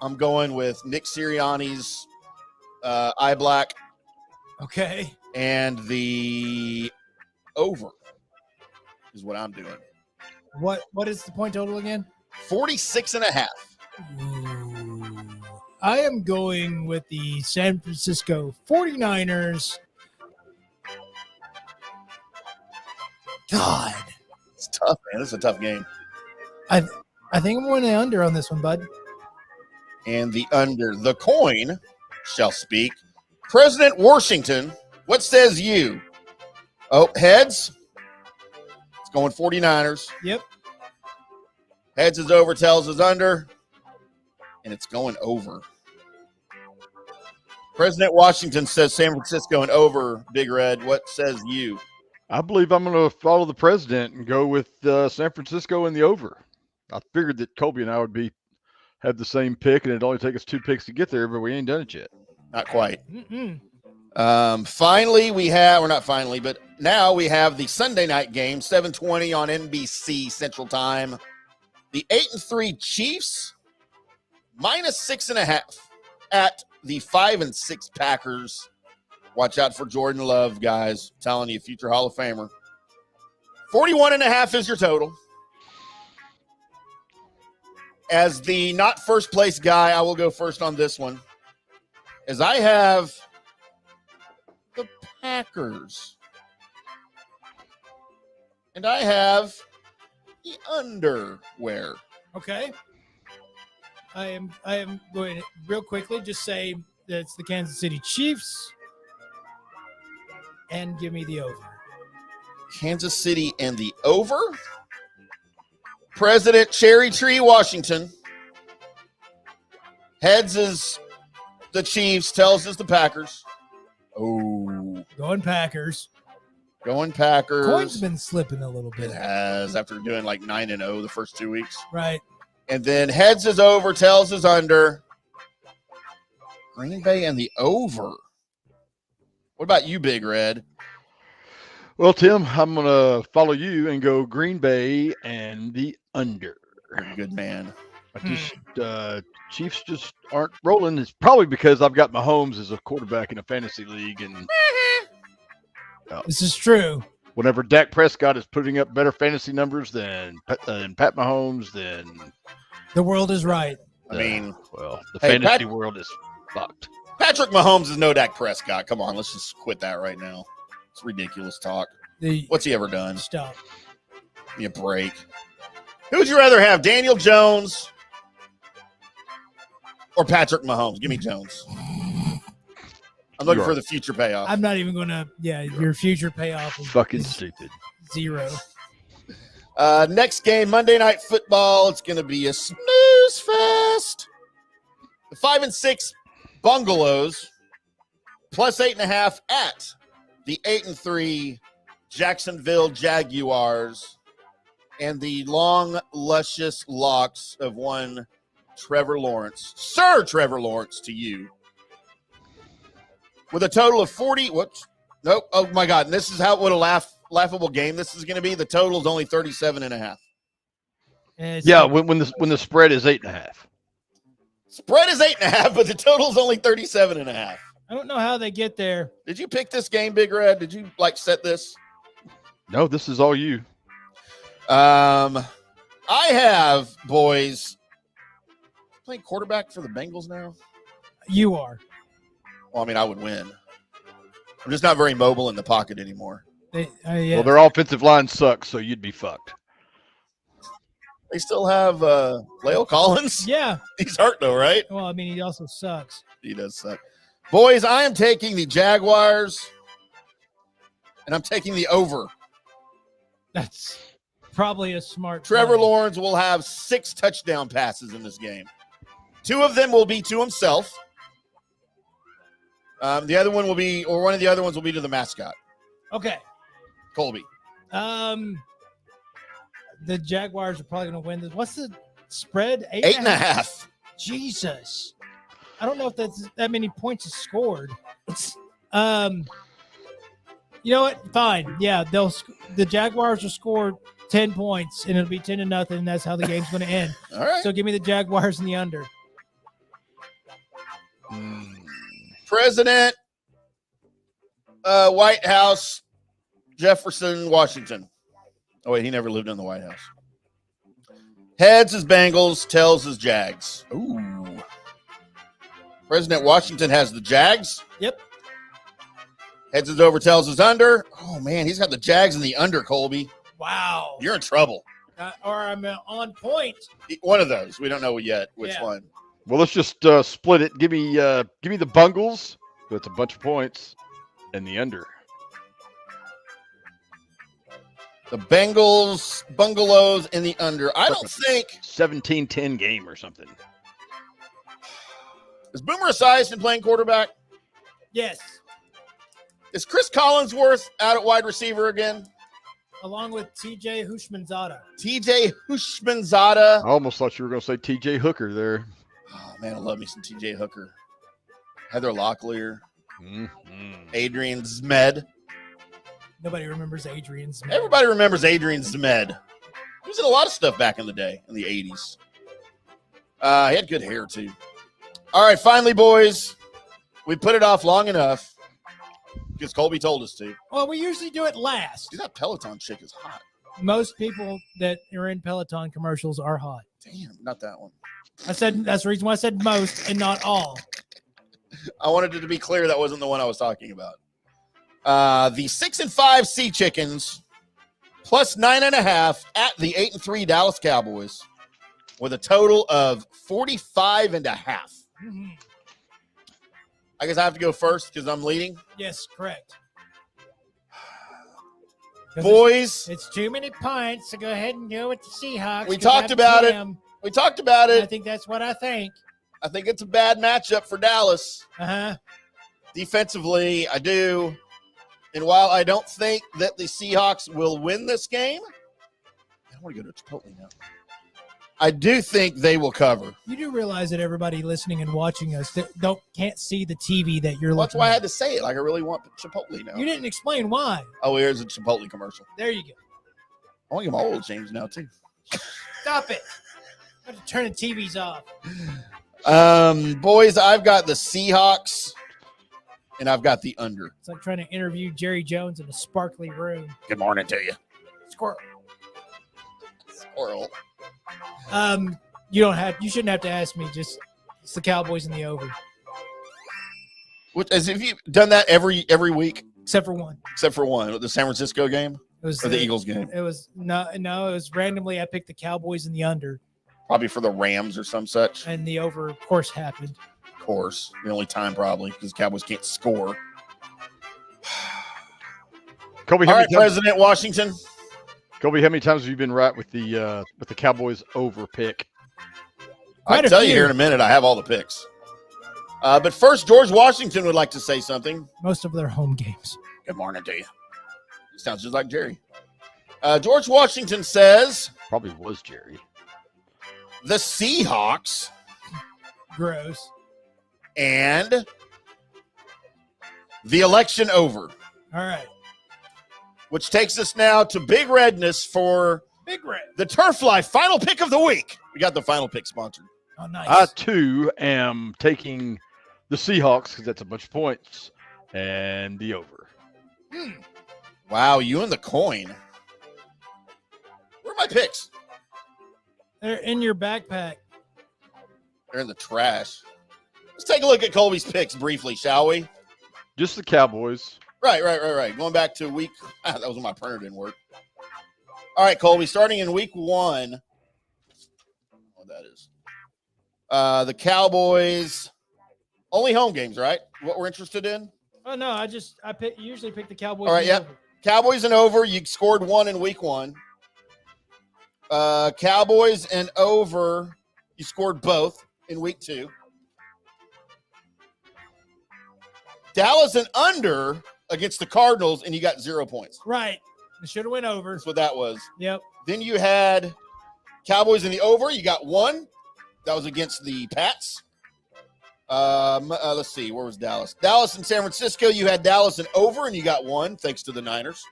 Speaker 6: I'm going with Nick Sirianni's eye black.
Speaker 7: Okay.
Speaker 6: And the over is what I'm doing.
Speaker 7: What is the point total again?
Speaker 6: 46.5.
Speaker 7: I am going with the San Francisco 49ers
Speaker 2: God.
Speaker 6: It's tough, man. This is a tough game.
Speaker 7: I think I'm going the under on this one, bud.
Speaker 6: And the under. The coin shall speak. President Washington, what says you? Oh, heads. It's going 49ers.
Speaker 7: Yep.
Speaker 6: Heads is over, tails is under. And it's going over. President Washington says San Francisco and over, Big Red. What says you?
Speaker 10: I believe I'm going to follow the president and go with San Francisco and the over. I figured that Colby and I would have the same pick, and it'd only take us 2 picks to get there, but we ain't done it yet.
Speaker 6: Not quite.
Speaker 7: Mm-mm.
Speaker 6: Finally, we have, or not finally, but now we have the Sunday night game, 7:20 on NBC Central Time. The 8-3 Chiefs -6.5 at the 5-6 Packers. Watch out for Jordan Love, guys. I'm telling you, future Hall of Famer. 41.5 is your total. As the not first place guy, I will go first on this one. As I have the Packers. And I have the underwear.
Speaker 7: Okay. I am going to real quickly just say that it's the Kansas City Chiefs and give me the over.
Speaker 6: Kansas City and the over. President Cherry Tree Washington. Heads is the Chiefs, tails is the Packers. Oh,
Speaker 7: Going Packers.
Speaker 6: going Packers.
Speaker 7: Coin's been slipping a little
Speaker 6: It
Speaker 7: bit.
Speaker 6: has after doing like 9-0 the first 2 weeks.
Speaker 7: Right.
Speaker 6: And then heads is over, tails is under. Green Bay and the over. What about you, Big Red?
Speaker 10: Well, Tim, I'm going to follow you and go Green Bay and the under.
Speaker 6: You're a good man.
Speaker 10: Chiefs just aren't rolling. It's probably because I've got Mahomes as a quarterback in a fantasy league, and
Speaker 7: This is true.
Speaker 10: whenever Dak Prescott is putting up better fantasy numbers than Pat Mahomes, then
Speaker 7: The world is right.
Speaker 6: I mean,
Speaker 10: well, the
Speaker 6: Hey,
Speaker 10: fantasy
Speaker 6: Pat-
Speaker 10: world is fucked.
Speaker 6: Patrick Mahomes is no Dak Prescott. Come on, let's just quit that right now. It's ridiculous talk. What's he ever done?
Speaker 7: Stop.
Speaker 6: Give me a break. Who would you rather have, Daniel Jones or Patrick Mahomes? Give me Jones. I'm looking for the future payoff.
Speaker 7: I'm not even going to. Yeah, your future payoff is
Speaker 10: Fucking stupid.
Speaker 7: 0.
Speaker 6: Next game, Monday Night Football. It's going to be a snooze fest. The 5-6 Bungalows +8.5 at the 8-3 Jacksonville Jaguars, and the long, luscious locks of one Trevor Lawrence. Sir Trevor Lawrence to you. With a total of 40. Whoops. Nope. Oh, my God. And this is what a laughable game this is going to be. The total is only 37.5.
Speaker 10: Yeah, when the spread is 8.5.
Speaker 6: Spread is 8.5, but the total is only 37.5.
Speaker 7: I don't know how they get there.
Speaker 6: Did you pick this game, Big Red? Did you set this?
Speaker 10: No, this is all you.
Speaker 6: I have, boys, playing quarterback for the Bengals now.
Speaker 7: You are.
Speaker 6: Well, I mean, I would win. I'm just not very mobile in the pocket anymore.
Speaker 7: Yeah.
Speaker 10: Well, their offensive line sucks, so you'd be fucked.
Speaker 6: They still have Leo Collins.
Speaker 7: Yeah.
Speaker 6: He's hurt though, right?
Speaker 7: Well, I mean, he also sucks.
Speaker 6: He does suck. Boys, I am taking the Jaguars, and I'm taking the over.
Speaker 7: That's probably a smart
Speaker 6: Trevor
Speaker 7: play.
Speaker 6: Lawrence will have 6 touchdown passes in this game. 2 of them will be to himself. The other one will be, or one of the other ones will be to the mascot,
Speaker 7: Okay.
Speaker 6: Colby.
Speaker 7: The Jaguars are probably going to win this. What's the spread?
Speaker 6: 8.5.
Speaker 7: Jesus. I don't know if that's that many points is scored. You know what? Fine. Yeah, the Jaguars will score 10 points, and it'll be 10-0, and that's how the game's going to end.
Speaker 6: All right.
Speaker 7: So give me the Jaguars and the under.
Speaker 6: President, White House, Jefferson, Washington. Oh, wait, he never lived in the White House. Heads is Bengals, tails is Jags. Ooh. President Washington has the Jags.
Speaker 7: Yep.
Speaker 6: Heads is over, tails is under. Oh, man, he's got the Jags and the under, Colby.
Speaker 7: Wow.
Speaker 6: You're in trouble.
Speaker 7: Or I'm on point.
Speaker 6: One of those. We don't know yet which
Speaker 7: Yeah.
Speaker 6: one.
Speaker 10: Well, let's just split it. Give me the Bungles. That's a bunch of points, and the under.
Speaker 6: The Bengals, Bungalows, and the under. I don't think
Speaker 10: 17-10 game or something.
Speaker 6: is Boomer Esiason playing quarterback.
Speaker 7: Yes.
Speaker 6: Is Chris Collinsworth out at wide receiver again?
Speaker 7: Along with TJ Hushmanzada.
Speaker 6: TJ Hushmanzada.
Speaker 10: I almost thought you were going to say TJ Hooker there.
Speaker 6: Oh, man, I love me some TJ Hooker. Heather Locklear. Adrian Zmed.
Speaker 7: Nobody remembers Adrian Smith.
Speaker 6: Everybody remembers Adrian Zmed. He was in a lot of stuff back in the day, in the 80s. He had good hair, too. All right, finally, boys, we put it off long enough because Colby told us to.
Speaker 7: Well, we usually do it last.
Speaker 6: Dude, that Peloton chick is hot.
Speaker 7: Most people that are in Peloton commercials are hot.
Speaker 6: Damn, not that one.
Speaker 7: I said that's the reason why I said most and not all.
Speaker 6: I wanted it to be clear that wasn't the one I was talking about. The 6-5 Sea Chickens plus 9.5 at the 8-3 Dallas Cowboys with a total of 45.5.
Speaker 7: Mm-hmm.
Speaker 6: I guess I have to go first because I'm leading.
Speaker 7: Yes, correct.
Speaker 6: Boys,
Speaker 7: it's too many points, so go ahead and go with the Seahawks.
Speaker 6: We talked about it. We talked about it.
Speaker 7: I think that's what I think.
Speaker 6: I think it's a bad matchup for Dallas.
Speaker 7: Uh-huh.
Speaker 6: Defensively, I do. And while I don't think that the Seahawks will win this game, I want to go to Chipotle now. I do think they will cover.
Speaker 7: You do realize that everybody listening and watching us can't see the TV that you're
Speaker 6: Well, that's
Speaker 7: looking
Speaker 6: why I
Speaker 7: at.
Speaker 6: had to say it. Like I really want Chipotle now.
Speaker 7: You didn't explain why.
Speaker 6: Oh, here's a Chipotle commercial.
Speaker 7: There you go.
Speaker 6: I want to get my oil changed now, too.
Speaker 7: Stop it. I'm going to turn the TVs off.
Speaker 6: Boys, I've got the Seahawks, and I've got the under.
Speaker 7: It's like trying to interview Jerry Jones in a sparkly room.
Speaker 6: Good morning to you.
Speaker 7: Squirrel.
Speaker 6: Squirrel.
Speaker 7: You shouldn't have to ask me. Just it's the Cowboys in the over.
Speaker 6: As if you've done that every week,
Speaker 7: except for one.
Speaker 6: Except for one, the San Francisco game
Speaker 7: It was
Speaker 6: or the Eagles game.
Speaker 7: It was no. It was randomly. I picked the Cowboys in the under,
Speaker 6: Probably for the Rams or some such.
Speaker 7: and the over, of course, happened.
Speaker 6: Of course, the only time probably because Cowboys can't score.
Speaker 10: Colby,
Speaker 6: All right, President Washington.
Speaker 10: Colby, how many times have you been right with the Cowboys over pick?
Speaker 6: I'll tell you here in a minute. I have all the picks. But first, George Washington would like to say something.
Speaker 7: Most of their home games.
Speaker 6: Good morning to you. He sounds just like Jerry. George Washington says,
Speaker 10: probably was Jerry.
Speaker 6: The Seahawks
Speaker 7: Gross.
Speaker 6: and the election over.
Speaker 7: All right.
Speaker 6: Which takes us now to Big Redness for
Speaker 7: Big Red.
Speaker 6: the Turf Life final pick of the week. We got the final pick sponsored.
Speaker 7: Oh, nice.
Speaker 10: I, too, am taking the Seahawks because that's a bunch of points and the over.
Speaker 6: Wow, you and the coin. Where are my picks?
Speaker 7: They're in your backpack.
Speaker 6: They're in the trash. Let's take a look at Colby's picks briefly, shall we?
Speaker 10: Just the Cowboys.
Speaker 6: Right. Going back to week. That was when my printer didn't work. All right, Colby, starting in week 1. What that is. The Cowboys. Only home games, right? What we're interested in?
Speaker 7: Oh, no. Usually pick the Cowboys.
Speaker 6: All right,
Speaker 7: in the
Speaker 6: yeah.
Speaker 7: over.
Speaker 6: Cowboys and over. You scored 1 in week 1. Cowboys and over. You scored both in week 2. Dallas and under against the Cardinals, and you got 0 points.
Speaker 7: Right. It should have went over.
Speaker 6: That's what that was.
Speaker 7: Yep.
Speaker 6: Then you had Cowboys in the over. You got 1. That was against the Pats. Let's see. Where was Dallas? Dallas and San Francisco. You had Dallas and over, and you got 1 thanks to the Niners.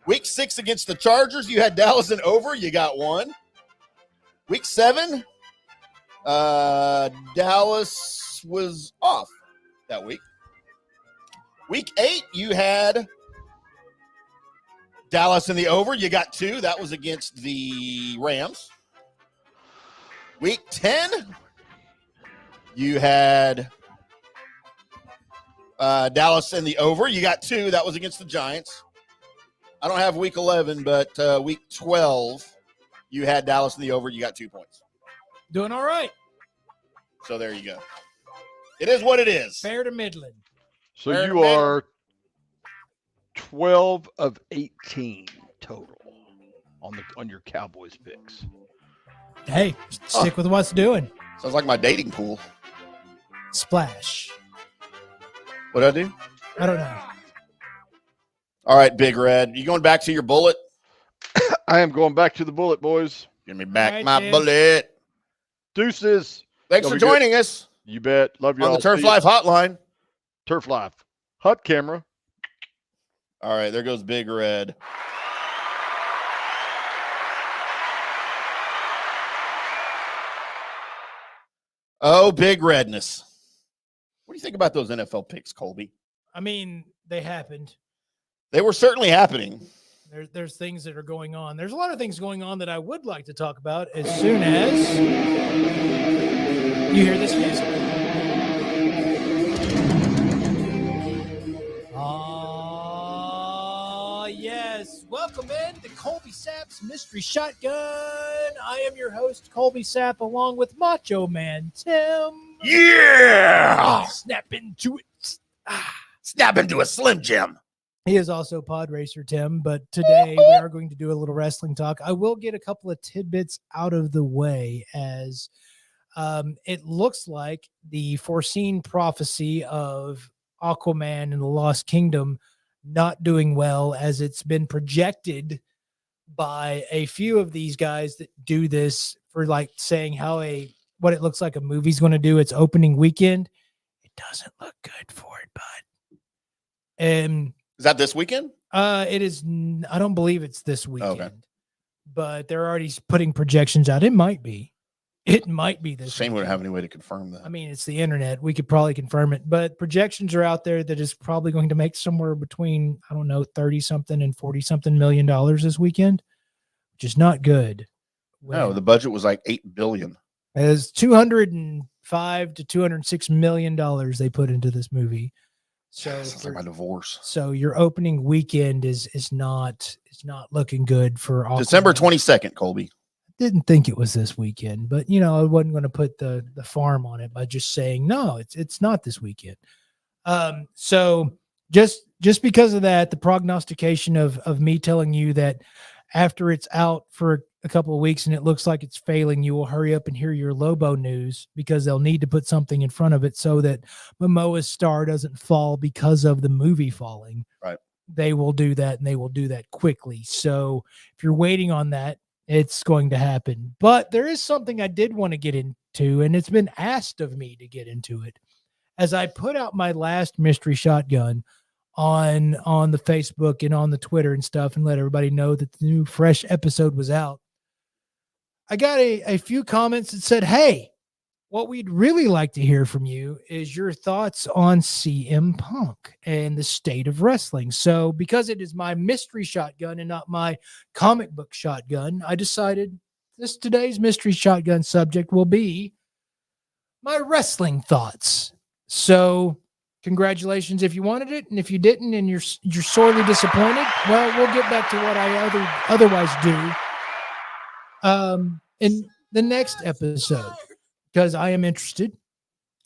Speaker 6: Week 6 against the Chargers. You had Dallas and over. You got 1. Week 7, Dallas was off that week. Week 8, you had Dallas in the over. You got 2. That was against the Rams. Week 10, you had Dallas in the over. You got 2. That was against the Giants. I don't have week 11, but week 12, you had Dallas in the over. You got 2 points.
Speaker 7: Doing all right.
Speaker 6: So there you go. It is what it is.
Speaker 7: Fair to Midland.
Speaker 10: So
Speaker 6: Fair
Speaker 10: you
Speaker 6: to Midland.
Speaker 10: are 12 of 18 total on your Cowboys picks.
Speaker 7: Hey, stick with what's doing.
Speaker 6: Sounds like my dating pool.
Speaker 7: Splash.
Speaker 6: What'd I do?
Speaker 7: I don't know.
Speaker 6: All right, Big Red. You going back to your bullet?
Speaker 10: I am going back to the bullet, boys.
Speaker 6: Give me back
Speaker 7: All right,
Speaker 6: my
Speaker 7: Jim.
Speaker 6: bullet.
Speaker 10: Deuces.
Speaker 6: Thanks
Speaker 10: Y'all
Speaker 6: for
Speaker 10: be good.
Speaker 6: joining us
Speaker 10: You bet. Love y'all.
Speaker 6: on the Turf
Speaker 10: See ya.
Speaker 6: Life Hotline.
Speaker 10: Turf Life. Hut camera.
Speaker 6: All right, there goes Big Red. Oh, Big Redness. What do you think about those NFL picks, Colby?
Speaker 7: I mean, they happened.
Speaker 6: They were certainly happening.
Speaker 7: There's things that are going on. There's a lot of things going on that I would like to talk about as soon as you hear this music. Yes. Welcome in to Colby Sapp's Mystery Shotgun. I am your host, Colby Sapp, along with Macho Man Tim.
Speaker 6: Yeah!
Speaker 7: Snap into it.
Speaker 6: Snap into a Slim Jim.
Speaker 7: He is also Pod Racer Tim, but today we are going to do a little wrestling talk. I will get a couple of tidbits out of the way as it looks like the foreseen prophecy of Aquaman and the Lost Kingdom not doing well, as it's been projected by a few of these guys that do this for like saying what it looks like a movie's going to do its opening weekend. It doesn't look good for it, bud. And
Speaker 6: Is that this weekend?
Speaker 7: it is. I don't believe it's this weekend,
Speaker 6: Okay.
Speaker 7: but they're already putting projections out. It might be. It might be this.
Speaker 6: Shane wouldn't
Speaker 7: weekend.
Speaker 6: have any way to confirm that.
Speaker 7: I mean, it's the internet. We could probably confirm it, but projections are out there that is probably going to make somewhere between, I don't know, 30 something and 40 something $million this weekend, which is not good.
Speaker 6: No, the budget was like $8 billion.
Speaker 7: As $205 to $206 million they put into this movie. So
Speaker 6: Sounds like my divorce.
Speaker 7: So your opening weekend is not looking good for all.
Speaker 6: December 22nd, Colby.
Speaker 7: Didn't think it was this weekend, but I wasn't going to put the farm on it by just saying no, it's not this weekend. So just because of that, the prognostication of me telling you that after it's out for a couple of weeks and it looks like it's failing, you will hurry up and hear your Lobo news, because they'll need to put something in front of it so that Momoa's star doesn't fall because of the movie falling.
Speaker 6: Right.
Speaker 7: They will do that, and they will do that quickly. So if you're waiting on that, it's going to happen. But there is something I did want to get into, and it's been asked of me to get into it. As I put out my last mystery shotgun on the Facebook and on the Twitter and stuff, and let everybody know that the new fresh episode was out, I got a few comments that said, hey, what we'd really like to hear from you is your thoughts on CM Punk and the state of wrestling. So because it is my mystery shotgun and not my comic book shotgun, I decided today's mystery shotgun subject will be my wrestling thoughts. So congratulations if you wanted it, and if you didn't and you're sorely disappointed, well, we'll get back to what I otherwise do in the next episode, because I am interested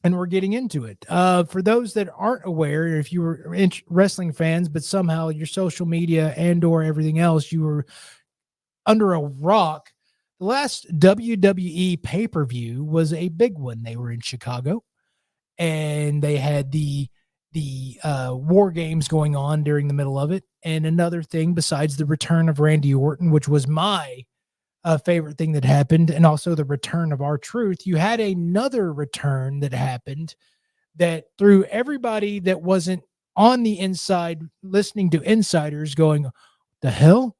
Speaker 7: and we're getting into it. For those that aren't aware, if you were wrestling fans, but somehow your social media and or everything else, you were under a rock, the last WWE pay-per-view was a big one. They were in Chicago, and they had the War Games going on during the middle of it. And another thing besides the return of Randy Orton, which was my favorite thing that happened, and also the return of R-Truth, you had another return that happened that threw everybody that wasn't on the inside listening to insiders going, the hell?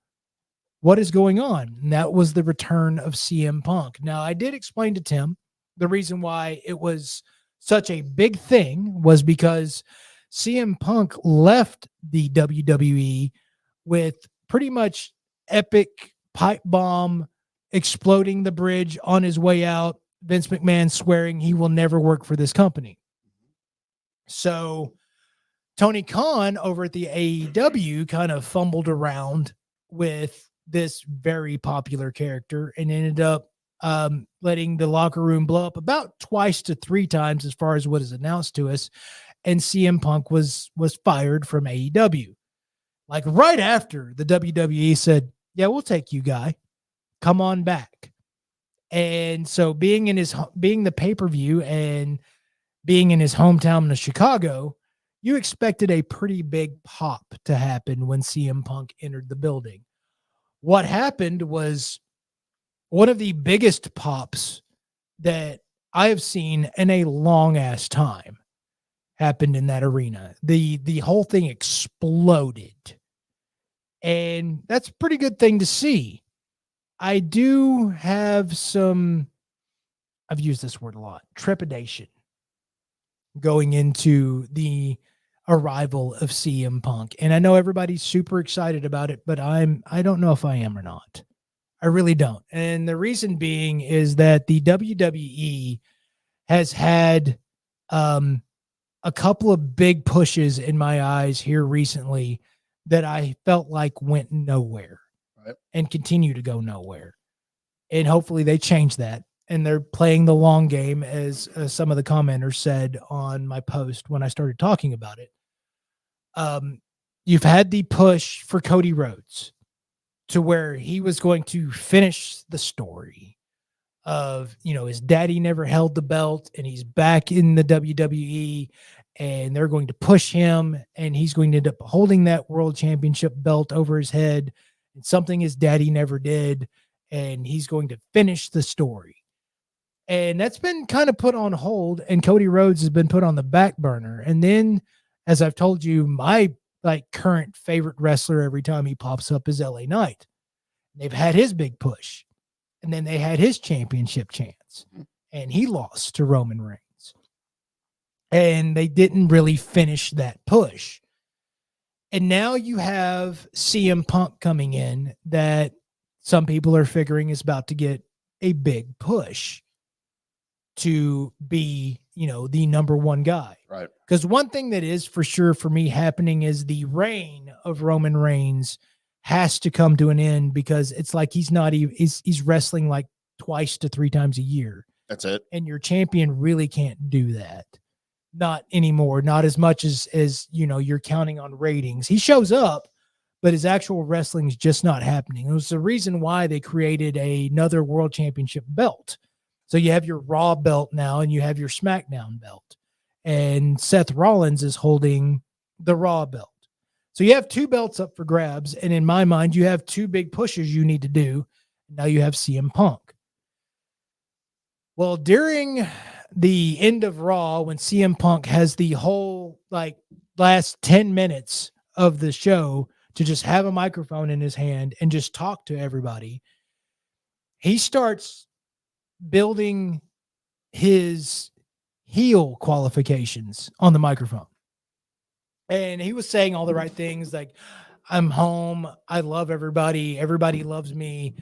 Speaker 7: What is going on? And that was the return of CM Punk. Now, I did explain to Tim the reason why it was such a big thing was because CM Punk left the WWE with pretty much epic pipe bomb exploding the bridge on his way out, Vince McMahon swearing he will never work for this company. So Tony Khan over at the AEW kind of fumbled around with this very popular character and ended up letting the locker room blow up about twice to 3 times as far as what is announced to us. And CM Punk was fired from AEW. Like right after the WWE said, yeah, we'll take you, guy. Come on back. And so being the pay-per-view and being in his hometown of Chicago, you expected a pretty big pop to happen when CM Punk entered the building. What happened was one of the biggest pops that I have seen in a long ass time happened in that arena. The whole thing exploded. And that's a pretty good thing to see. I do have some, I've used this word a lot, trepidation going into the arrival of CM Punk. And I know everybody's super excited about it, but I don't know if I am or not. I really don't. And the reason being is that the WWE has had a couple of big pushes in my eyes here recently that I felt like went nowhere, right, and continue to go nowhere. And hopefully they change that. And they're playing the long game, as some of the commenters said on my post when I started talking about it. You've had the push for Cody Rhodes to where he was going to finish the story of, his daddy never held the belt and he's back in the WWE and they're going to push him and he's going to end up holding that world championship belt over his head and something his daddy never did. And he's going to finish the story. And that's been kind of put on hold, and Cody Rhodes has been put on the back burner. And then, as I've told you, my current favorite wrestler every time he pops up is LA Knight. They've had his big push, and then they had his championship chance, and he lost to Roman Reigns. And they didn't really finish that push. And now you have CM Punk coming in that some people are figuring is about to get a big push to be, the number one guy.
Speaker 6: Right.
Speaker 7: Because one thing that is for sure for me happening is the reign of Roman Reigns has to come to an end, because it's like he's wrestling like twice to 3 times a year.
Speaker 6: That's it.
Speaker 7: And your champion really can't do that. Not anymore. Not as much as you're counting on ratings. He shows up, but his actual wrestling is just not happening. It was the reason why they created another world championship belt. So you have your Raw belt now and you have your SmackDown belt. And Seth Rollins is holding the Raw belt. So you have 2 belts up for grabs. And in my mind, you have 2 big pushes you need to do. Now you have CM Punk. Well, during the end of Raw, when CM Punk has the whole last 10 minutes of the show to just have a microphone in his hand and just talk to everybody, he starts building his heel qualifications on the microphone. And he was saying all the right things, like, I'm home, I love everybody, everybody loves me.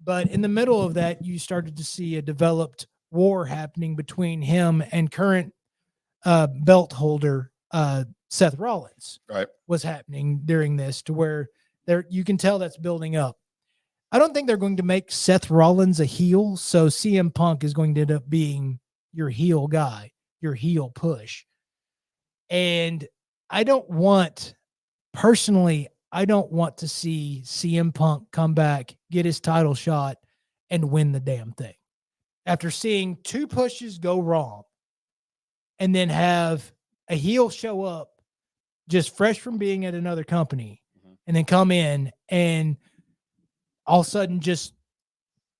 Speaker 7: But in the middle of that, you started to see a developed war happening between him and current belt holder Seth Rollins.
Speaker 6: Right.
Speaker 7: Was happening during this, to where you can tell that's building up. I don't think they're going to make Seth Rollins a heel, so CM Punk is going to end up being your heel guy, your heel push. And I don't want to see CM Punk come back, get his title shot, and win the damn thing. After seeing 2 pushes go wrong, and then have a heel show up just fresh from being at another company, and then come in and all of a sudden just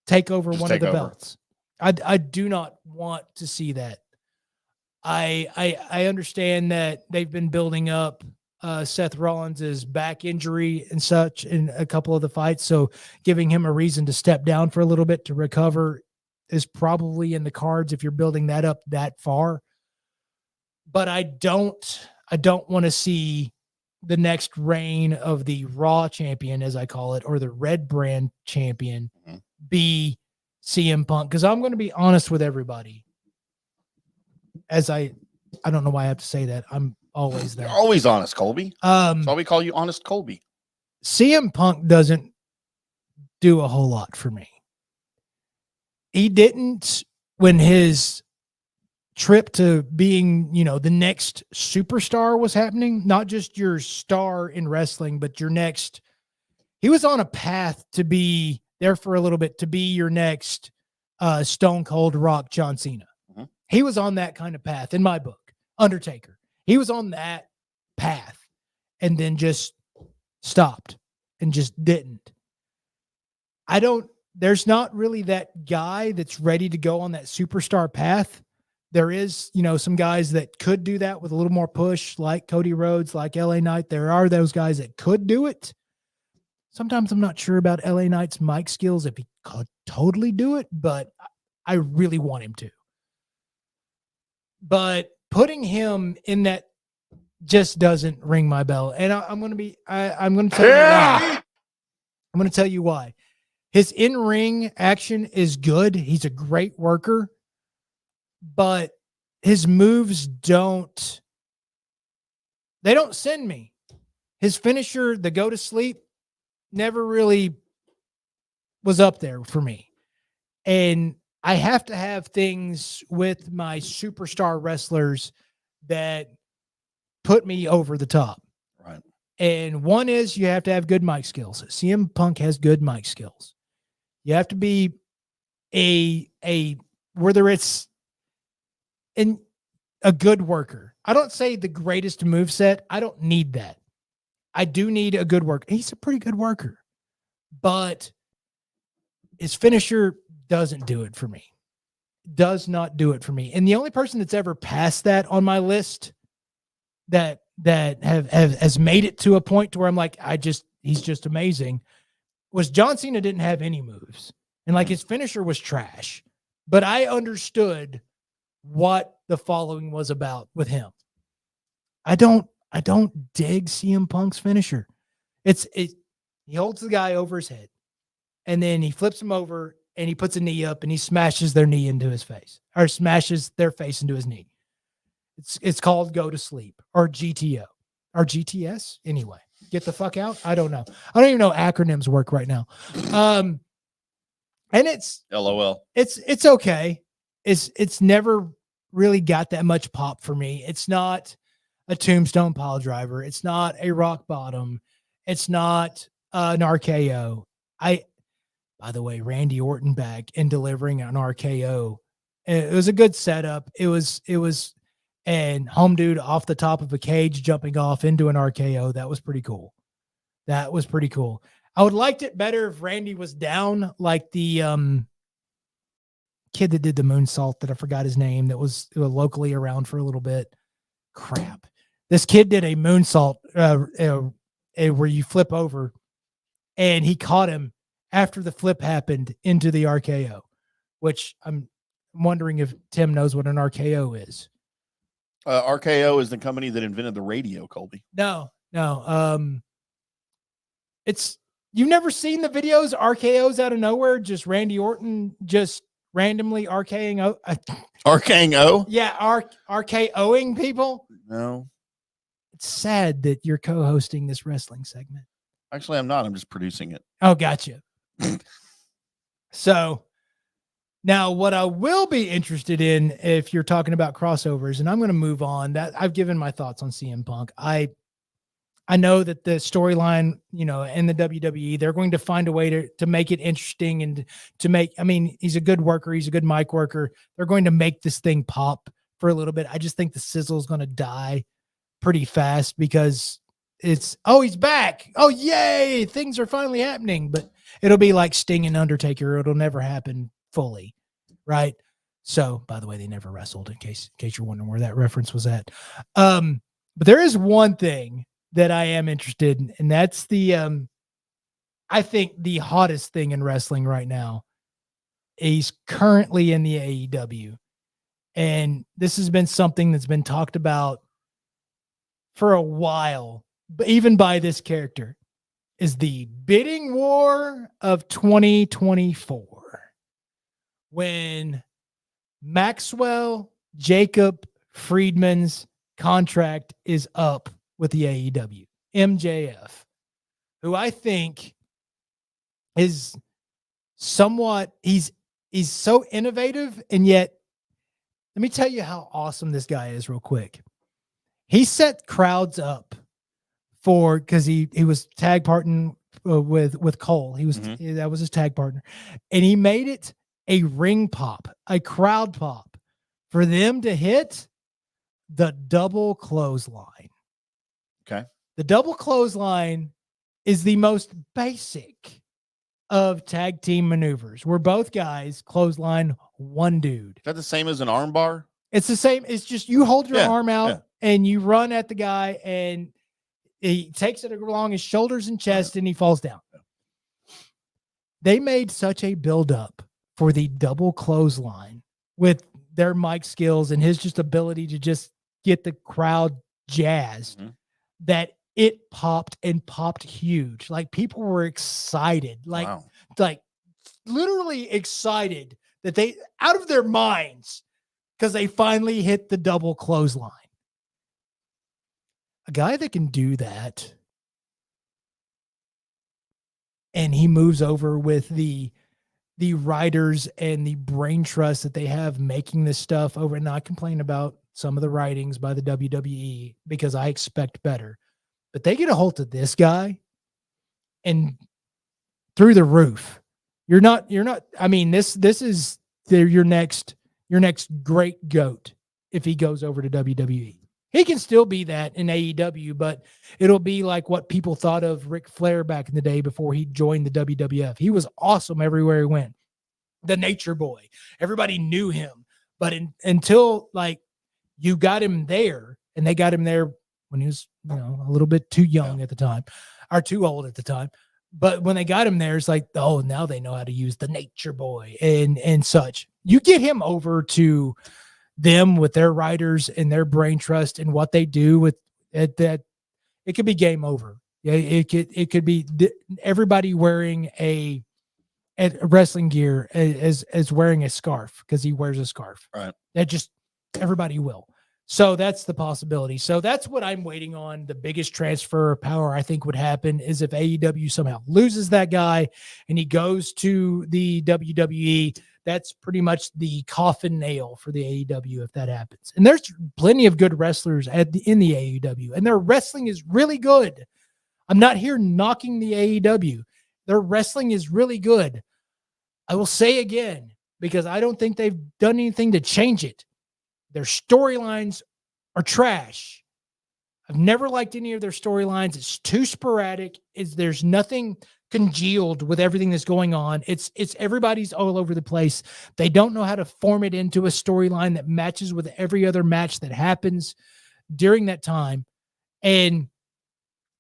Speaker 7: take over one of the belts. I do not want to see that. I understand that they've been building up Seth Rollins' back injury and such in a couple of the fights. So giving him a reason to step down for a little bit to recover is probably in the cards if you're building that up that far. But I don't want to see the next reign of the Raw champion, as I call it, or the Red Brand champion, be CM Punk. Because I'm going to be honest with everybody. As I don't know why I have to say that. I'm always
Speaker 6: You're
Speaker 7: that.
Speaker 6: always honest, Colby. That's why we call you Honest Colby.
Speaker 7: CM Punk doesn't do a whole lot for me. He didn't when his trip to being, the next superstar was happening, not just your star in wrestling, but your next. He was on a path to be there for a little bit, to be your next Stone Cold Rock John Cena.
Speaker 6: Mhm.
Speaker 7: He was on that kind of path in my book. Undertaker. He was on that path and then just stopped and just didn't. There's not really that guy that's ready to go on that superstar path. There is, some guys that could do that with a little more push, like Cody Rhodes, like LA Knight. There are those guys that could do it. Sometimes I'm not sure about LA Knight's mic skills, if he could totally do it, but I really want him to. But putting him in that just doesn't ring my bell. And I'm going to tell you why. I'm going to tell you why. His in-ring action is good. He's a great worker, but his moves don't send me. His finisher, the go to sleep, never really was up there for me. And I have to have things with my superstar wrestlers that put me over the top.
Speaker 6: Right.
Speaker 7: And one is you have to have good mic skills. CM Punk has good mic skills. You have to be whether it's a good worker. I don't say the greatest moveset. I don't need that. I do need a good worker. He's a pretty good worker, but his finisher doesn't do it for me. Does not do it for me. And the only person that's ever passed that on my list that has made it to a point to where I'm like, he's just amazing, was John Cena. Didn't have any moves. And like his finisher was trash, but I understood what the following was about with him. I don't dig CM Punk's finisher. He holds the guy over his head and then he flips him over and he puts a knee up and he smashes their knee into his face, or smashes their face into his knee. It's called go to sleep, or GTO, or GTS. Anyway, get the fuck out. I don't know. I don't even know acronyms work right now. And it's
Speaker 6: LOL.
Speaker 7: It's okay. It's never really got that much pop for me. It's not a tombstone pile driver. It's not a rock bottom. It's not an RKO. By the way, Randy Orton back and delivering an RKO. It was a good setup. It was, and home dude off the top of a cage jumping off into an RKO. That was pretty cool. I would liked it better if Randy was down, like the kid that did the moonsault that I forgot his name, that was locally around for a little bit. Crap. This kid did a moonsault where you flip over, and he caught him after the flip happened into the RKO, which I'm wondering if Tim knows what an RKO is.
Speaker 6: RKO is the company that invented the radio, Colby.
Speaker 7: No. You've never seen the videos, RKOs out of nowhere, just Randy Orton just randomly RKing.
Speaker 6: RKO?
Speaker 7: Yeah, RKOing people.
Speaker 6: No.
Speaker 7: It's sad that you're co-hosting this wrestling segment.
Speaker 6: Actually, I'm not. I'm just producing it.
Speaker 7: Oh, gotcha. So now what I will be interested in, if you're talking about crossovers, and I'm going to move on, that I've given my thoughts on CM Punk. I know that the storyline, in the WWE, they're going to find a way to make it interesting and he's a good worker. He's a good mic worker. They're going to make this thing pop for a little bit. I just think the sizzle is going to die pretty fast because he's back. Oh, yay. Things are finally happening, but it'll be like Sting and Undertaker. It'll never happen fully. Right. So, by the way, they never wrestled, in case you're wondering where that reference was at. But there is one thing that I am interested in, and that's I think the hottest thing in wrestling right now. He's currently in the AEW, and this has been something that's been talked about for a while, but even by this character, is the bidding war of 2024. When Maxwell Jacob Friedman's contract is up with the AEW. MJF, who I think is somewhat, he's so innovative, and yet let me tell you how awesome this guy is real quick. He set crowds up because he was tag partnering with Cole. He was that was his tag partner, and he made it a ring pop, a crowd pop for them to hit the double clothesline.
Speaker 6: Okay.
Speaker 7: The double clothesline is the most basic of tag team maneuvers, where both guys clothesline one dude.
Speaker 6: Is that the same as an arm bar?
Speaker 7: It's the same. It's just you hold your arm out and you run at the guy, and he takes it along his shoulders and chest, and he falls down. They made such a build-up for the double clothesline with their mic skills and his just ability to just get the crowd jazzed that it popped and popped huge. Like, people were excited, like literally excited that they out of their minds because they finally hit the double clothesline. A guy that can do that, and he moves over with the writers and the brain trust that they have making this stuff over, and not complain about some of the writings by the WWE because I expect better. But they get a hold of this guy and through the roof. You're not, I mean, this is your next great GOAT if he goes over to WWE. He can still be that in AEW, but it'll be like what people thought of Ric Flair back in the day before he joined the WWF. He was awesome everywhere he went. The Nature Boy. Everybody knew him. But until like you got him there, and they got him there when he was, a little bit too young at the time, or too old at the time. But when they got him there, it's like, oh, now they know how to use the Nature Boy and such. You get him over to them with their writers and their brain trust and what they do with it, that it could be game over. Yeah, it could be everybody wearing a wrestling gear as wearing a scarf because he wears a scarf.
Speaker 6: Right.
Speaker 7: That just everybody will. So that's the possibility. So that's what I'm waiting on. The biggest transfer of power I think would happen is if AEW somehow loses that guy and he goes to the WWE. That's pretty much the coffin nail for the AEW if that happens. And there's plenty of good wrestlers in the AEW, and their wrestling is really good. I'm not here knocking the AEW. Their wrestling is really good. I will say again, because I don't think they've done anything to change it. Their storylines are trash. I've never liked any of their storylines. It's too sporadic. There's nothing congealed with everything that's going on. It's everybody's all over the place. They don't know how to form it into a storyline that matches with every other match that happens during that time. And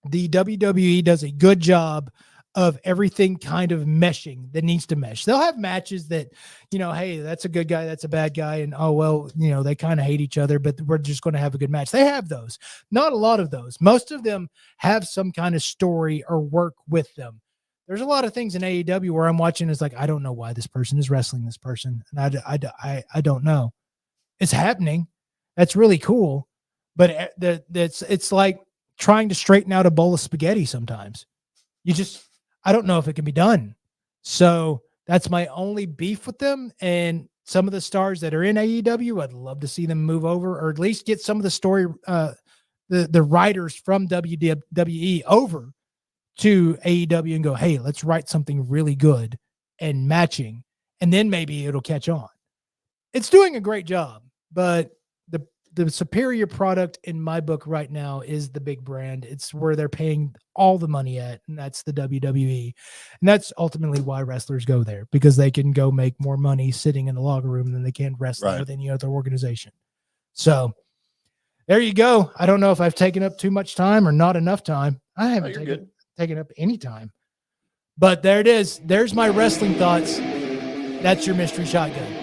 Speaker 7: the WWE does a good job of everything kind of meshing that needs to mesh. They'll have matches that, hey, that's a good guy, that's a bad guy, and oh, well, they kind of hate each other, but we're just going to have a good match. They have those. Not a lot of those. Most of them have some kind of story or work with them. There's a lot of things in AEW where I'm watching, it's like, I don't know why this person is wrestling this person, and I don't know. It's happening. That's really cool, but it's like trying to straighten out a bowl of spaghetti sometimes. I don't know if it can be done. So that's my only beef with them. And some of the stars that are in AEW, I'd love to see them move over, or at least get some of the story, the writers from WWE over to AEW and go, hey, let's write something really good and matching. And then maybe it'll catch on. It's doing a great job, but the superior product in my book right now is the big brand. It's where they're paying all the money at, and that's the WWE. And that's ultimately why wrestlers go there, because they can go make more money sitting in the locker room than they can wrestling with any other organization. So there you go. I don't know if I've taken up too much time or not enough time. I haven't taken up any time. But there it is. There's my wrestling thoughts. That's your mystery shotgun.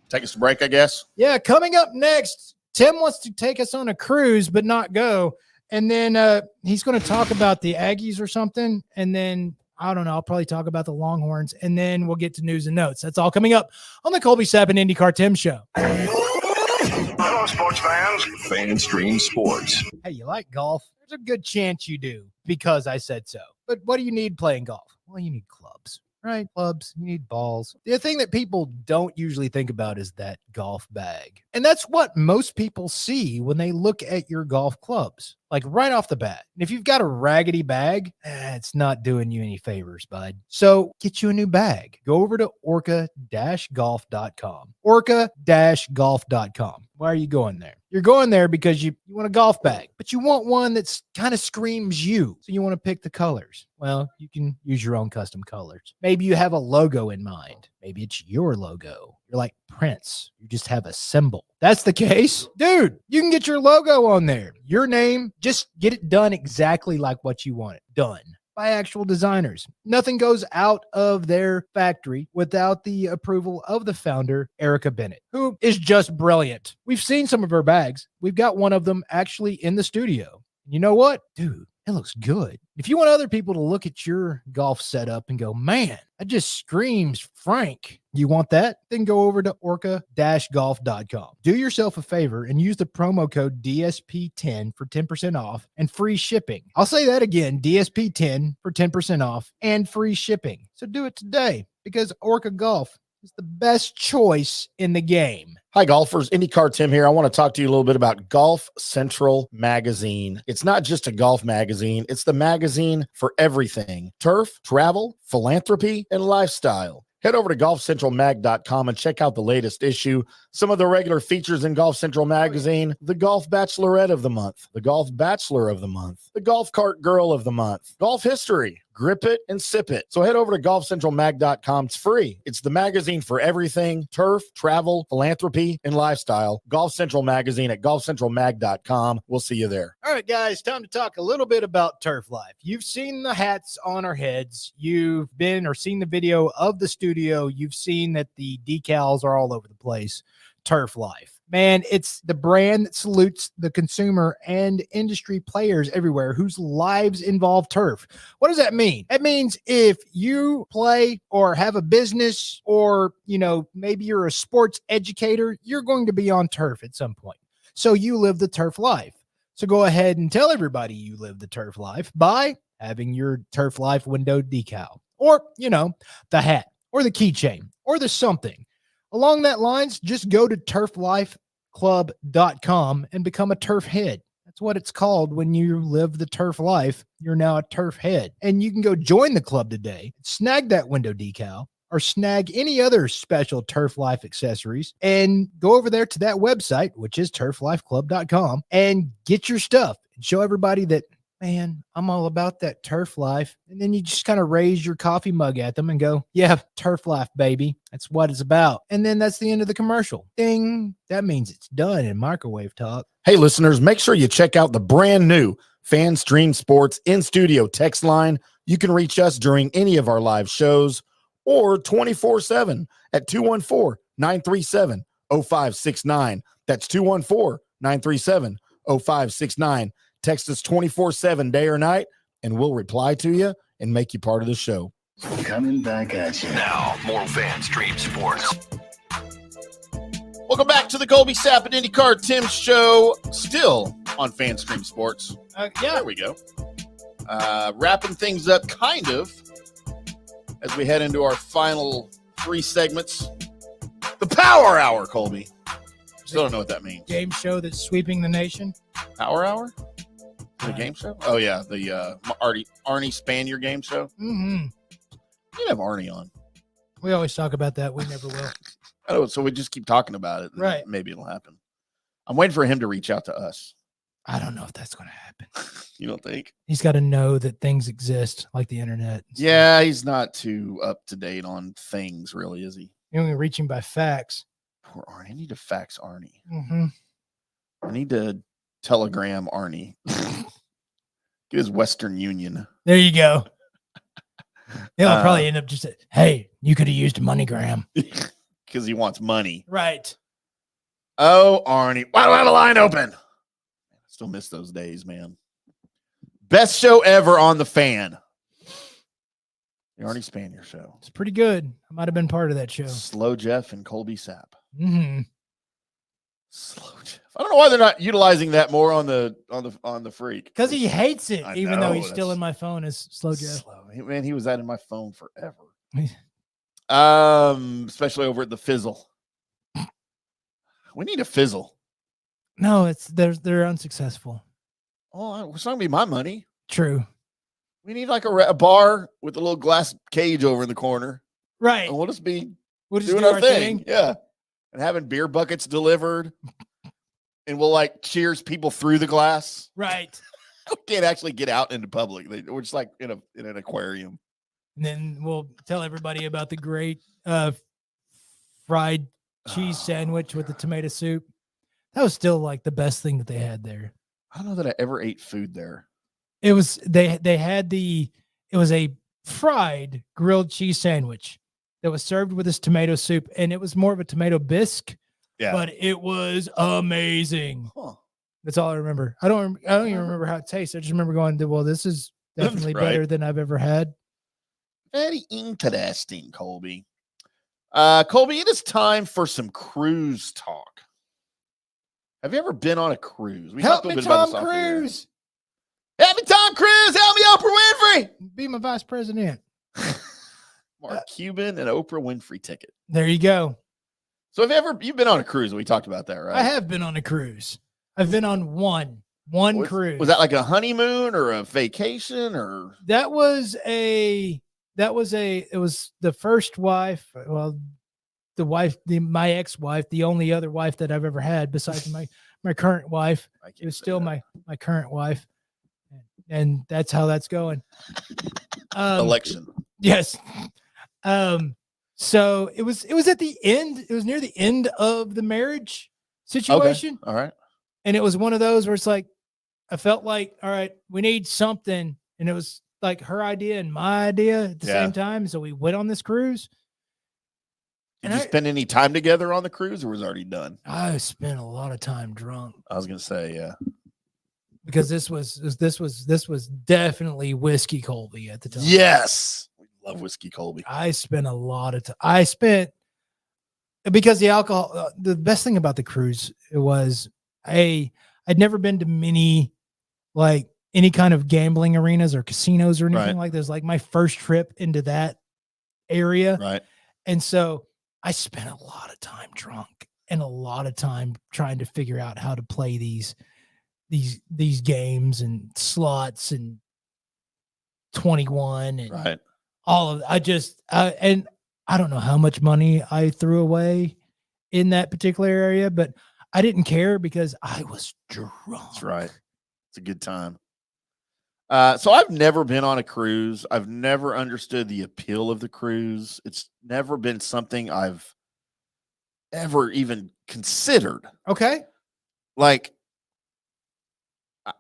Speaker 6: Take us a break, I guess.
Speaker 7: Yeah, coming up next, Tim wants to take us on a cruise, but not go. And then he's going to talk about the Aggies or something. And then I don't know. I'll probably talk about the Longhorns, and then we'll get to news and notes. That's all coming up on the Colby Sapp IndyCarTim show.
Speaker 1: Hello, sports fans.
Speaker 9: FanStream Sports.
Speaker 7: Hey, you like golf? There's a good chance you do because I said so. But what do you need playing golf? Well, you need clubs, right? Clubs, you need balls. The thing that people don't usually think about is that golf bag. And that's what most people see when they look at your golf clubs, like right off the bat. And if you've got a raggedy bag, it's not doing you any favors, bud. So get you a new bag. Go over to orca-golf.com. Orca-golf.com. Why are you going there? You're going there because you want a golf bag, but you want one that's kind of screams you. So you want to pick the colors. Well, you can use your own custom colors. Maybe you have a logo in mind. Maybe it's your logo. You're like Prince. You just have a symbol. That's the case. Dude, you can get your logo on there. Your name, just get it done exactly like what you want it done by actual designers. Nothing goes out of their factory without the approval of the founder, Erica Bennett, who is just brilliant. We've seen some of her bags. We've got one of them actually in the studio. You know what? Dude, it looks good. If you want other people to look at your golf setup and go, man, that just screams Frank. You want that? Then go over to orca-golf.com. Do yourself a favor and use the promo code DSP10 for 10% off and free shipping. I'll say that again, DSP10 for 10% off and free shipping. So do it today because Orca Golf is the best choice in the game.
Speaker 2: Hi, golfers. IndyCarTim here. I want to talk to you a little bit about Golf Central Magazine. It's not just a golf magazine. It's the magazine for everything: turf, travel, philanthropy, and lifestyle. Head over to golfcentralmag.com and check out the latest issue. Some of the regular features in Golf Central Magazine: the Golf Bachelorette of the Month, the Golf Bachelor of the Month, the Golf Cart Girl of the Month, Golf History, Grip It and Sip It. So head over to golfcentralmag.com. It's free. It's the magazine for everything: turf, travel, philanthropy, and lifestyle. Golf Central Magazine at golfcentralmag.com. We'll see you there.
Speaker 7: All right, guys, time to talk a little bit about Turf Life. You've seen the hats on our heads. You've been or seen the video of the studio. You've seen that the decals are all over the place. Turf Life. Man, it's the brand that salutes the consumer and industry players everywhere whose lives involve turf. What does that mean? That means if you play or have a business or, maybe you're a sports educator, you're going to be on turf at some point. So you live the turf life. So go ahead and tell everybody you live the turf life by having your Turf Life window decal or, the hat or the keychain or the something. Along that lines, just go to turflifeclub.com and become a turf head. That's what it's called when you live the turf life. You're now a turf head. And you can go join the club today, snag that window decal, or snag any other special Turf Life accessories and go over there to that website, which is turflifeclub.com, and get your stuff and show everybody that, man, I'm all about that turf life. And then you just kind of raise your coffee mug at them and go, yeah, turf life, baby. That's what it's about. And then that's the end of the commercial. Ding. That means it's done in microwave talk.
Speaker 2: Hey, listeners, make sure you check out the brand new FanStream Sports in-studio text line. You can reach us during any of our live shows or 24/7 at 214-937-0569. That's 214-937-0569. Text us 24/7, day or night, and we'll reply to you and make you part of the show.
Speaker 9: Coming back at you. Now, more FanStream Sports.
Speaker 6: Welcome back to the Colby Sapp IndyCarTim show, still on FanStream Sports. There we go. Wrapping things up, kind of, as we head into our final three segments. The Power Hour, Colby. Still don't know what that means.
Speaker 7: Game show that's sweeping the nation.
Speaker 6: Power Hour? The game show? Oh, yeah. The Arnie Spanier game show.
Speaker 7: Mm-hmm.
Speaker 6: You have Arnie on.
Speaker 7: We always talk about that. We never will.
Speaker 6: Oh, so we just keep talking about it.
Speaker 7: Right.
Speaker 6: Maybe it'll happen. I'm waiting for him to reach out to us.
Speaker 7: I don't know if that's going to happen.
Speaker 6: You don't think?
Speaker 7: He's got to know that things exist like the internet.
Speaker 6: Yeah, he's not too up to date on things, really, is he?
Speaker 7: You're only reaching by fax.
Speaker 6: Poor Arnie. I need to fax Arnie.
Speaker 7: Mm-hmm.
Speaker 6: I need to telegram Arnie. Get his Western Union.
Speaker 7: There you go. He'll probably end up just saying, hey, you could have used a MoneyGram.
Speaker 6: Because he wants money.
Speaker 7: Right.
Speaker 6: Oh, Arnie. Why do I have a line open? I still miss those days, man. Best show ever on the Fan. The Arnie Spanier Show.
Speaker 7: It's pretty good. I might have been part of that show.
Speaker 6: Slow Jeff and Colby Sapp.
Speaker 7: Mm-hmm.
Speaker 6: Slow Jeff. I don't know why they're not utilizing that more on the freak.
Speaker 7: Because he hates it,
Speaker 6: I
Speaker 7: even though
Speaker 6: know,
Speaker 7: he's still
Speaker 6: that's
Speaker 7: in my phone as Slow Jeff.
Speaker 6: Man, he was that in my phone forever.
Speaker 7: Yeah.
Speaker 6: Especially over at the Fizzle. We need a Fizzle.
Speaker 7: No, they're unsuccessful.
Speaker 6: Oh, it's not gonna be my money.
Speaker 7: True.
Speaker 6: We need like a bar with a little glass cage over in the corner.
Speaker 7: Right.
Speaker 6: And we'll just be
Speaker 7: We'll just
Speaker 6: doing
Speaker 7: do
Speaker 6: our thing. Yeah. And having beer buckets delivered. And we'll like cheers people through the glass.
Speaker 7: Right.
Speaker 6: We can't actually get out into public. We're just like in an aquarium.
Speaker 7: And then we'll tell everybody about the great fried cheese sandwich with the tomato soup. That was still like the best thing that they had there.
Speaker 6: I don't know that I ever ate food there.
Speaker 7: It was it was a fried grilled cheese sandwich that was served with this tomato soup, and it was more of a tomato bisque.
Speaker 6: Yeah.
Speaker 7: But it was amazing.
Speaker 6: Huh.
Speaker 7: That's all I remember. I don't even remember how it tastes. I just remember going, well, this is definitely
Speaker 6: Right.
Speaker 7: better than I've ever had.
Speaker 6: Very interesting, Colby. Colby, it is time for some cruise talk. Have you ever been on a cruise? We
Speaker 7: Help
Speaker 6: talked a
Speaker 7: me,
Speaker 6: little bit about
Speaker 7: Tom
Speaker 6: this off the air.
Speaker 7: Cruise.
Speaker 6: Help me, Tom Cruise. Help me, Oprah Winfrey.
Speaker 7: Be my vice president.
Speaker 6: Mark Cuban and Oprah Winfrey ticket.
Speaker 7: There you go.
Speaker 6: So you've been on a cruise? We talked about that, right?
Speaker 7: I have been on a cruise. I've been on one cruise.
Speaker 6: Was that like a honeymoon or a vacation or?
Speaker 7: It was the first wife. Well, my ex-wife, the only other wife that I've ever had besides my current wife. It was still my current wife. And that's how that's going.
Speaker 6: Election.
Speaker 7: Yes. So it was at the end. It was near the end of the marriage situation.
Speaker 6: Okay. All right.
Speaker 7: And it was one of those where it's like, I felt like, all right, we need something. And it was like her idea and my idea at the same time. So we went on this cruise.
Speaker 6: Did you spend any time together on the cruise, or was it already done?
Speaker 7: I spent a lot of time drunk.
Speaker 6: I was gonna say, yeah.
Speaker 7: Because this was definitely whiskey Colby at the time.
Speaker 6: Yes. We love whiskey Colby.
Speaker 7: I spent a lot of time. Because the alcohol, the best thing about the cruise, it was I'd never been to many, like any kind of gambling arenas or casinos or anything like this. Like my first trip into that area.
Speaker 6: Right.
Speaker 7: And so I spent a lot of time drunk and a lot of time trying to figure out how to play these games and slots and 21 and all of and I don't know how much money I threw away in that particular area, but I didn't care because I was drunk.
Speaker 6: That's right. It's a good time. So I've never been on a cruise. I've never understood the appeal of the cruise. It's never been something I've ever even considered.
Speaker 7: Okay.
Speaker 6: Like,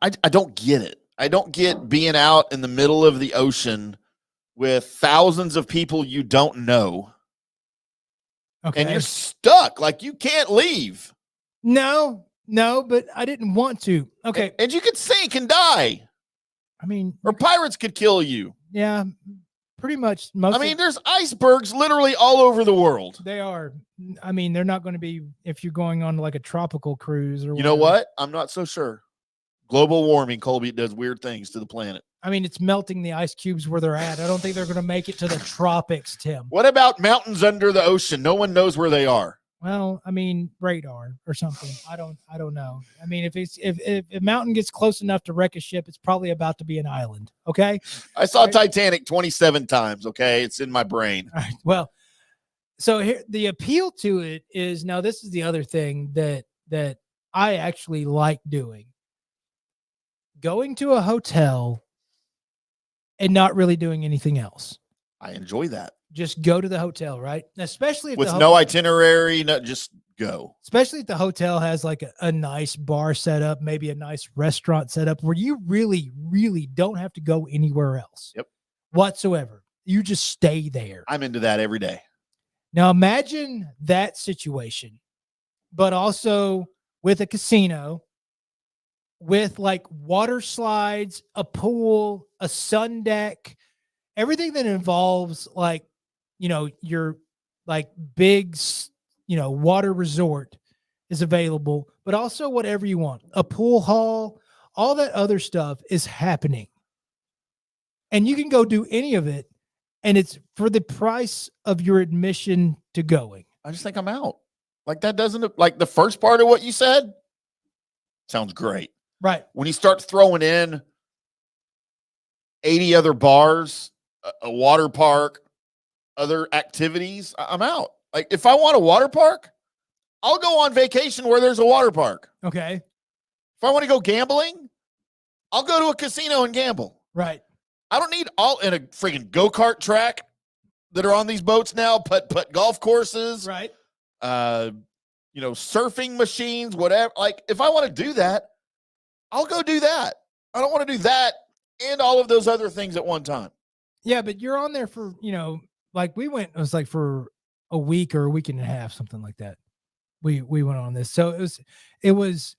Speaker 6: I don't get it. I don't get being out in the middle of the ocean with thousands of people you don't know.
Speaker 7: Okay.
Speaker 6: And you're stuck. Like, you can't leave.
Speaker 7: No, but I didn't want to. Okay.
Speaker 6: And you could sink and die.
Speaker 7: I mean,
Speaker 6: or pirates could kill you.
Speaker 7: Yeah, pretty much.
Speaker 6: There's icebergs literally all over the world.
Speaker 7: They are. I mean, they're not going to be if you're going on like a tropical cruise or.
Speaker 6: You know what? I'm not so sure. Global warming, Colby, does weird things to the planet.
Speaker 7: I mean, it's melting the ice cubes where they're at. I don't think they're going to make it to the tropics, Tim.
Speaker 6: What about mountains under the ocean? No one knows where they are.
Speaker 7: Well, I mean, radar or something. I don't know. I mean, if a mountain gets close enough to wreck a ship, it's probably about to be an island. Okay.
Speaker 6: I saw Titanic 27 times. Okay. It's in my brain.
Speaker 7: All right. Well, so here, the appeal to it is now, this is the other thing that I actually like doing. Going to a hotel and not really doing anything else.
Speaker 6: I enjoy that.
Speaker 7: Just go to the hotel, right? Especially if
Speaker 6: with no itinerary, just go.
Speaker 7: Especially if the hotel has like a nice bar set up, maybe a nice restaurant set up where you really, really don't have to go anywhere else.
Speaker 6: Yep.
Speaker 7: Whatsoever. You just stay there.
Speaker 6: I'm into that every day.
Speaker 7: Now imagine that situation, but also with a casino, with like water slides, a pool, a sun deck, everything that involves like, your like big, water resort is available, but also whatever you want, a pool hall, all that other stuff is happening. And you can go do any of it. And it's for the price of your admission to going.
Speaker 6: I just think I'm out. Like that doesn't, like the first part of what you said sounds great.
Speaker 7: Right.
Speaker 6: When you start throwing in 80 other bars, a water park, other activities, I'm out. Like if I want a water park, I'll go on vacation where there's a water park.
Speaker 7: Okay.
Speaker 6: If I want to go gambling, I'll go to a casino and gamble.
Speaker 7: Right.
Speaker 6: I don't need all in a freaking go-kart track that are on these boats now, putt golf courses.
Speaker 7: Right.
Speaker 6: Surfing machines, whatever. Like if I want to do that, I'll go do that. I don't want to do that and all of those other things at one time.
Speaker 7: Yeah, but you're on there for, like we went, it was like for a week or a week and a half, something like that. We went on this. So it was,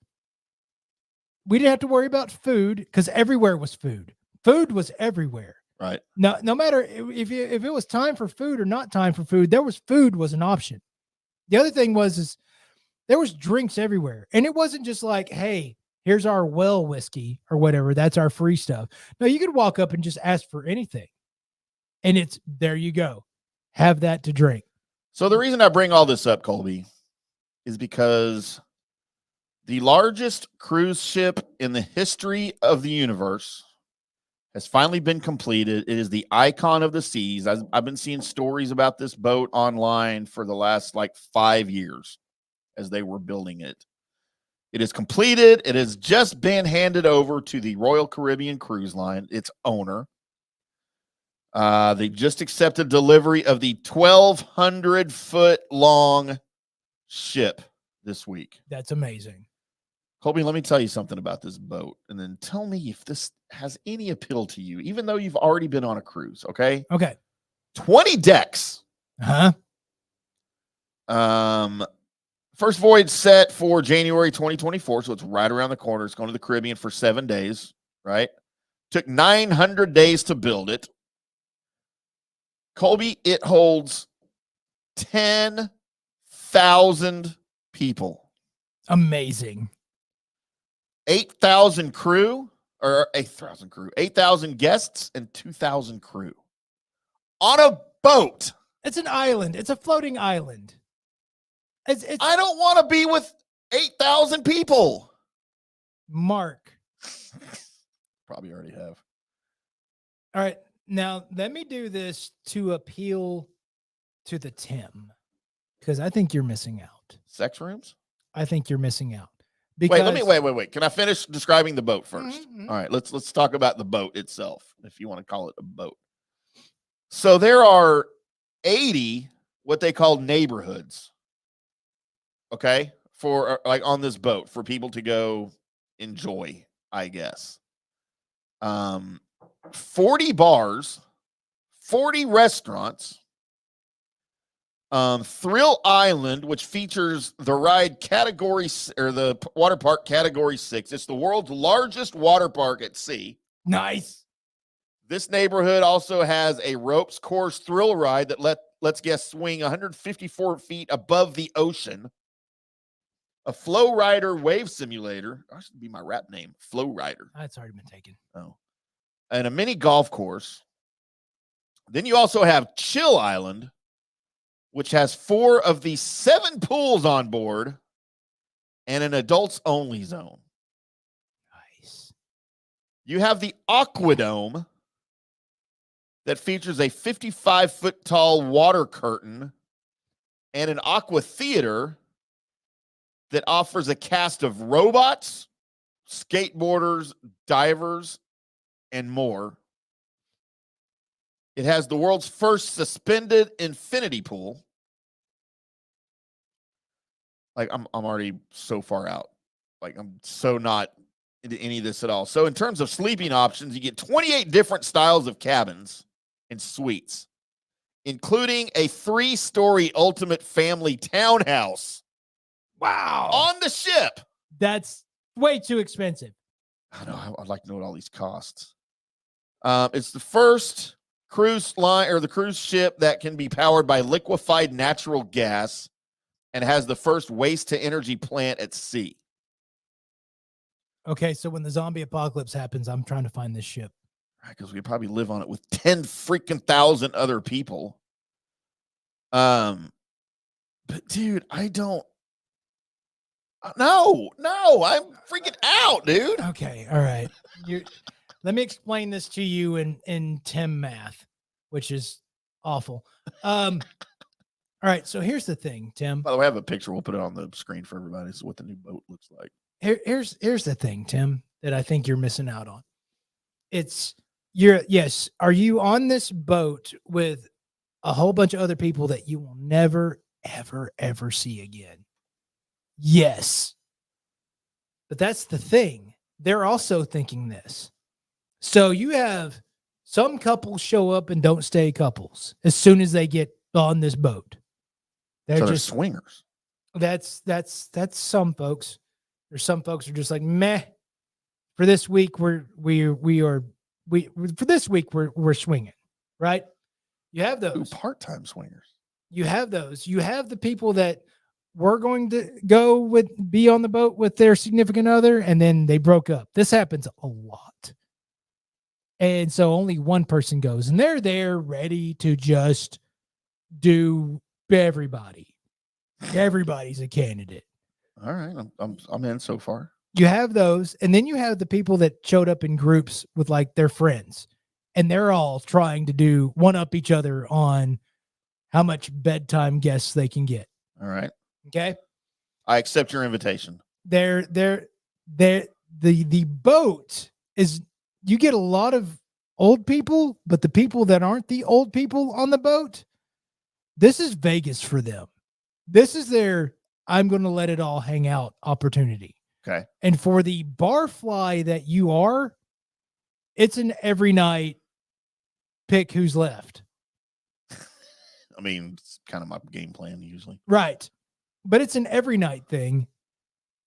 Speaker 7: we didn't have to worry about food because everywhere was food. Food was everywhere.
Speaker 6: Right.
Speaker 7: No matter if it was time for food or not time for food, food was an option. The other thing is there was drinks everywhere. And it wasn't just like, hey, here's our well whiskey or whatever. That's our free stuff. No, you could walk up and just ask for anything. And it's, there you go. Have that to drink.
Speaker 6: So the reason I bring all this up, Colby, is because the largest cruise ship in the history of the universe has finally been completed. It is the Icon of the Seas. I've been seeing stories about this boat online for the last 5 years as they were building it. It is completed. It has just been handed over to the Royal Caribbean Cruise Line, its owner. They just accepted delivery of the 1,200-foot-long ship this week.
Speaker 7: That's amazing.
Speaker 6: Colby, let me tell you something about this boat, and then tell me if this has any appeal to you, even though you've already been on a cruise, okay?
Speaker 7: Okay.
Speaker 6: 20 decks.
Speaker 7: Uh-huh.
Speaker 6: First voyage set for January 2024, so it's right around the corner. It's going to the Caribbean for 7 days, right? Took 900 days to build it. Colby, it holds 10,000 people.
Speaker 7: Amazing.
Speaker 6: 8,000 guests and 2,000 crew on a boat.
Speaker 7: It's an island. It's a floating island.
Speaker 6: I don't want to be with 8,000 people.
Speaker 7: Mark.
Speaker 6: Probably already have.
Speaker 7: All right. Now, let me do this to appeal to the Tim, because I think you're missing out.
Speaker 6: Sex rooms?
Speaker 7: I think you're missing out. Because...
Speaker 6: Wait. Can I finish describing the boat first? Mm-hmm. All right, let's talk about the boat itself, if you want to call it a boat. So there are 80 what they call neighborhoods, okay, for on this boat for people to go enjoy, I guess. 40 bars, 40 restaurants, Thrill Island, which features the ride category or the water park category 6. It's the world's largest water park at sea.
Speaker 7: Nice.
Speaker 6: This neighborhood also has a ropes course thrill ride that lets guests swing 154 feet above the ocean. A flow rider wave simulator. That should be my rap name, Flow Rider.
Speaker 7: That's already been taken.
Speaker 6: Oh. And a mini golf course. Then you also have Chill Island, which has 4 of the 7 pools on board and an adults-only zone.
Speaker 7: Nice.
Speaker 6: You have the Aquadome that features a 55-foot-tall water curtain and an aqua theater that offers a cast of robots, skateboarders, divers, and more. It has the world's first suspended infinity pool. I'm already so far out. I'm so not into any of this at all. So in terms of sleeping options, you get 28 different styles of cabins and suites, including a 3-story ultimate family townhouse.
Speaker 7: Wow.
Speaker 6: On the ship.
Speaker 7: That's way too expensive.
Speaker 6: I know. I'd like to know what all these costs. It's the first cruise line or the cruise ship that can be powered by liquefied natural gas and has the first waste to energy plant at sea.
Speaker 7: Okay, so when the zombie apocalypse happens, I'm trying to find this ship.
Speaker 6: Because we probably live on it with 10 freaking thousand other people. But dude, I don't. No, I'm freaking out, dude.
Speaker 7: Okay, all right. Let me explain this to you in Tim math, which is awful. All right, so here's the thing, Tim.
Speaker 6: By the way, I have a picture. We'll put it on the screen for everybody. This is what the new boat looks like.
Speaker 7: Here's the thing, Tim, that I think you're missing out on. Are you on this boat with a whole bunch of other people that you will never, ever, ever see again? Yes. But that's the thing. They're also thinking this. So you have some couples show up and don't stay couples as soon as they get on this boat. They're just
Speaker 6: swingers.
Speaker 7: That's some folks. There's some folks who are just like, meh. For this week, we're swinging, right? You have those
Speaker 6: part-time swingers.
Speaker 7: You have those. You have the people that were going to be on the boat with their significant other, and then they broke up. This happens a lot. And so only one person goes, and they're there ready to just do everybody. Everybody's a candidate.
Speaker 6: All right, I'm in so far.
Speaker 7: You have those, and then you have the people that showed up in groups with like their friends, and they're all trying to one up each other on how much bedtime guests they can get.
Speaker 6: All right.
Speaker 7: Okay.
Speaker 6: I accept your invitation.
Speaker 7: The boat is, you get a lot of old people, but the people that aren't the old people on the boat, this is Vegas for them. This is their, I'm going to let it all hang out opportunity.
Speaker 6: Okay.
Speaker 7: And for the barfly that you are, it's an every night pick who's left.
Speaker 6: I mean, it's kind of my game plan usually.
Speaker 7: Right. But it's an every night thing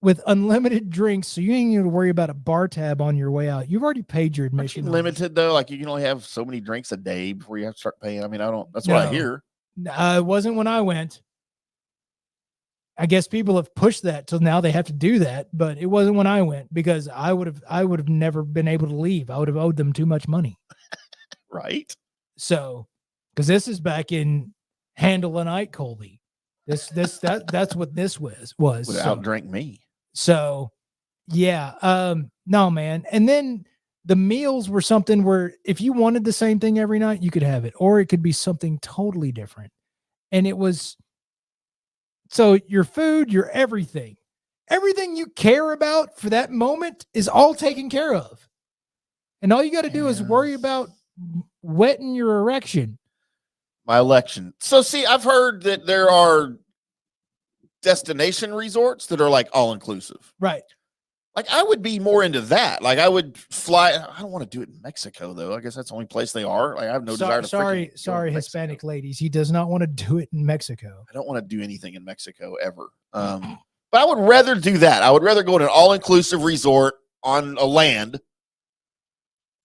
Speaker 7: with unlimited drinks. So you ain't need to worry about a bar tab on your way out. You've already paid your admission.
Speaker 6: Limited though. Like you can only have so many drinks a day before you have to start paying. I mean, that's what I hear.
Speaker 7: It wasn't when I went. I guess people have pushed that till now they have to do that, but it wasn't when I went because I would have never been able to leave. I would have owed them too much money.
Speaker 6: Right.
Speaker 7: So, because this is back in Handle a Night, Colby. That's what this was.
Speaker 6: Would outdrink me.
Speaker 7: So, yeah. No, man. And then the meals were something where if you wanted the same thing every night, you could have it, or it could be something totally different. And it was, so your food, your everything you care about for that moment is all taken care of. And all you got to do is worry about wetting your erection.
Speaker 6: My election. So see, I've heard that there are destination resorts that are like all inclusive.
Speaker 7: Right.
Speaker 6: Like I would be more into that. Like I would fly. I don't want to do it in Mexico though. I guess that's the only place they are. Like I have no desire to.
Speaker 7: Sorry, Hispanic ladies. He does not want to do it in Mexico.
Speaker 6: I don't want to do anything in Mexico ever. But I would rather do that. I would rather go to an all-inclusive resort on a land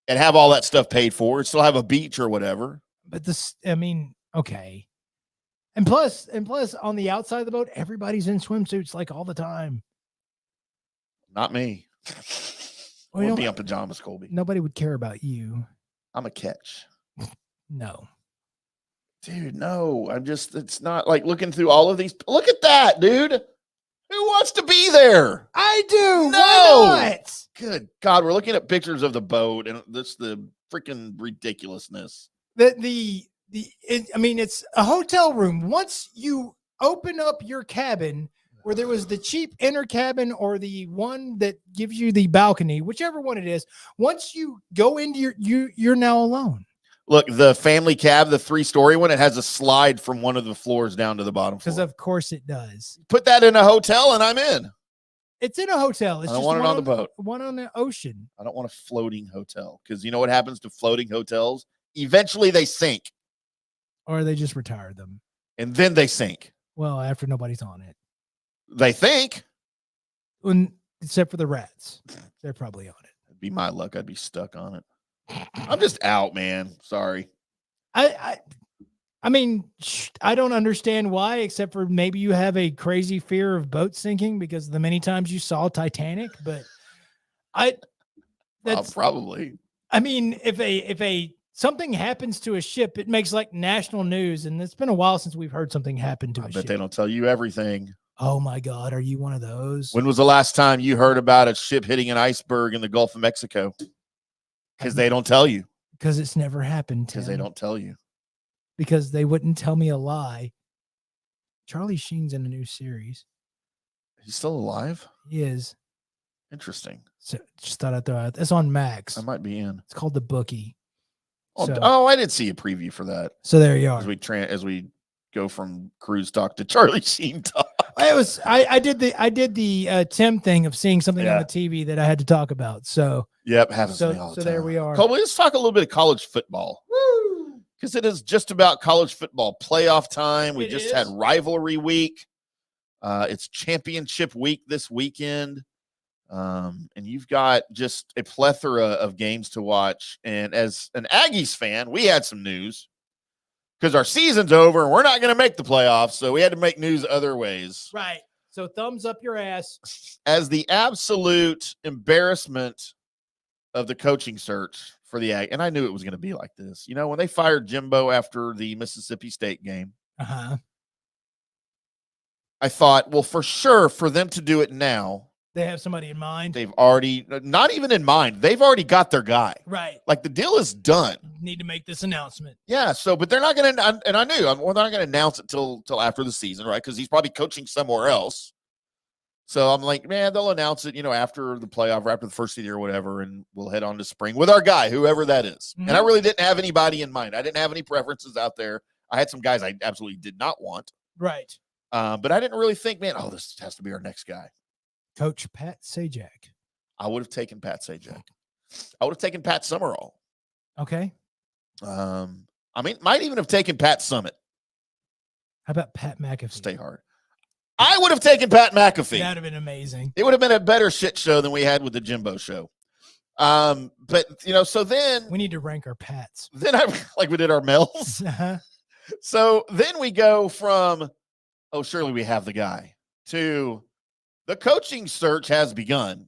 Speaker 6: and have all that stuff paid for. Still have a beach or whatever.
Speaker 7: But okay. And plus on the outside of the boat, everybody's in swimsuits like all the time.
Speaker 6: Not me. I would be on pajamas, Colby.
Speaker 7: Nobody would care about you.
Speaker 6: I'm a catch.
Speaker 7: No.
Speaker 6: Dude, no. It's not like looking through all of these. Look at that, dude. Who wants to be there?
Speaker 7: I do.
Speaker 6: No.
Speaker 7: Why not?
Speaker 6: Good God. We're looking at pictures of the boat and this the freaking ridiculousness.
Speaker 7: It's a hotel room. Once you open up your cabin, where there was the cheap inner cabin or the one that gives you the balcony, whichever one it is, once you go into you're now alone.
Speaker 6: Look, the family cab, the 3-story one, it has a slide from one of the floors down to the bottom floor.
Speaker 7: Because of course it does.
Speaker 6: Put that in a hotel and I'm in.
Speaker 7: It's in a hotel. It's
Speaker 6: I don't want it on the boat.
Speaker 7: One on the ocean.
Speaker 6: I don't want a floating hotel because you know what happens to floating hotels? Eventually they sink.
Speaker 7: Or they just retire them.
Speaker 6: And then they sink.
Speaker 7: Well, after nobody's on it.
Speaker 6: They think.
Speaker 7: Except for the rats. They're probably on it.
Speaker 6: It'd be my luck. I'd be stuck on it. I'm just out, man. Sorry.
Speaker 7: I mean, I don't understand why, except for maybe you have a crazy fear of boat sinking because of the many times you saw Titanic. But that's
Speaker 6: probably.
Speaker 7: I mean, if something happens to a ship, it makes like national news, and it's been a while since we've heard something happen to a
Speaker 6: Bet
Speaker 7: ship.
Speaker 6: they don't tell you everything.
Speaker 7: Oh my God, are you one of those?
Speaker 6: When was the last time you heard about a ship hitting an iceberg in the Gulf of Mexico? Because they don't tell you.
Speaker 7: Because it's never happened.
Speaker 6: Because they don't tell you.
Speaker 7: Because they wouldn't tell me a lie. Charlie Sheen's in a new series.
Speaker 6: He's still alive?
Speaker 7: He is.
Speaker 6: Interesting.
Speaker 7: So just thought I'd throw out. It's on Max.
Speaker 6: I might be in.
Speaker 7: It's called The Bookie.
Speaker 6: Oh, I did see a preview for that.
Speaker 7: So there you are.
Speaker 6: As we go from cruise talk to Charlie Sheen talk.
Speaker 7: I did the Tim thing of seeing something on the TV that I had to talk about. So
Speaker 6: happens to me all the time.
Speaker 7: There we are.
Speaker 6: Colby, let's talk a little bit of college football. Because it is just about college football playoff time. We just had rivalry week. It's championship week this weekend. And you've got just a plethora of games to watch. And as an Aggies fan, we had some news because our season's over and we're not going to make the playoffs. So we had to make news other ways.
Speaker 7: Right. So thumbs up your ass.
Speaker 6: As the absolute embarrassment of the coaching search for the Aggies, and I knew it was going to be like this. You know, when they fired Jimbo after the Mississippi State game, I thought, well, for sure, for them to do it now,
Speaker 7: they have somebody in mind.
Speaker 6: They've already, not even in mind, they've already got their guy.
Speaker 7: Right.
Speaker 6: Like the deal is done.
Speaker 7: Need to make this announcement.
Speaker 6: Yeah. So, but they're not going to, and I knew, they're not going to announce it till after the season, right? Because he's probably coaching somewhere else. So I'm like, man, they'll announce it, after the playoff or after the first of the year or whatever, and we'll head on to spring with our guy, whoever that is. And I really didn't have anybody in mind. I didn't have any preferences out there. I had some guys I absolutely did not want.
Speaker 7: Right.
Speaker 6: But I didn't really think, man, this has to be our next guy.
Speaker 7: Coach Pat Sajak.
Speaker 6: I would have taken Pat Sajak. I would have taken Pat Summerall.
Speaker 7: Okay.
Speaker 6: Might even have taken Pat Summit.
Speaker 7: How about Pat McAfee?
Speaker 6: Stay hard. I would have taken Pat McAfee.
Speaker 7: That'd have been amazing.
Speaker 6: It would have been a better shit show than we had with the Jimbo show. But so then
Speaker 7: we need to rank our Pats.
Speaker 6: Then like we did our Mel's. So then we go from, surely we have the guy, to the coaching search has begun.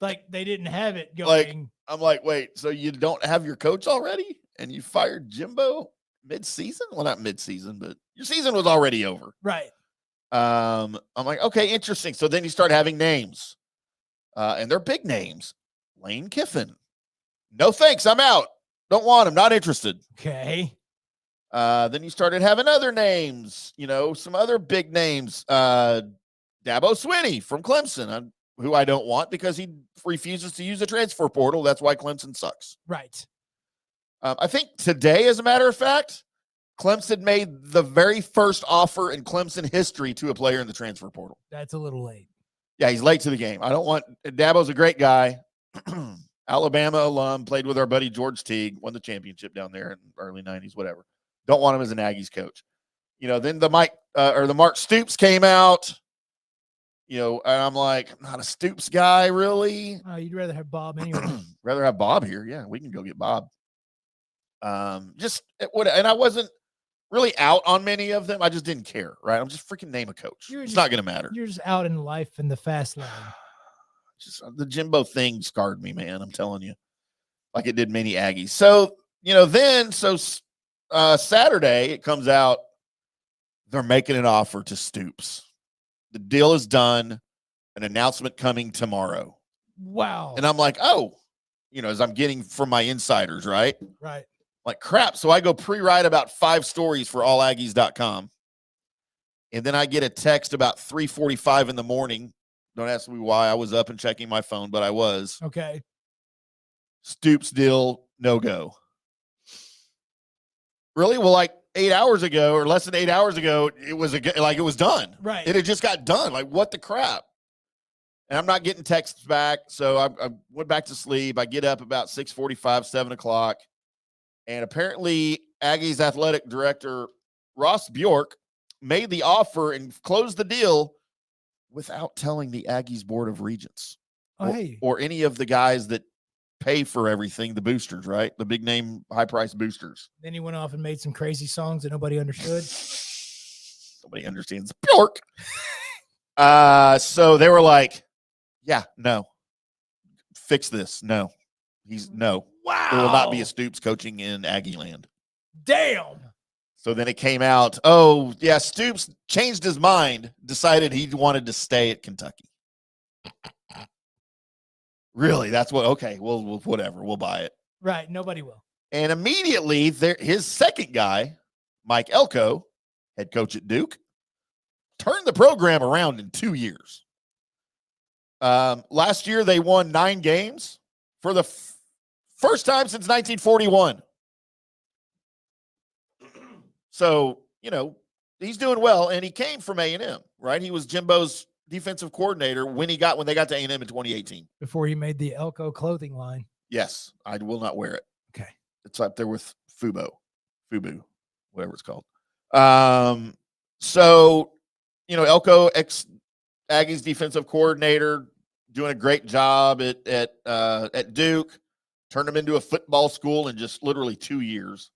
Speaker 7: Like they didn't have it going.
Speaker 6: Like, I'm like, wait, so you don't have your coach already? And you fired Jimbo mid-season? Well, not mid-season, but your season was already over.
Speaker 7: Right.
Speaker 6: I'm like, okay, interesting. So then you start having names. And they're big names. Lane Kiffin. No thanks, I'm out. Don't want him, not interested.
Speaker 7: Okay.
Speaker 6: Then you started having other names, some other big names. Dabo Swinney from Clemson, who I don't want because he refuses to use the transfer portal. That's why Clemson sucks.
Speaker 7: Right.
Speaker 6: I think today, as a matter of fact, Clemson made the very first offer in Clemson history to a player in the transfer portal.
Speaker 7: That's a little late.
Speaker 6: Yeah, he's late to the game. I don't want – Dabo's a great guy. Alabama alum, played with our buddy George Teague, won the championship down there in the early 90s, whatever. Don't want him as an Aggies coach. Then the Mark Stoops came out. And I'm like, I'm not a Stoops guy, really.
Speaker 7: Oh, you'd rather have Bob anyway.
Speaker 6: Rather have Bob here. Yeah, we can go get Bob. And I wasn't really out on many of them. I just didn't care, right? I'm just freaking name a coach. It's not going to matter.
Speaker 7: You're just out in life in the fast lane.
Speaker 6: Just the Jimbo thing scarred me, man. I'm telling you, like it did many Aggies. So, Saturday it comes out. They're making an offer to Stoops. The deal is done. An announcement coming tomorrow.
Speaker 7: Wow.
Speaker 6: And I'm like, as I'm getting from my insiders, right?
Speaker 7: Right.
Speaker 6: Like crap. So I go pre-write about 5 stories for allaggies.com. And then I get a text about 3:45 in the morning. Don't ask me why. I was up and checking my phone, but I was.
Speaker 7: Okay.
Speaker 6: Stoops deal, no go. Really? Well, like 8 hours ago or less than 8 hours ago, it was it was done.
Speaker 7: Right.
Speaker 6: It had just got done. Like, what the crap? And I'm not getting texts back. So I went back to sleep. I get up about 6:45, 7 o'clock. And apparently Aggies athletic director Ross Bjork made the offer and closed the deal without telling the Aggies Board of Regents or any of the guys that pay for everything, the boosters, right? The big name, high price boosters.
Speaker 7: Then he went off and made some crazy songs that nobody understood.
Speaker 6: Nobody understands Bjork. So they were like, yeah, no. Fix this. No. No.
Speaker 7: Wow.
Speaker 6: There will not be a Stoops coaching in Aggie land.
Speaker 7: Damn.
Speaker 6: So then it came out, oh, yeah, Stoops changed his mind, decided he wanted to stay at Kentucky. Really? That's what, okay, well, whatever. We'll buy it.
Speaker 7: Right. Nobody will. And
Speaker 6: immediately, his second guy, Mike Elko, head coach at Duke, turned the program around in 2 years. Last year, they won 9 games for the first time since 1941. So, he's doing well, and he came from A&M, right? He was Jimbo's defensive coordinator when they got to A&M in 2018.
Speaker 7: Before he made the Elko clothing line.
Speaker 6: Yes, I will not wear it.
Speaker 7: Okay.
Speaker 6: It's up there with Fubu, whatever it's called. So, Elko, ex-Aggies defensive coordinator, doing a great job at Duke, turned them into a football school in just literally 2 years.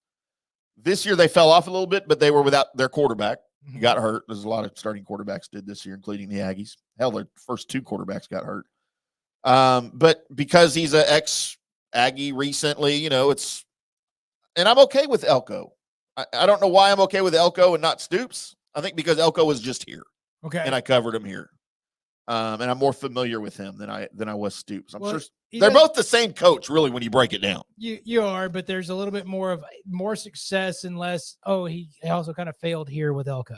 Speaker 6: This year they fell off a little bit, but they were without their quarterback. He got hurt. There's a lot of starting quarterbacks did this year, including the Aggies. Hell, their first 2 quarterbacks got hurt. But because he's an ex-Aggie recently, and I'm okay with Elko. I don't know why I'm okay with Elko and not Stoops. I think because Elko was just here.
Speaker 7: Okay.
Speaker 6: And I covered him here. And I'm more familiar with him than I was Stoops. I'm sure
Speaker 7: They're
Speaker 6: they're both the same coach, really, when you break it down.
Speaker 7: You are, but there's a little bit more success and less. Oh, he also kind of failed here with Elko.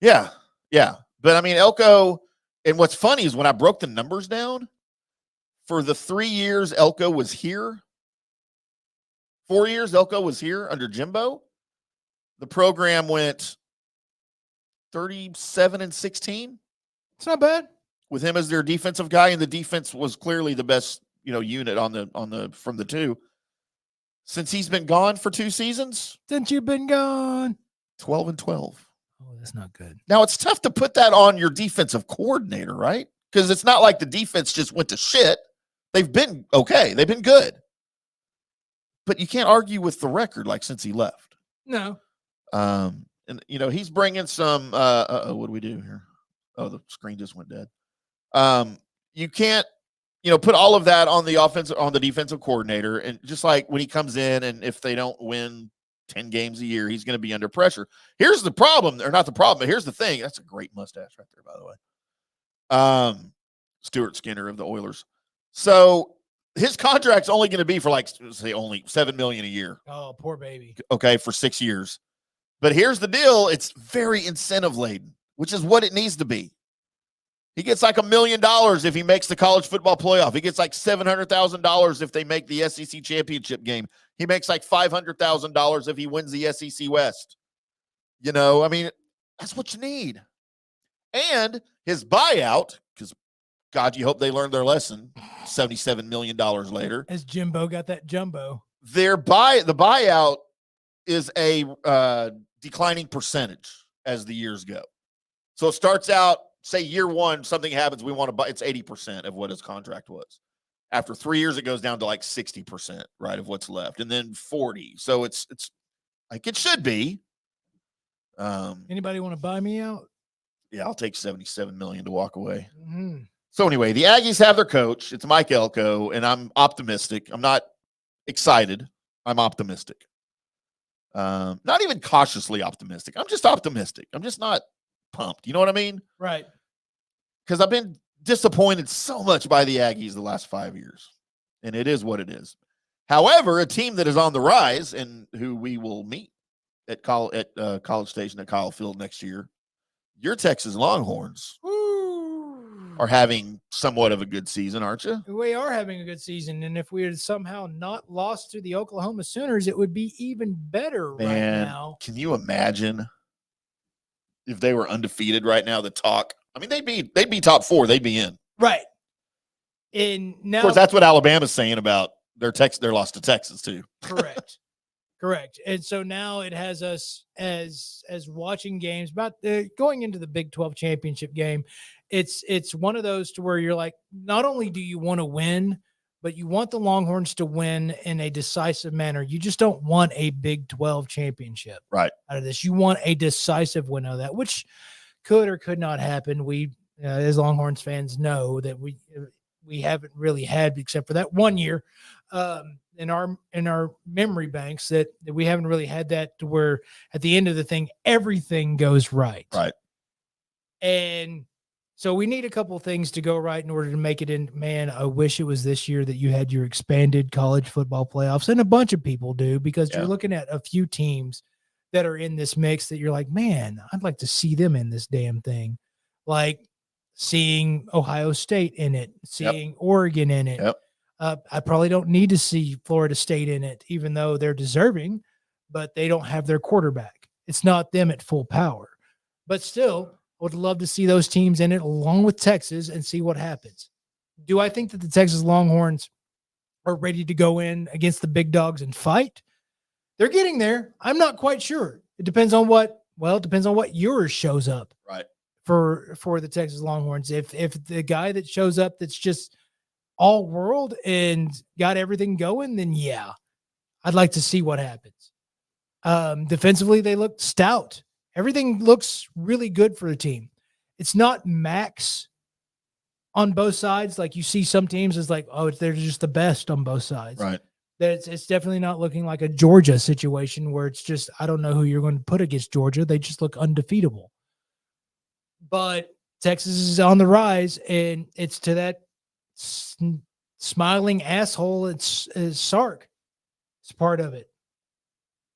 Speaker 6: Yeah. But I mean, Elko, and what's funny is when I broke the numbers down, for the 3 years Elko was here, 4 years Elko was here under Jimbo, the program went 37-16.
Speaker 7: It's not bad.
Speaker 6: With him as their defensive guy, and the defense was clearly the best, unit from the 2. Since he's been gone for 2 seasons.
Speaker 7: Since you've been gone.
Speaker 6: 12-12.
Speaker 7: Oh, that's not good.
Speaker 6: Now it's tough to put that on your defensive coordinator, right? Because it's not like the defense just went to shit. They've been okay. They've been good. But you can't argue with the record since he left.
Speaker 7: No.
Speaker 6: And he's bringing some what do we do here? Oh, the screen just went dead. You can't, put all of that on the defensive coordinator. And just like when he comes in, and if they don't win 10 games a year, he's going to be under pressure. Here's the problem, or not the problem, but here's the thing. That's a great mustache right there, by the way. Stuart Skinner of the Oilers. So his contract's only going to be for only $7 million a year.
Speaker 7: Oh, poor baby.
Speaker 6: Okay. For 6 years. But here's the deal. It's very incentive laden, which is what it needs to be. He gets $1 million if he makes the college football playoff. He gets $700,000 if they make the SEC championship game. He makes $500,000 if he wins the SEC West. That's what you need. And his buyout, because God, you hope they learned their lesson $77 million later.
Speaker 7: As Jimbo got that jumbo.
Speaker 6: The buyout is a declining percentage as the years go. So it starts out, say year 1, something happens, we want to buy, it's 80% of what his contract was. After 3 years, it goes down to 60%, right, of what's left, and then 40. So it's like it should be.
Speaker 7: Anybody want to buy me out?
Speaker 6: Yeah, I'll take $77 million to walk away.
Speaker 7: Mm-hmm.
Speaker 6: So anyway, the Aggies have their coach. It's Mike Elko, and I'm optimistic. I'm not excited. I'm optimistic. Not even cautiously optimistic. I'm just optimistic. I'm just not pumped. You know what I mean?
Speaker 7: Right.
Speaker 6: Because I've been disappointed so much by the Aggies the last 5 years, and it is what it is. However, a team that is on the rise and who we will meet at College Station at Kyle Field next year, your Texas Longhorns are having somewhat of a good season, aren't you?
Speaker 7: We are having a good season, and if we had somehow not lost to the Oklahoma Sooners, it would be even better right now.
Speaker 6: Can you imagine if they were undefeated right now? The talk. I mean, they'd be top 4. They'd be in.
Speaker 7: Right. And now,
Speaker 6: of course, that's what Alabama's saying about their loss to Texas too.
Speaker 7: Correct. Correct. And so now it has us as watching games about going into the Big 12 championship game. It's one of those to where you're like, not only do you want to win, but you want the Longhorns to win in a decisive manner. You just don't want a Big 12 championship
Speaker 6: Right.
Speaker 7: out of this. You want a decisive win of that, which could or could not happen. We, as Longhorns fans, know that we haven't really had, except for that 1 year, in our memory banks, that we haven't really had that to where at the end of the thing, everything goes right.
Speaker 6: Right.
Speaker 7: And so we need a couple of things to go right in order to make it in. Man, I wish it was this year that you had your expanded college football playoffs, and a bunch of people do, because you're looking at a few teams that are in this mix that you're like, man, I'd like to see them in this damn thing. Like seeing Ohio State in it, seeing Oregon in it. I probably don't need to see Florida State in it, even though they're deserving, but they don't have their quarterback. It's not them at full power. But still, I would love to see those teams in it along with Texas and see what happens. Do I think that the Texas Longhorns are ready to go in against the big dogs and fight? They're getting there. I'm not quite sure. It depends on what yours shows up.
Speaker 6: Right.
Speaker 7: For the Texas Longhorns. If the guy that shows up that's just all world and got everything going, then yeah, I'd like to see what happens. Defensively, they look stout. Everything looks really good for the team. It's not max on both sides. Like you see some teams is like, oh, they're just the best on both sides.
Speaker 6: Right.
Speaker 7: It's definitely not looking like a Georgia situation where it's just, I don't know who you're going to put against Georgia. They just look undefeatable. But Texas is on the rise, and it's to that smiling asshole. It's Sark. It's part of it.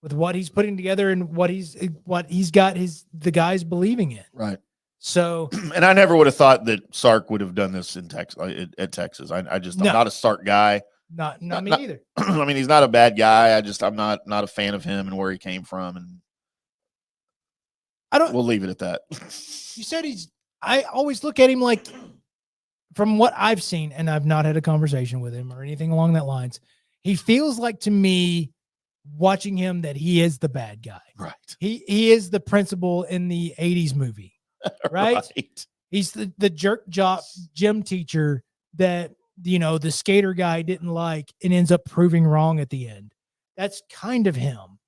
Speaker 7: With what he's putting together and what he's got the guys believing in.
Speaker 6: Right.
Speaker 7: So,
Speaker 6: and I never would have thought that Sark would have done this in Texas at Texas. I'm not a Sark guy.
Speaker 7: Not me either.
Speaker 6: I mean, he's not a bad guy. I'm not a fan of him and where he came from, and we'll leave it at that.
Speaker 7: You said I always look at him like, from what I've seen, and I've not had a conversation with him or anything along that lines, he feels like to me, watching him, that he is the bad guy.
Speaker 6: Right.
Speaker 7: He is the principal in the 80s movie. Right. He's the jerk job gym teacher that, the skater guy didn't like and ends up proving wrong at the end. That's kind of him.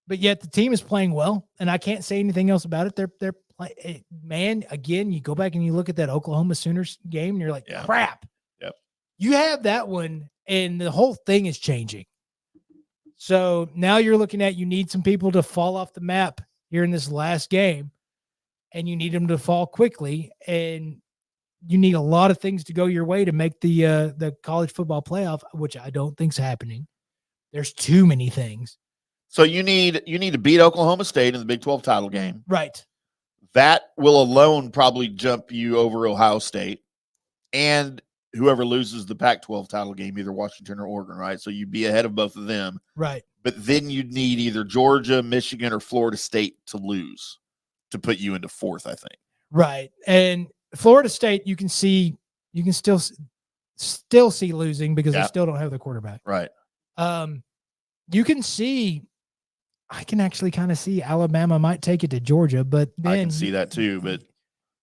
Speaker 7: But yet the team is playing well, and I can't say anything else about it. They're playing, man, again, you go back and you look at that Oklahoma Sooners game and you're like, crap.
Speaker 6: Yep.
Speaker 7: You have that one, and the whole thing is changing. So now you're looking at, you need some people to fall off the map here in this last game, and you need them to fall quickly, and you need a lot of things to go your way to make the college football playoff, which I don't think's happening. There's too many things.
Speaker 6: So you need to beat Oklahoma State in the Big 12 title game.
Speaker 7: Right.
Speaker 6: That will alone probably jump you over Ohio State and whoever loses the Pac-12 title game, either Washington or Oregon, right? So you'd be ahead of both of them.
Speaker 7: Right.
Speaker 6: But then you'd need either Georgia, Michigan, or Florida State to lose to put you into fourth, I think.
Speaker 7: Right. And Florida State, you can still see losing because they still don't have the quarterback.
Speaker 6: Right.
Speaker 7: You can see, I can actually kind of see Alabama might take it to Georgia, but then
Speaker 6: I can see that too. But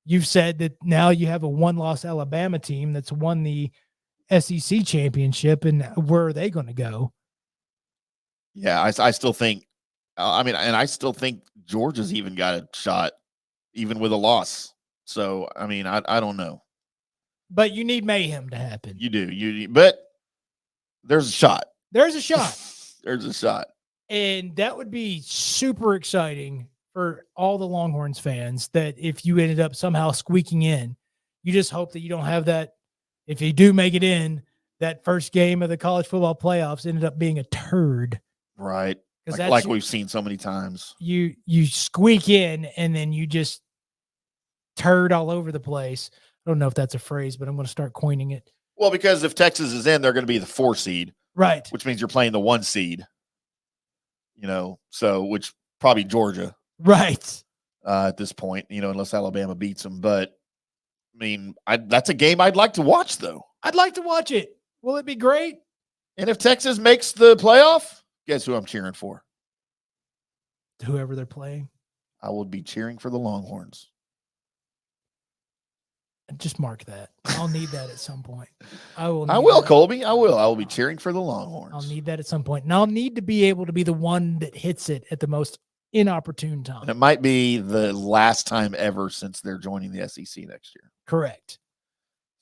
Speaker 7: you've said that now you have a one-loss Alabama team that's won the SEC championship, and where are they going to go?
Speaker 6: Yeah, I still think, and I still think Georgia's even got a shot, even with a loss. So, I don't know.
Speaker 7: But you need mayhem to happen.
Speaker 6: You do. But there's a shot.
Speaker 7: There's a shot.
Speaker 6: There's a shot.
Speaker 7: And that would be super exciting for all the Longhorns fans, that if you ended up somehow squeaking in, you just hope that you don't have that. If you do make it in, that first game of the college football playoffs ended up being a turd.
Speaker 6: Right. Like we've seen so many times.
Speaker 7: You squeak in and then you just turd all over the place. I don't know if that's a phrase, but I'm going to start coining it.
Speaker 6: Well, because if Texas is in, they're going to be the 4 seed.
Speaker 7: Right.
Speaker 6: Which means you're playing the 1 seed. So which probably Georgia.
Speaker 7: Right.
Speaker 6: At this point, unless Alabama beats them. But, that's a game I'd like to watch, though.
Speaker 7: I'd like to watch it. Will it be great?
Speaker 6: And if Texas makes the playoff, guess who I'm cheering for?
Speaker 7: Whoever they're playing.
Speaker 6: I will be cheering for the Longhorns.
Speaker 7: Just mark that. I'll need that at some point. I will.
Speaker 6: I
Speaker 7: need
Speaker 6: will,
Speaker 7: that.
Speaker 6: Colby. I will. I will be cheering for the Longhorns.
Speaker 7: I'll need that at some point. And I'll need to be able to be the one that hits it at the most inopportune time.
Speaker 6: And it might be the last time ever since they're joining the SEC next year.
Speaker 7: Correct.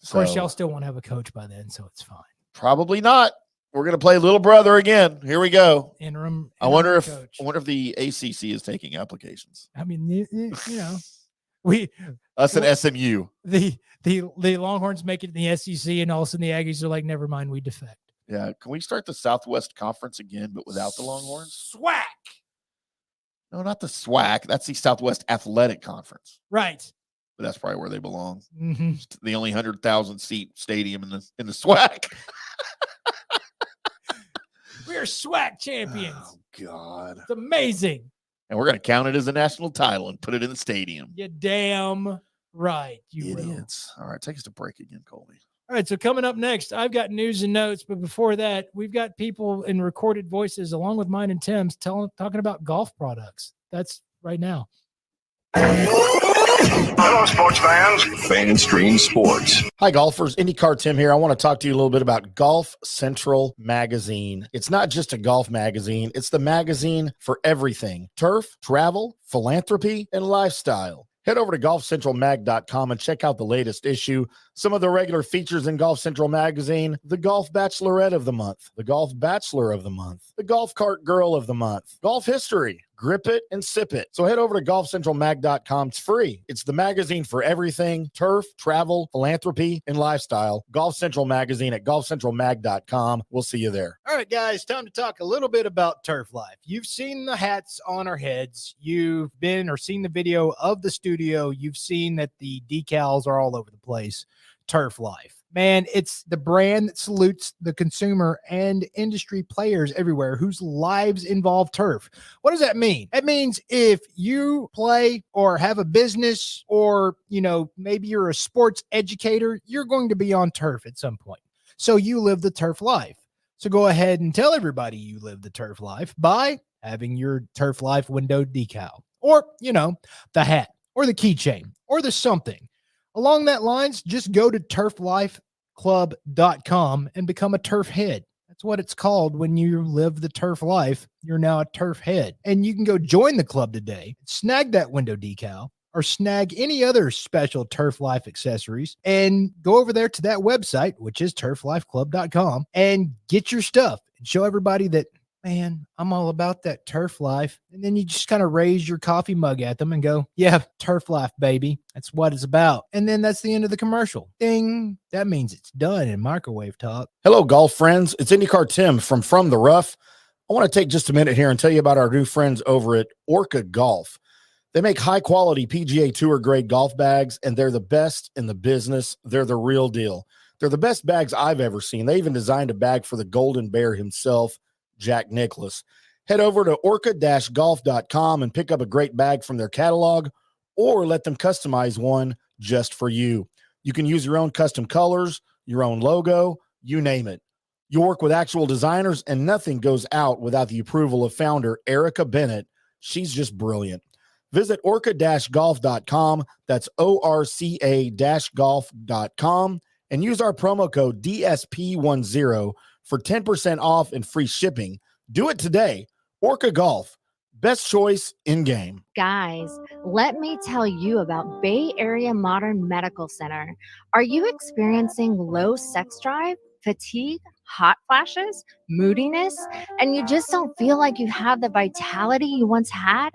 Speaker 7: Of course, y'all still won't have a coach by then, so it's fine.
Speaker 6: Probably not. We're going to play little brother again. Here we go.
Speaker 7: Interim
Speaker 6: I wonder if
Speaker 7: coach.
Speaker 6: the ACC is taking applications.
Speaker 7: I mean, you know,
Speaker 6: Us and SMU.
Speaker 7: The Longhorns make it in the SEC, and all of a sudden the Aggies are like, never mind, we defect.
Speaker 6: Yeah. Can we start the Southwest Conference again, but without the Longhorns?
Speaker 7: SWAC.
Speaker 6: No, not the SWAC. That's the Southwest Athletic Conference.
Speaker 7: Right.
Speaker 6: But that's probably where they belong.
Speaker 7: Mm-hmm.
Speaker 6: It's the only 100,000 seat stadium in the SWAC.
Speaker 7: We're SWAC champions.
Speaker 6: Oh God.
Speaker 7: It's amazing.
Speaker 6: And we're going to count it as a national title and put it in the stadium.
Speaker 7: You damn right. You
Speaker 6: idiots. All right, take us to break again, Colby.
Speaker 7: All right, so coming up next, I've got news and notes, but before that, we've got people in recorded voices, along with mine and Tim's, talking about golf products. That's right now.
Speaker 1: Hello, sports fans.
Speaker 9: FanStream Sports.
Speaker 2: Hi, golfers. IndyCarTim here. I want to talk to you a little bit about Golf Central Magazine. It's not just a golf magazine. It's the magazine for everything: turf, travel, philanthropy, and lifestyle. Head over to golfcentralmag.com and check out the latest issue. Some of the regular features in Golf Central Magazine: the Golf Bachelorette of the Month, the Golf Bachelor of the Month, the Golf Cart Girl of the Month, Golf History, Grip It and Sip It. So head over to golfcentralmag.com. It's free. It's the magazine for everything: turf, travel, philanthropy, and lifestyle. Golf Central Magazine at golfcentralmag.com. We'll see you there.
Speaker 11: All right, guys, time to talk a little bit about Turf Life. You've seen the hats on our heads. You've been or seen the video of the studio. You've seen that the decals are all over the place. Turf Life. Man, it's the brand that salutes the consumer and industry players everywhere whose lives involve turf. What does that mean? It means if you play or have a business, or, you know, maybe you're a sports educator, you're going to be on turf at some point. So you live the turf life. So go ahead and tell everybody you live the turf life by having your Turf Life window decal, or, you know, the hat or the keychain or the something. Along that lines, just go to turflifeclub.com and become a turf head. That's what it's called when you live the turf life. You're now a turf head. And you can go join the club today, snag that window decal, or snag any other special Turf Life accessories, and go over there to that website, which is turflifeclub.com, and get your stuff and show everybody that, man, I'm all about that turf life. And then you just kind of raise your coffee mug at them and go, yeah, turf life, baby. That's what it's about. And then that's the end of the commercial. Ding. That means it's done in microwave talk.
Speaker 2: Hello, golf friends. It's IndyCarTim from the Rough. I want to take just a minute here and tell you about our new friends over at Orca Golf. They make high-quality PGA Tour grade golf bags, and they're the best in the business. They're the real deal. They're the best bags I've ever seen. They even designed a bag for the Golden Bear himself, Jack Nicklaus. Head over to orca-golf.com and pick up a great bag from their catalog, or let them customize one just for you. You can use your own custom colors, your own logo, you name it. You work with actual designers, and nothing goes out without the approval of founder Erica Bennett. She's just brilliant. Visit orca-golf.com. That's orca-golf.com, and use our promo code DSP10 for 10% off and free shipping. Do it today. Orca Golf, best choice in game.
Speaker 8: Guys, let me tell you about Bay Area Modern Medical Center. Are you experiencing low sex drive, fatigue, hot flashes, moodiness, and you just don't feel like you have the vitality you once had?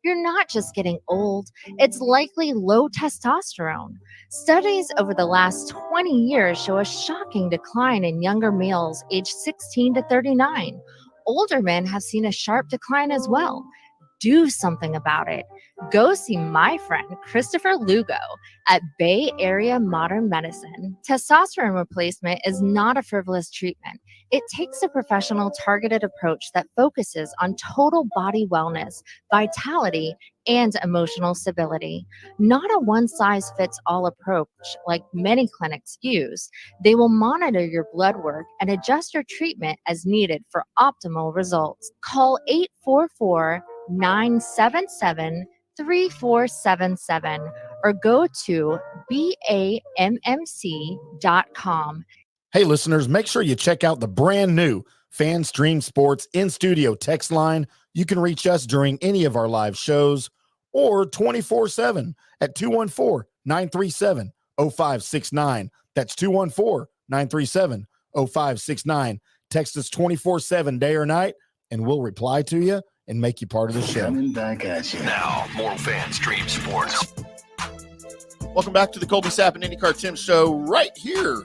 Speaker 8: You're not just getting old, it's likely low testosterone. Studies over the last 20 years show a shocking decline in younger males aged 16 to 39. Older men have seen a sharp decline as well. Do something about it. Go see my friend Christopher Lugo at Bay Area Modern Medicine. Testosterone replacement is not a frivolous treatment. It takes a professional, targeted approach that focuses on total body wellness, vitality, and emotional stability. Not a one-size-fits-all approach like many clinics use. They will monitor your blood work and adjust your treatment as needed for optimal results. Call 844-977-3477 or go to BAMMC.com.
Speaker 2: Hey, listeners, make sure you check out the brand new FanStream Sports in-studio text line. You can reach us during any of our live shows or 24/7 at 214-937-0569. That's 214-937-0569. Text us 24/7 day or night, and we'll reply to you and make you part of the show.
Speaker 9: Coming back at you. Now, more FanStream Sports.
Speaker 6: Welcome back to the Colby Sapp and IndyCarTim show right here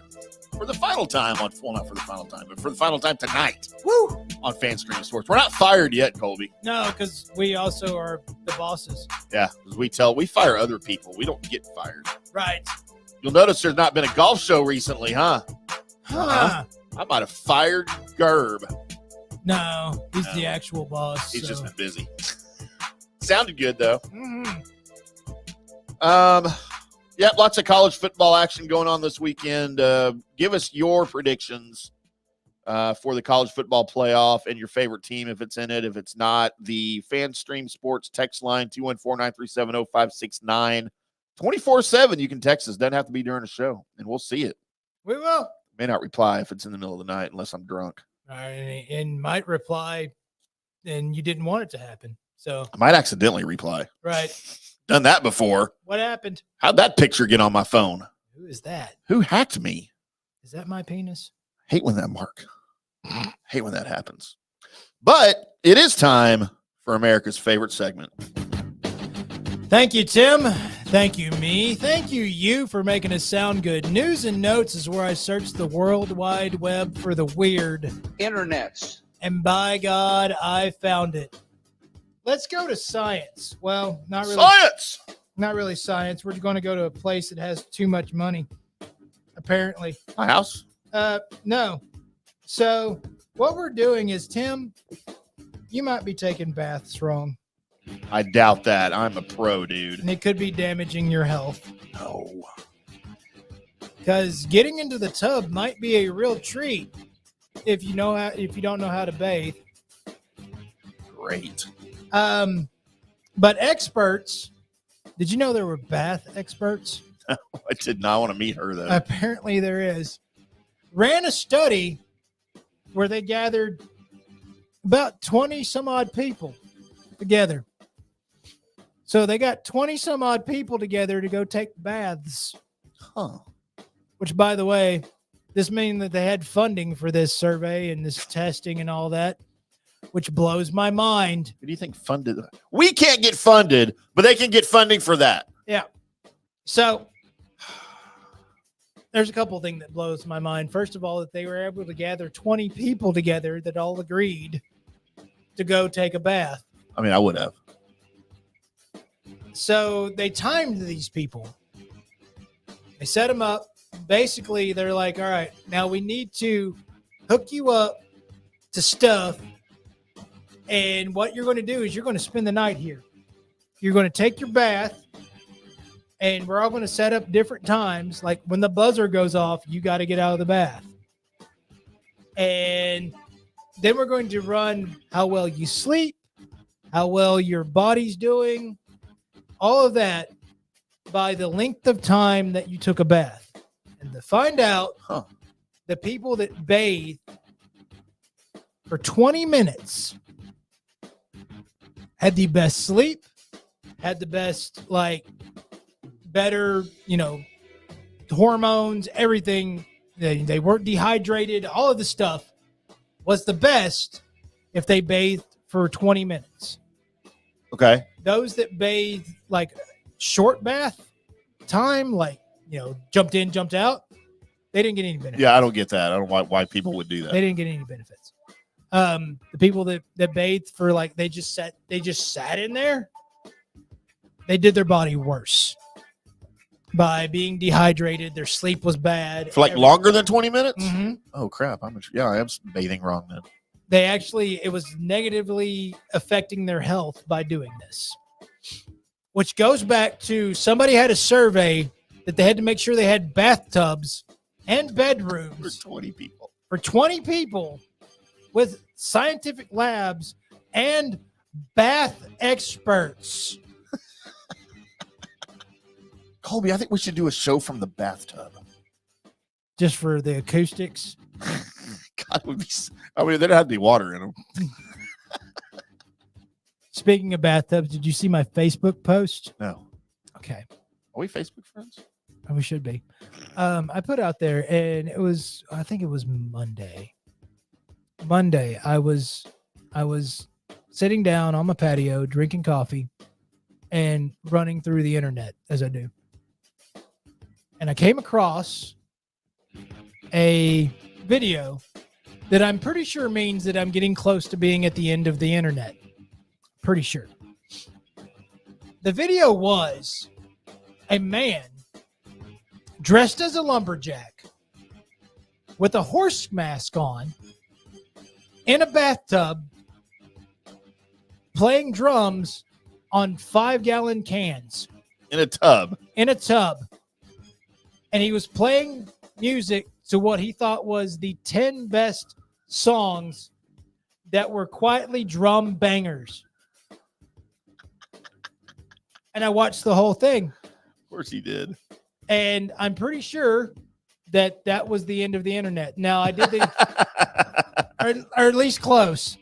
Speaker 6: for the final time on, well, not for the final time, but for the final time tonight.
Speaker 7: Woo!
Speaker 6: On FanStream Sports. We're not fired yet, Colby.
Speaker 7: No, because we also are the bosses.
Speaker 6: Yeah, because we fire other people. We don't get fired.
Speaker 7: Right.
Speaker 6: You'll notice there's not been a golf show recently, huh?
Speaker 7: Huh.
Speaker 6: I might have fired Gerb.
Speaker 7: No, he's the actual boss.
Speaker 6: He's
Speaker 7: so.
Speaker 6: just been busy. Sounded good, though.
Speaker 7: Mhm.
Speaker 6: Yeah, lots of college football action going on this weekend. Give us your predictions for the college football playoff and your favorite team if it's in it. If it's not, the FanStream Sports text line, 214-937-0569. 24/7, you can text us. Doesn't have to be during the show, and we'll see it.
Speaker 7: We will.
Speaker 6: May not reply if it's in the middle of the night unless I'm drunk.
Speaker 7: And might reply, and you didn't want it to happen. So
Speaker 6: I might accidentally reply.
Speaker 7: right.
Speaker 6: Done that before.
Speaker 7: What happened?
Speaker 6: How'd that picture get on my phone?
Speaker 7: Who is that?
Speaker 6: Who hacked me?
Speaker 7: Is that my penis?
Speaker 6: Hate when that hate when that happens. But it is time for America's favorite segment.
Speaker 7: Thank you, Tim. Thank you, me. Thank you, you, for making us sound good. News and Notes is where I search the World Wide Web for the weird.
Speaker 3: Internets.
Speaker 7: And by God, I found it. Let's go to science. Well, not really.
Speaker 6: Science!
Speaker 7: Not really science. We're going to go to a place that has too much money, apparently.
Speaker 6: My house?
Speaker 7: No. So what we're doing is, Tim, you might be taking baths wrong.
Speaker 6: I doubt that. I'm a pro, dude.
Speaker 7: And it could be damaging your health.
Speaker 6: No.
Speaker 7: Because getting into the tub might be a real treat if you don't know how to bathe.
Speaker 6: Great.
Speaker 7: But experts, did you know there were bath experts?
Speaker 6: I did not want to meet her, though.
Speaker 7: Apparently there is. Ran a study where they gathered about 20 some odd people together. So they got 20 some odd people together to go take baths.
Speaker 6: Huh.
Speaker 7: Which, by the way, this means that they had funding for this survey and this testing and all that, which blows my mind.
Speaker 6: Who do you think funded? We can't get funded, but they can get funding for that.
Speaker 7: Yeah. So there's a couple things that blows my mind. First of all, that they were able to gather 20 people together that all agreed to go take a bath.
Speaker 6: I mean, I would have.
Speaker 7: So they timed these people. They set them up. Basically, they're like, all right, now we need to hook you up to stuff. And what you're going to do is you're going to spend the night here. You're going to take your bath, and we're all going to set up different times. Like when the buzzer goes off, you got to get out of the bath. And then we're going to run how well you sleep, how well your body's doing, all of that by the length of time that you took a bath. And to find out, the people that bathe for 20 minutes had the best sleep, had the best, better, hormones, everything. They weren't dehydrated. All of the stuff was the best if they bathed for 20 minutes.
Speaker 6: Okay.
Speaker 7: Those that bathed short bath time, jumped in, jumped out, they didn't get any benefits.
Speaker 6: Yeah, I don't get that. I don't know why people would do that.
Speaker 7: They didn't get any benefits. The people that bathed for they just sat in there, they did their body worse by being dehydrated. Their sleep was bad.
Speaker 6: For longer than 20 minutes?
Speaker 7: Mm-hmm.
Speaker 6: Oh, crap. I am bathing wrong then.
Speaker 7: It was negatively affecting their health by doing this, which goes back to somebody had a survey that they had to make sure they had bathtubs and bedrooms
Speaker 6: For 20 people.
Speaker 7: For 20 people with scientific labs and bath experts.
Speaker 6: Colby, I think we should do a show from the bathtub.
Speaker 7: Just for the acoustics.
Speaker 6: God, would be. I mean, there'd have to be water in them.
Speaker 7: Speaking of bathtubs, did you see my Facebook post?
Speaker 6: No.
Speaker 7: Okay.
Speaker 6: Are we Facebook friends?
Speaker 7: We should be. I put out there, and I think it was Monday. I was sitting down on my patio, drinking coffee, and running through the internet as I do. And I came across a video that I'm pretty sure means that I'm getting close to being at the end of the internet. Pretty sure. The video was a man dressed as a lumberjack with a horse mask on in a bathtub playing drums on 5-gallon cans.
Speaker 6: In a tub.
Speaker 7: And he was playing music to what he thought was the 10 best songs that were quietly drum bangers. And I watched the whole thing.
Speaker 6: Of course he did.
Speaker 7: And I'm pretty sure that was the end of the internet. Now I did or at least close.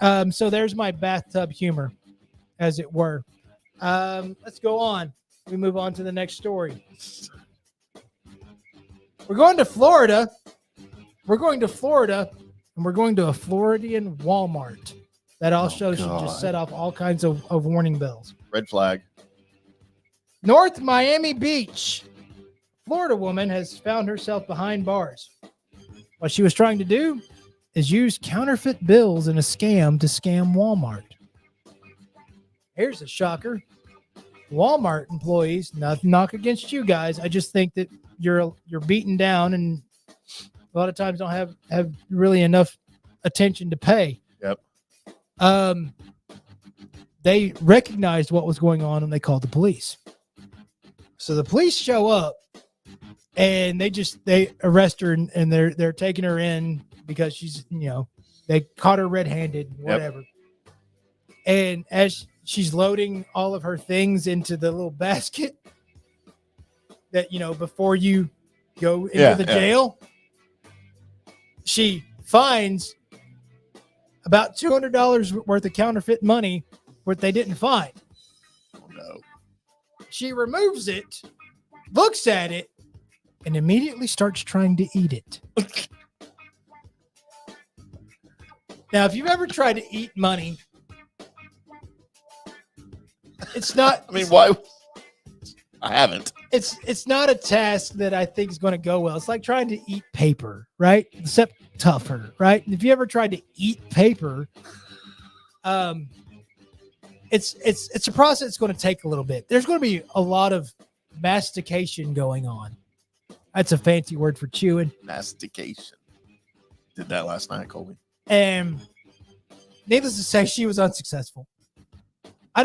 Speaker 7: So there's my bathtub humor, as it were. Let's go on. We move on to the next story. We're going to Florida. And we're going to a Floridian Walmart. That also should just set off all kinds of warning bells.
Speaker 6: Red flag.
Speaker 7: North Miami Beach. Florida woman has found herself behind bars. What she was trying to do is use counterfeit bills in a scam to scam Walmart. Here's a shocker. Walmart employees, nothing knock against you guys. I just think that you're beaten down and a lot of times don't have really enough attention to pay.
Speaker 6: Yep.
Speaker 7: They recognized what was going on and they called the police. So the police show up and they arrest her and they're taking her in because she's, they caught her red-handed, whatever. Yep. And as she's loading all of her things into the little basket that, before you go into the jail, she finds about $200 worth of counterfeit money what they didn't find.
Speaker 6: Oh, no.
Speaker 7: She removes it, looks at it, and immediately starts trying to eat it. Now, if you've ever tried to eat money, it's not.
Speaker 6: I mean, why? I haven't.
Speaker 7: It's not a task that I think is going to go well. It's like trying to eat paper, right? Except tougher, right? If you ever tried to eat paper, it's a process that's going to take a little bit. There's going to be a lot of mastication going on. That's a fancy word for chewing.
Speaker 6: Mastication. Did that last night, Colby.
Speaker 7: And needless to say, she was unsuccessful. I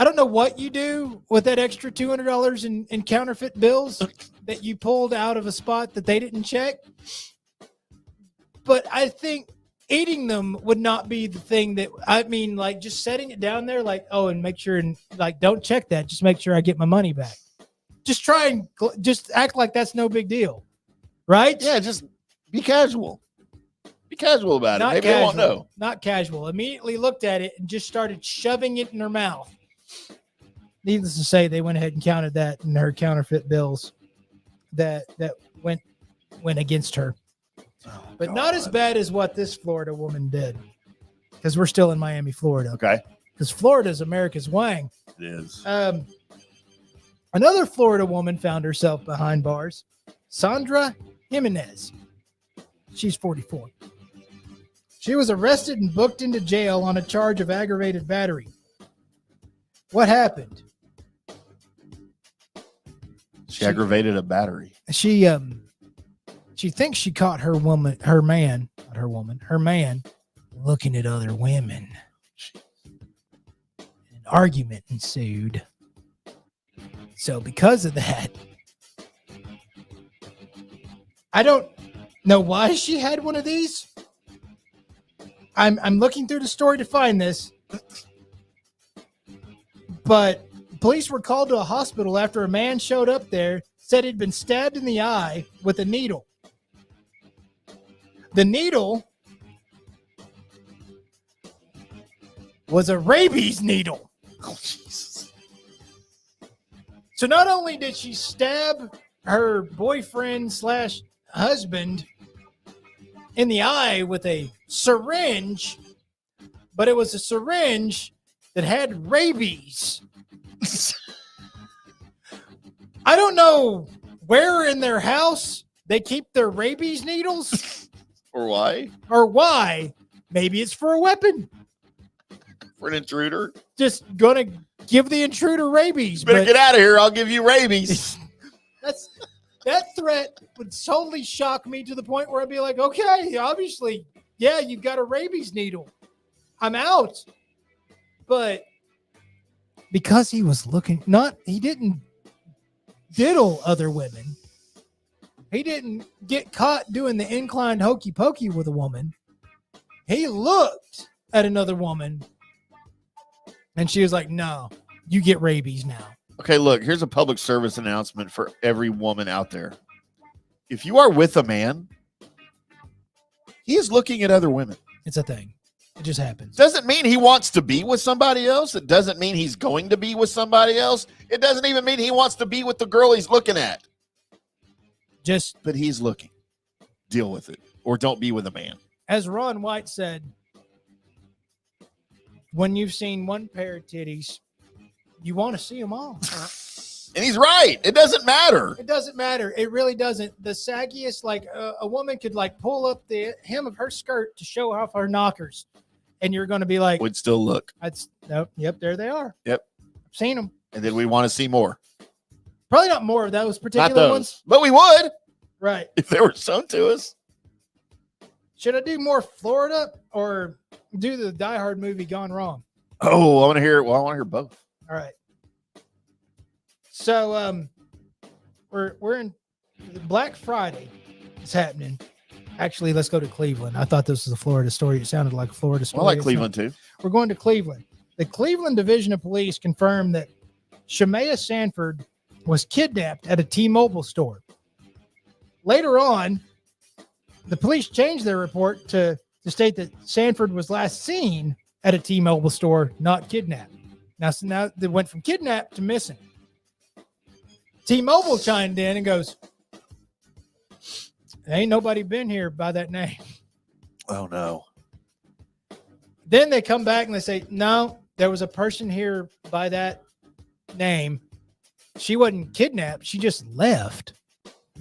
Speaker 7: don't know what you do with that extra $200 in counterfeit bills that you pulled out of a spot that they didn't check. But I think eating them would not be the thing that, like just setting it down there, like, oh, and make sure and like, don't check that. Just make sure I get my money back. Just try and just act like that's no big deal. Right?
Speaker 6: Yeah, just be casual. Be casual about it. Maybe they won't know.
Speaker 7: Not casual. Immediately looked at it and just started shoving it in her mouth. Needless to say, they went ahead and counted that in her counterfeit bills that went against her.
Speaker 6: Oh,
Speaker 7: but not as bad as what this Florida woman did, because we're still in Miami, Florida.
Speaker 6: Okay.
Speaker 7: Because Florida is America's wang.
Speaker 6: It is.
Speaker 7: Another Florida woman found herself behind bars. Sandra Jimenez. She's 44. She was arrested and booked into jail on a charge of aggravated battery. What happened?
Speaker 6: She aggravated a battery.
Speaker 7: She thinks she caught her man looking at other women. An argument ensued. So because of that, I don't know why she had one of these. I'm looking through the story to find this. But Police were called to a hospital after a man showed up there, said he'd been stabbed in the eye with a needle. The needle was a rabies needle.
Speaker 6: Oh, Jesus.
Speaker 7: So not only did she stab her boyfriend / husband in the eye with a syringe, but it was a syringe that had rabies. I don't know where in their house they keep their rabies needles.
Speaker 6: Or why?
Speaker 7: Or why. Maybe it's for a weapon.
Speaker 6: For an intruder?
Speaker 7: Just gonna give the intruder rabies.
Speaker 6: You better get out of here. I'll give you rabies.
Speaker 7: That threat would totally shock me to the point where I'd be like, okay, obviously, yeah, you've got a rabies needle. I'm out. But because he was looking, he didn't diddle other women. He didn't get caught doing the inclined hokey pokey with a woman. He looked at another woman and she was like, no, you get rabies now.
Speaker 6: Okay, look, here's a public service announcement for every woman out there. If you are with a man, he is looking at other women.
Speaker 7: It's a thing. It just happens.
Speaker 6: Doesn't mean he wants to be with somebody else. It doesn't mean he's going to be with somebody else. It doesn't even mean he wants to be with the girl he's looking at. But he's looking. Deal with it. Or don't be with a man.
Speaker 7: As Ron White said, when you've seen one pair of titties, you want to see them all.
Speaker 6: And he's right. It doesn't matter.
Speaker 7: It doesn't matter. It really doesn't. The saggiest, like a woman could like pull up the hem of her skirt to show off her knockers. And you're going to be like,
Speaker 6: would still look.
Speaker 7: Nope. Yep. There they are.
Speaker 6: Yep.
Speaker 7: I've seen them.
Speaker 6: And then we want to see more.
Speaker 7: Probably not more of those particular
Speaker 6: Not those,
Speaker 7: ones.
Speaker 6: but we would.
Speaker 7: Right.
Speaker 6: If they were shown to us.
Speaker 7: Should I do more Florida or do the Die Hard movie Gone Wrong?
Speaker 6: Oh, I want to hear it. Well, I want to hear both.
Speaker 7: All right. So we're in Black Friday. It's happening. Actually, let's go to Cleveland. I thought this was a Florida story. It sounded like a Florida story.
Speaker 6: I like Cleveland too.
Speaker 7: We're going to Cleveland. The Cleveland Division of Police confirmed that Shamea Sanford was kidnapped at a T-Mobile store. Later on, the police changed their report to state that Sanford was last seen at a T-Mobile store, not kidnapped. Now they went from kidnapped to missing. T-Mobile chimed in and goes, ain't nobody been here by that name.
Speaker 6: Oh, no.
Speaker 7: Then they come back and they say, no, there was a person here by that name. She wasn't kidnapped. She just left.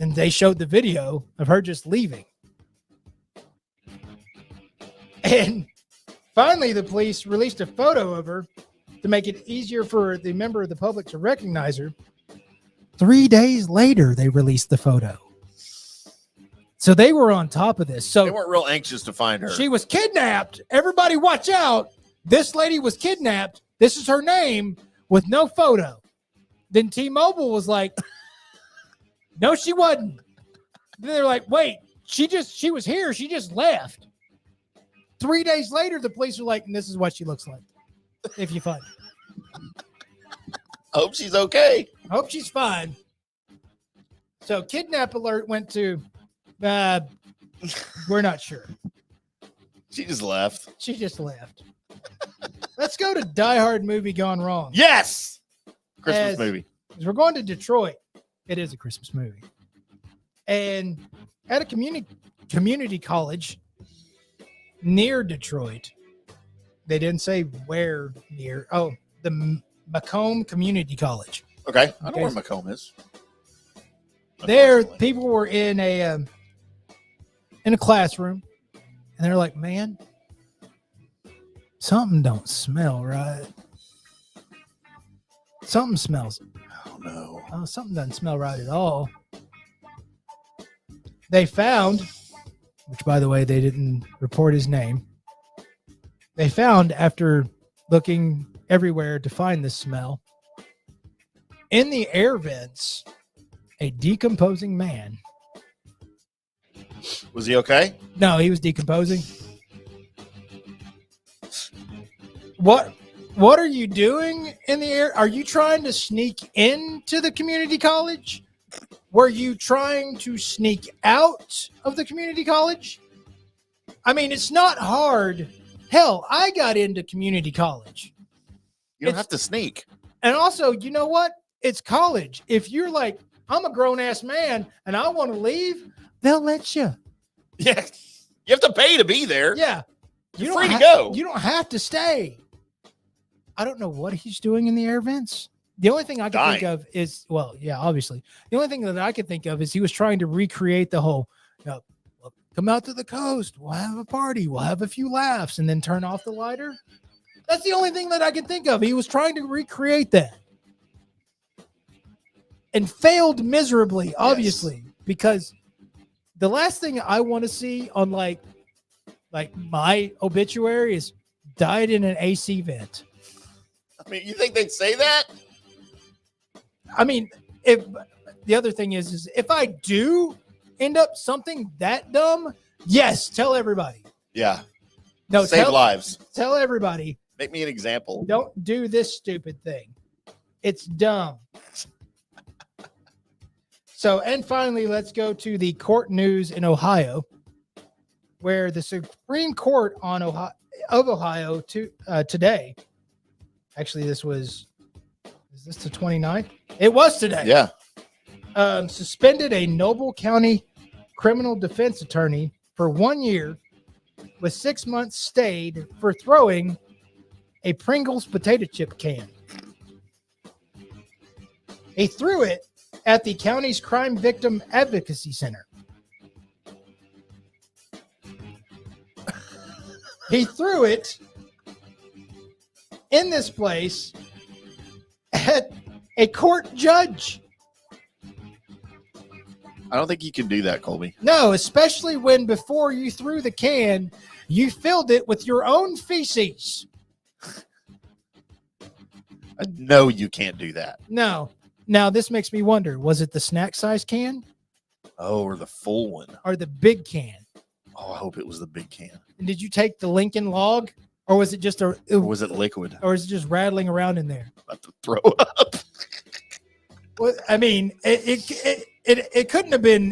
Speaker 7: And they showed the video of her just leaving. And finally, the police released a photo of her to make it easier for the member of the public to recognize her. 3 days later, they released the photo. So they were on top of this. So
Speaker 6: they weren't real anxious to find her.
Speaker 7: She was kidnapped. Everybody watch out. This lady was kidnapped. This is her name with no photo. Then T-Mobile was like, no, she wasn't. Then they're like, wait, she was here. She just left. 3 days later, the police were like, and this is what she looks like. If you find her.
Speaker 6: Hope she's okay.
Speaker 7: Hope she's fine. So kidnap alert went to, we're not sure.
Speaker 6: She just left.
Speaker 7: She just left. Let's go to Die Hard movie Gone Wrong.
Speaker 6: Yes. Christmas movie.
Speaker 7: We're going to Detroit. It is a Christmas movie. And at a community college near Detroit, they didn't say where near. Oh, the Macomb Community College.
Speaker 6: Okay. I know where Macomb is.
Speaker 7: There, people were in a classroom, and they're like, man, something don't smell right. Something smells.
Speaker 6: Oh, no.
Speaker 7: Oh, something doesn't smell right at all. They found, which, by the way, they didn't report his name. They found, after looking everywhere to find this smell, in the air vents, a decomposing man.
Speaker 6: Was he okay?
Speaker 7: No, he was decomposing. What What are you doing in the air? Are you trying to sneak into the community college? Were you trying to sneak out of the community college? I mean, it's not hard. Hell, I got into community college.
Speaker 6: You don't have to sneak.
Speaker 7: And also, you know what? It's college. If you're like, I'm a grown-ass man and I want to leave, they'll let you.
Speaker 6: Yeah. You have to pay to be there.
Speaker 7: Yeah.
Speaker 6: You're free to go.
Speaker 7: You don't have to stay. I don't know what he's doing in the air vents. The only thing I can think of is, well, yeah, obviously. The only thing that I could think of is he was trying to recreate the whole, come out to the coast. We'll have a party. We'll have a few laughs and then turn off the lighter. That's the only thing that I can think of. He was trying to recreate that and failed miserably, obviously, because the last thing I want to see on like my obituary is died in an AC vent.
Speaker 6: I mean, you think they'd say that?
Speaker 7: I mean, if the other thing is if I do end up something that dumb, yes, tell everybody.
Speaker 6: Yeah.
Speaker 7: No,
Speaker 6: save lives.
Speaker 7: Tell everybody.
Speaker 6: Make me an example.
Speaker 7: Don't do this stupid thing. It's dumb. So, and finally, let's go to the court news in Ohio, where the Supreme Court of Ohio today. Actually, is this the 29th? It was today.
Speaker 6: Yeah.
Speaker 7: Suspended a Noble County criminal defense attorney for 1 year with 6 months stayed for throwing a Pringles potato chip can. He threw it at the county's crime victim advocacy center. He threw it in this place at a court judge.
Speaker 6: I don't think you can do that, Colby.
Speaker 7: No, especially when before you threw the can, you filled it with your own feces.
Speaker 6: I know you can't do that.
Speaker 7: No. Now, this makes me wonder, was it the snack size can?
Speaker 6: Oh, or the full one.
Speaker 7: Or the big can?
Speaker 6: Oh, I hope it was the big can.
Speaker 7: And did you take the Lincoln log? Or was it just
Speaker 6: or was it liquid?
Speaker 7: Or is it just rattling around in there?
Speaker 6: About to throw up.
Speaker 7: Well, I mean, it couldn't have been,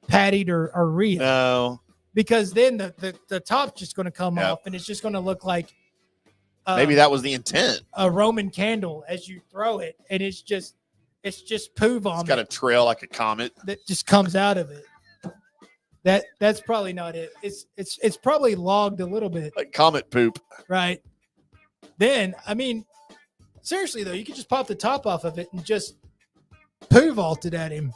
Speaker 7: pattied or real.
Speaker 6: No.
Speaker 7: Because then the top's just going to come off and it's just going to look like
Speaker 6: maybe that was the intent.
Speaker 7: A Roman candle as you throw it, and it's just poo vomit.
Speaker 6: It's got a trail like a comet
Speaker 7: that just comes out of it. That's probably not it. It's probably logged a little bit.
Speaker 6: Like comet poop.
Speaker 7: Right. Then, I mean, seriously though, you could just pop the top off of it and just poo vaulted at him.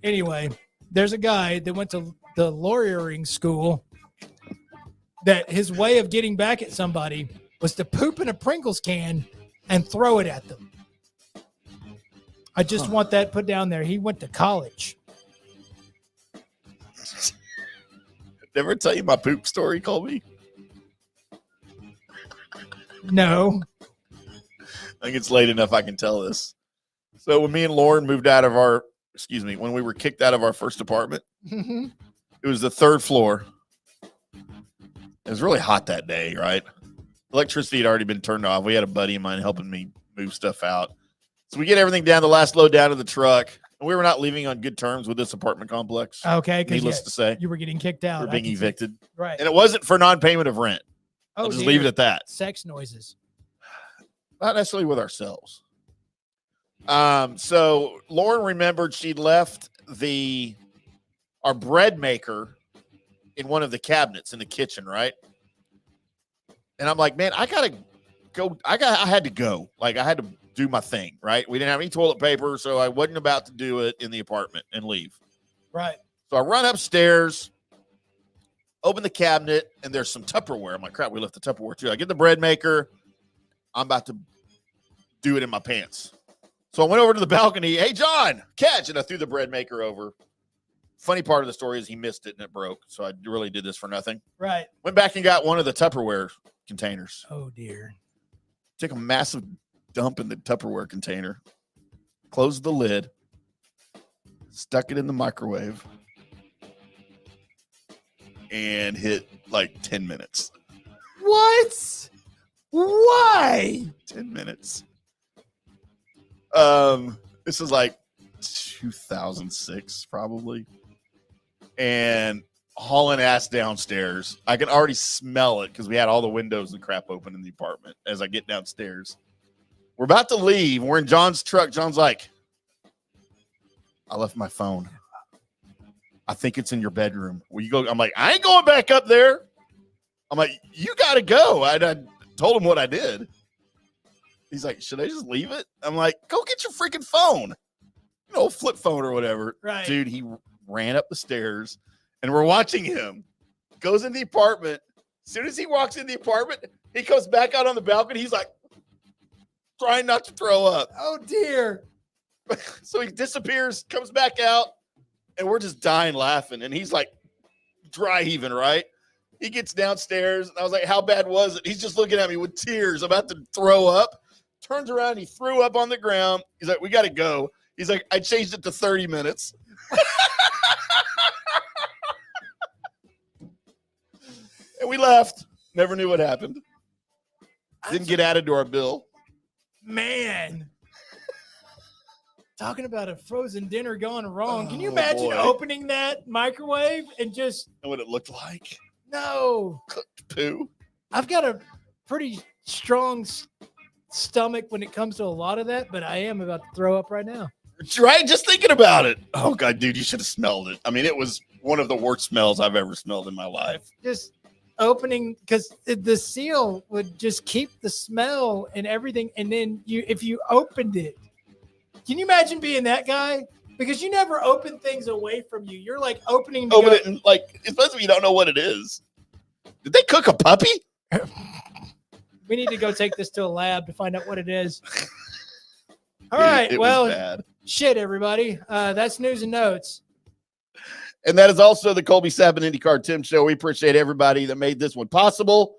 Speaker 7: Anyway, there's a guy that went to the lawyering school that his way of getting back at somebody was to poop in a Pringles can and throw it at them. I just want that put down there. He went to college.
Speaker 6: Never tell you my poop story, Colby?
Speaker 7: No.
Speaker 6: I think it's late enough I can tell this. So when me and Lauren moved out of when we were kicked out of our first apartment, it was the third floor. It was really hot that day, right? Electricity had already been turned off. We had a buddy of mine helping me move stuff out. So we get everything down, the last load down to the truck. And we were not leaving on good terms with this apartment complex.
Speaker 7: Okay.
Speaker 6: Needless to say.
Speaker 7: You were getting kicked out.
Speaker 6: We were being evicted.
Speaker 7: Right.
Speaker 6: And it wasn't for non-payment of rent. I'll just leave it at that.
Speaker 7: Sex noises.
Speaker 6: Not necessarily with ourselves. So Lauren remembered she'd left our bread maker in one of the cabinets in the kitchen, right? And I'm like, man, I gotta go. I had to go. Like, I had to do my thing, right? We didn't have any toilet paper, so I wasn't about to do it in the apartment and leave.
Speaker 7: Right.
Speaker 6: So I run upstairs, open the cabinet, and there's some Tupperware. I'm like, crap, we left the Tupperware too. I get the bread maker. I'm about to do it in my pants. So I went over to the balcony. Hey, John, catch. And I threw the bread maker over. Funny part of the story is he missed it and it broke. So I really did this for nothing.
Speaker 7: Right.
Speaker 6: Went back and got one of the Tupperware containers.
Speaker 7: Oh, dear.
Speaker 6: Took a massive dump in the Tupperware container. Closed the lid. Stuck it in the microwave. And hit like 10 minutes.
Speaker 11: What? Why?
Speaker 6: 10 minutes. This is like 2006 probably. And hauling ass downstairs. I can already smell it because we had all the windows and crap open in the apartment as I get downstairs. We're about to leave. We're in John's truck. John's like, I left my phone. I think it's in your bedroom. Will you go? I'm like, I ain't going back up there. I'm like, you got to go. I told him what I did. He's like, should I just leave it? I'm like, go get your freaking phone. You know, flip phone or whatever.
Speaker 11: Right.
Speaker 6: Dude, he ran up the stairs and we're watching him. Goes in the apartment. As soon as he walks in the apartment, he comes back out on the balcony. He's like, trying not to throw up.
Speaker 11: Oh, dear.
Speaker 6: So he disappears, comes back out, and we're just dying laughing. And he's like dry heaving, right? He gets downstairs, and I was like, how bad was it? He's just looking at me with tears, about to throw up. Turns around, he threw up on the ground. He's like, we got to go. He's like, I changed it to 30 minutes. And we left. Never knew what happened. Didn't get added to our bill.
Speaker 11: Man. Talking about a frozen dinner gone wrong. Can you
Speaker 6: Oh,
Speaker 11: imagine
Speaker 6: boy.
Speaker 11: opening that microwave and just
Speaker 6: Know what it looked like?
Speaker 11: no?
Speaker 6: Cooked poo.
Speaker 11: I've got a pretty strong stomach when it comes to a lot of that, but I am about to throw up right now.
Speaker 6: Right? Just thinking about it. Oh, God, dude, you should have smelled it. I mean, it was one of the worst smells I've ever smelled in my life.
Speaker 11: Just opening, because the seal would just keep the smell and everything. And then if you opened it, can you imagine being that guy? Because you never open things away from you. You're like opening to
Speaker 6: Open
Speaker 11: go-
Speaker 6: it and, like, especially if you don't know what it is. Did they cook a puppy?
Speaker 11: We need to go take this to a lab to find out what it is. All
Speaker 6: Dude,
Speaker 11: right.
Speaker 6: it
Speaker 11: Well,
Speaker 6: was bad.
Speaker 11: shit, everybody. That's news and notes.
Speaker 6: And that is also the Colby Sapp IndyCarTim show. We appreciate everybody that made this one possible.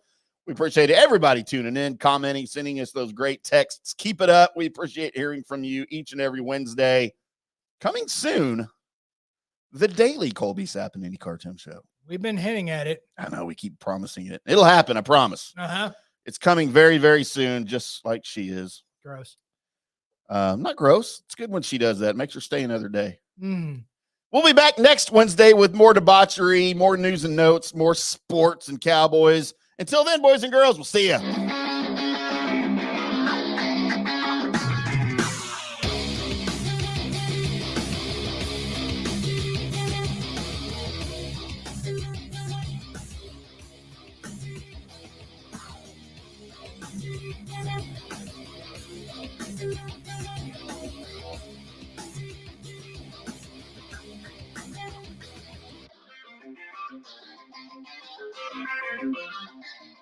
Speaker 6: We appreciate everybody tuning in, commenting, sending us those great texts. Keep it up. We appreciate hearing from you each and every Wednesday. Coming soon, the daily Colby Sapp IndyCarTim show.
Speaker 11: We've been hinting at it.
Speaker 6: I know we keep promising it. It'll happen, I promise.
Speaker 11: Uh-huh.
Speaker 6: It's coming very, very soon, just like she is.
Speaker 11: Gross.
Speaker 6: Not gross. It's good when she does that. Makes her stay another day.
Speaker 11: Mm.
Speaker 6: We'll be back next Wednesday with more debauchery, more news and notes, more sports and Cowboys. Until then, boys and girls, we'll see ya.
Speaker 1: Thank you.